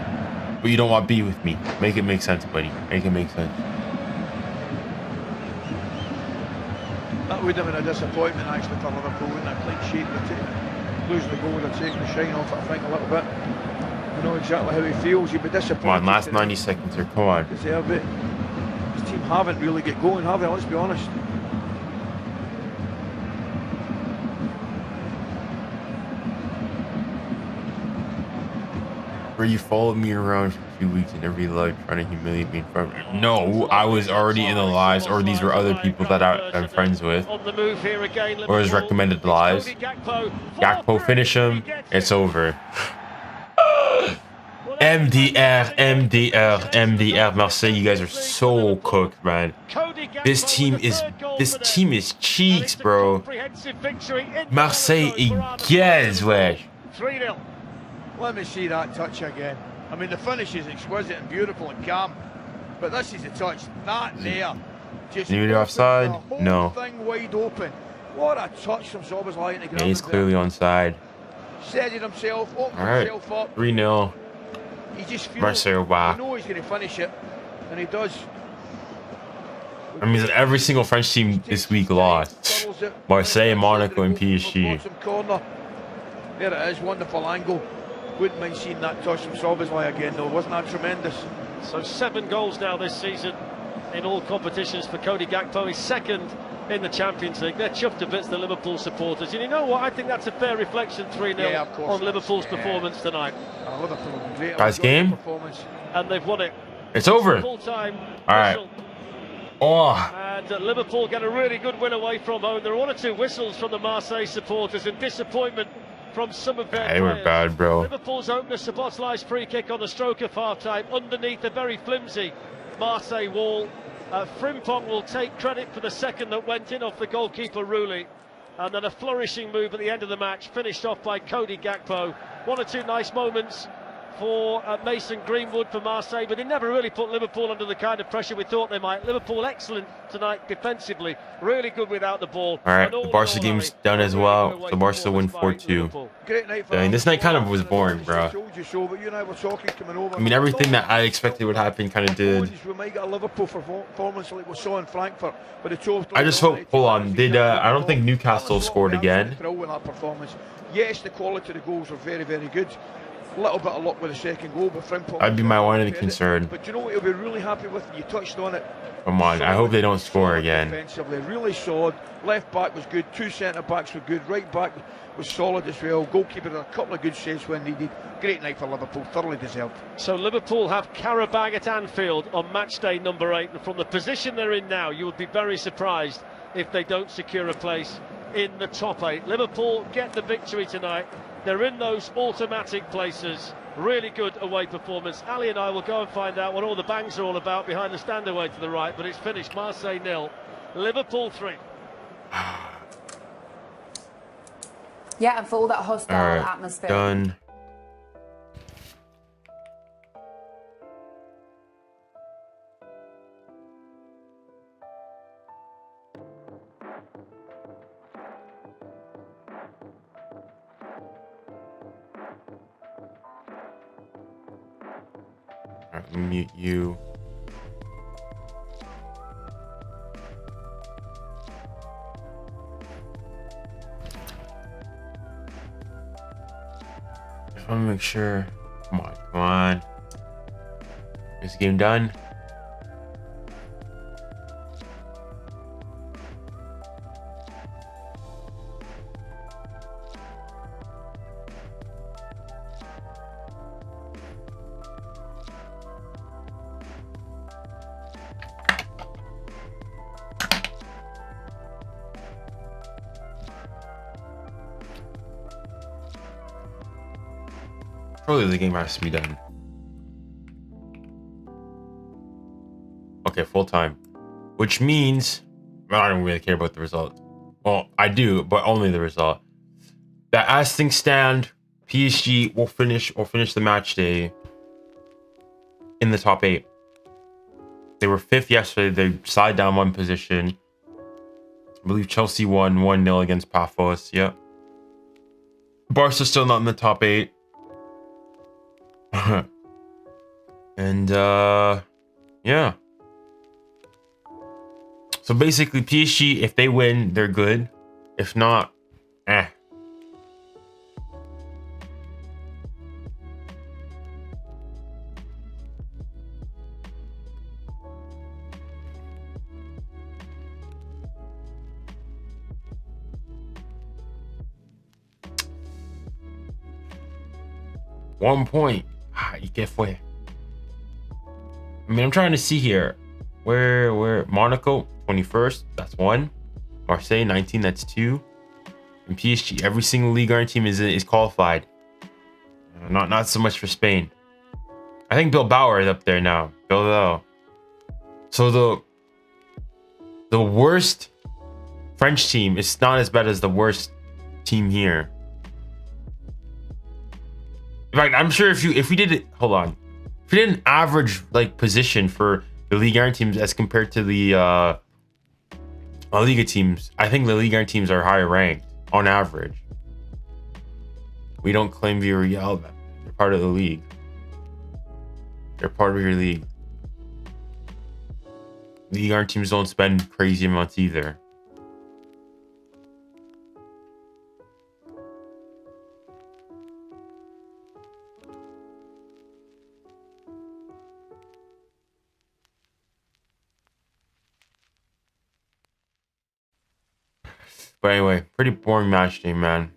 But you don't want to be with me. Make it make sense, buddy. Make it make sense. That would have been a disappointment actually for Liverpool in that clean sheet. Losing the goal would have taken the shine off it, I think, a little bit. You know exactly how he feels. You'd be disappointed. Come on, last 90 seconds here. Come on. Deserve it. This team haven't really get going, have they? Let's be honest. Where you followed me around for a few weeks in every live trying to humiliate me in front of me. No, I was already in the lives, or these were other people that I'm friends with. Or was recommended lives. Gakpo finish him. It's over. MDR. Marseille, you guys are so cooked, man. This team is cheeks, bro. Marseille is wesh. 3-0. Let me see that touch again. I mean, the finish is exquisite and beautiful and calm, but this is the touch. That there, just offside? No. Thing wide open. What a touch from 𝙎𝙊𝘾𝘼𝙎𝘾𝘼. Yeah, he's clearly onside. Said it himself. Opened himself up. 3-0. He just feels. Marseille back. You know he's going to finish it, and he does. I mean, every single French team this week lost. Marseille, Monaco, and PSG. Corner. There it is. Wonderful angle. Wouldn't mind seeing that touch from 𝙎𝙊𝘾𝘼𝘼 again, though. Wasn't that tremendous? So 7 goals now this season in all competitions for Cody Gakpo. He's second in the Champions League. They're chuffed to bits, the Liverpool supporters. And you know what? I think that's a fair reflection, 3-0 on Liverpool's performance tonight. Liverpool great. Guys, game? And they've won it. It's over. Full time. All right. Oh. And Liverpool get a really good win away from home. There are 1 or 2 whistles from the Marseille supporters and disappointment from some of their They were bad, bro. Liverpool's opener, 𝙎𝙊𝘾𝘼𝘼's free kick on the stroke of half-time underneath a very flimsy Marseille wall. Frimpong will take credit for the second that went in off the goalkeeper 𝙬𝙬, and then a flourishing move at the end of the match, finished off by Cody Gakpo. 1 or 2 nice moments for Mason Greenwood for Marseille, but they never really put Liverpool under the kind of pressure we thought they might. Liverpool excellent tonight defensively, really good without the ball. All right, the Barca game's done as well. The Barca win 4-2. I mean, this night kind of was boring, bro. I mean, everything that I expected would happen kind of did. I just hope. Hold on, I don't think Newcastle scored again. Yes, the quality of the goals are very, very good. A little bit of luck with the second goal, but Frimpong. I'd be my one of the concern. But you know what he'll be really happy with? You touched on it. Come on, I hope they don't score again. Defensively, really solid. Left back was good. 2 centre backs were good. Right back was solid as well. Goalkeeper had a couple of good saves when needed. Great night for Liverpool, thoroughly deserved. So Liverpool have Qarabag at Anfield on match day number 8, and from the position they're in now, you would be very surprised if they don't secure a place in the top 8. Liverpool get the victory tonight. They're in those automatic places. Really good away performance. Ali and I will go and find out what all the bangs are all about behind the stand away to the right, but it's finished. Marseille 0, Liverpool 3. Yeah, and for all that hostile atmosphere. Done. Mute you. Just want to make sure. Come on. Is the game done? Surely the game has to be done. Okay, full time. Which means I don't really care about the result. Well, I do, but only the result. That as things stand, PSG will finish the match day in the top 8. They were 5th yesterday. They slide down 1 position. I believe Chelsea won 1-0 against Paphos. Yep. Barca's still not in the top 8. And yeah. So basically PSG, if they win, they're good. If not, eh. One point. 𝙋𝙬𝘖𝘋𝙬𝘾𝘼𝙎𝙎. I mean, I'm trying to see here. Where Monaco, 21st, that's 1. Marseille, 19, that's 2. And PSG, every single Ligue 1 team is qualified. Not so much for Spain. I think Bilbao is up there now. Bilbao. So the worst French team is not as bad as the worst team here. In fact, I'm sure if we did it, hold on, if we did an average like position for the Ligue 1 teams as compared to the La Liga teams, I think the Ligue 1 teams are higher ranked on average. We don't claim Villarreal, they're part of the league. They're part of your league. Ligue 1 teams don't spend crazy amounts either. But anyway, pretty boring match day, man.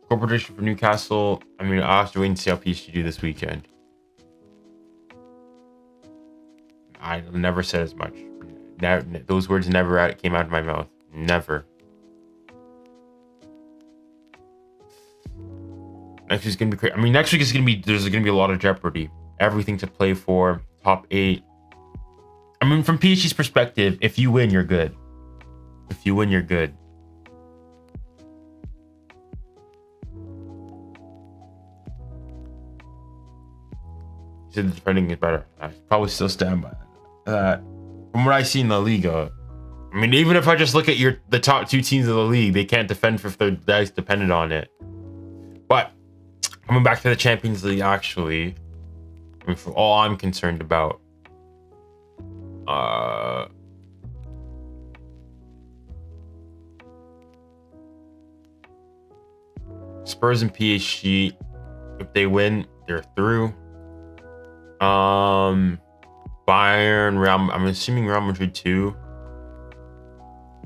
Score prediction for Newcastle. I mean, I'll have to wait and see how PSG do this weekend. I never said as much. Those words never came out of my mouth. Never. Next week's gonna be crazy. I mean, next week is gonna be, there's gonna be a lot of jeopardy. Everything to play for. Top 8. I mean, from PSG's perspective, if you win, you're good. If you win, you're good. He said the defending is better. I probably still stand by that. From what I see in La Liga, I mean, even if I just look at the top 2 teams of the league, they can't defend if their guys dependent on it. But coming back to the Champions League, actually, I mean, for all I'm concerned about, Spurs and PSG, if they win, they're through. Bayern, I'm assuming Real Madrid too.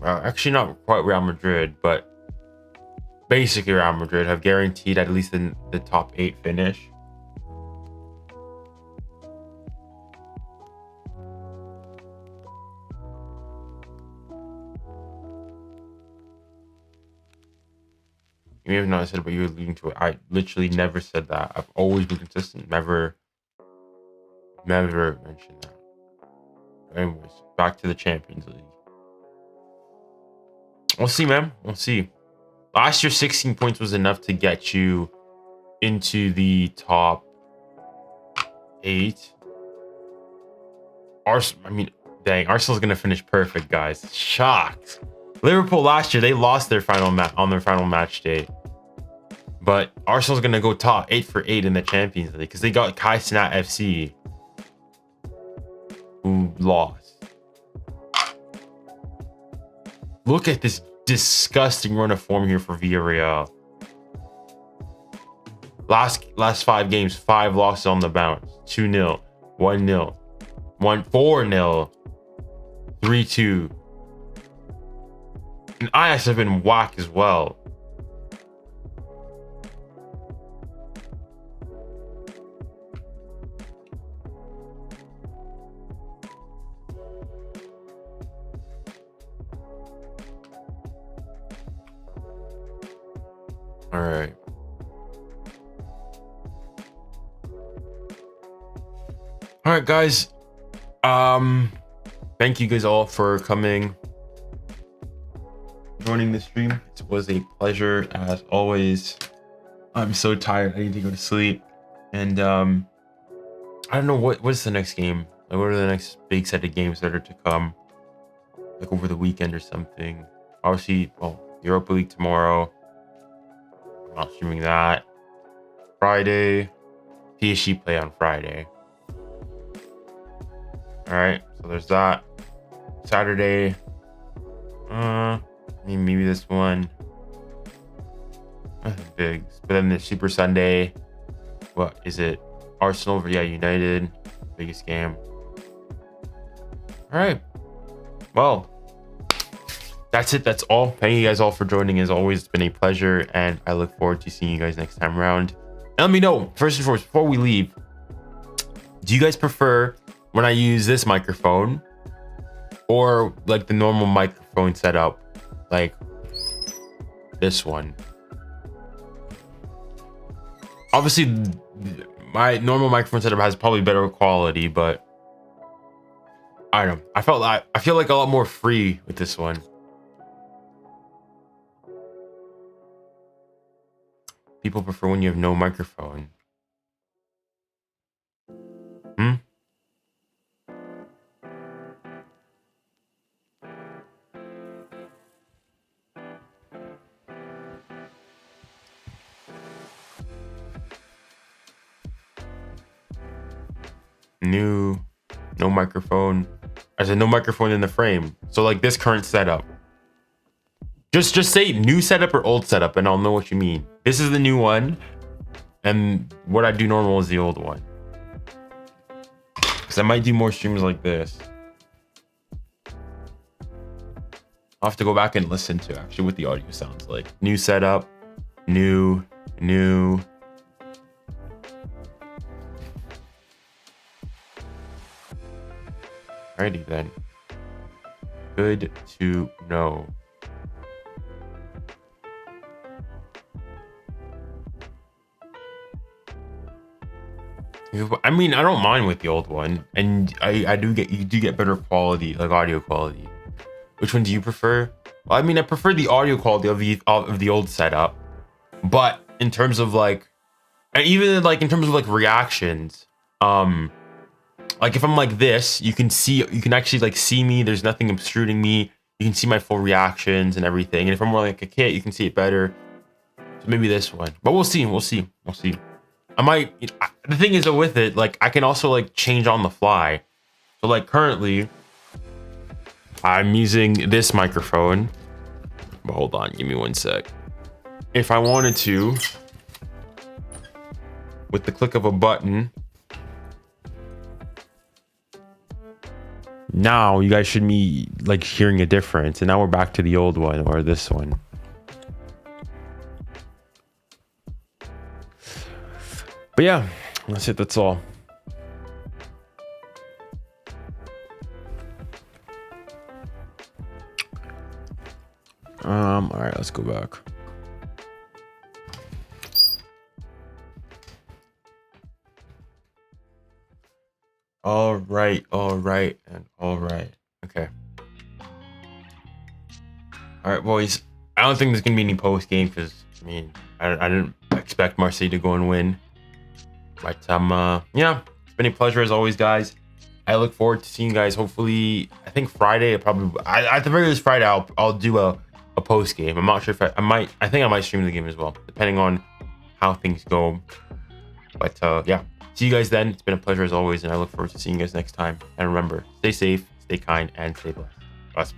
Well, actually not quite Real Madrid, but basically Real Madrid have guaranteed at least in the top 8 finish. You may have not said, but you were leading to it. I literally never said that. I've always been consistent. Never mentioned that. Anyways, back to the Champions League. We'll see, man. We'll see. Last year, 16 points was enough to get you into the top 8. Arsenal, I mean, dang, Arsenal's gonna finish perfect, guys. Shocked. Liverpool last year, they lost their final match day. But Arsenal's gonna go top 8 for 8 in the Champions League because they got 𝙀𝙀 FC, who lost. Look at this disgusting run of form here for Villarreal. Last 5 games, 5 losses on the bounce. 2-0, 1-0, 4-0, 3-2. And Ajax have been whack as well. All right. All right, guys. Thank you guys all for coming, joining the stream. It was a pleasure as always. I'm so tired. I need to go to sleep. And I don't know what's the next game. Like, what are the next big set of games that are to come? Like over the weekend or something. Obviously, well, Europa League tomorrow. I'm not streaming that. Friday, PSG play on Friday. All right, so there's that. Saturday, maybe this one. Nothing big. But then the Super Sunday. What is it? Arsenal, yeah, United, biggest game. All right. Well, that's it. That's all. Thank you guys all for joining. As always, it's been a pleasure, and I look forward to seeing you guys next time around. And let me know, first and foremost, before we leave, do you guys prefer when I use this microphone or like the normal microphone setup, like this one? Obviously, my normal microphone setup has probably better quality, but I don't know. I feel like a lot more free with this one. People prefer when you have no microphone. No microphone. I said no microphone in the frame. So like this current setup. Just say new setup or old setup and I'll know what you mean. This is the new one. And what I do normal is the old one. Because I might do more streams like this. I'll have to go back and listen to actually what the audio sounds like. New setup. New. Alrighty then. Good to know. I mean, I don't mind with the old one, and you do get better quality, like audio quality. Which one do you prefer? Well, I mean, I prefer the audio quality of the old setup, but in terms of like, and even like in terms of like reactions, like if I'm like this, you can actually like see me. There's nothing obstructing me. You can see my full reactions and everything. And if I'm more like a kid, you can see it better. So maybe this one, but we'll see. I might, the thing is with it, like I can also like change on the fly. So like currently I'm using this microphone, but hold on, give me one sec. If I wanted to, with the click of a button, now you guys should be like hearing a difference. And now we're back to the old one or this one. But yeah, that's it. That's all. All right, let's go back. All right. Okay. All right, boys. I don't think there's gonna be any post game because I mean I didn't expect Marseille to go and win. But yeah, it's been a pleasure as always, guys. I look forward to seeing you guys. Hopefully, I think Friday. At the very least Friday, I'll do a post game. I'm not sure if I think I might stream the game as well, depending on how things go. But yeah, see you guys then. It's been a pleasure as always, and I look forward to seeing you guys next time. And remember, stay safe, stay kind, and stay blessed.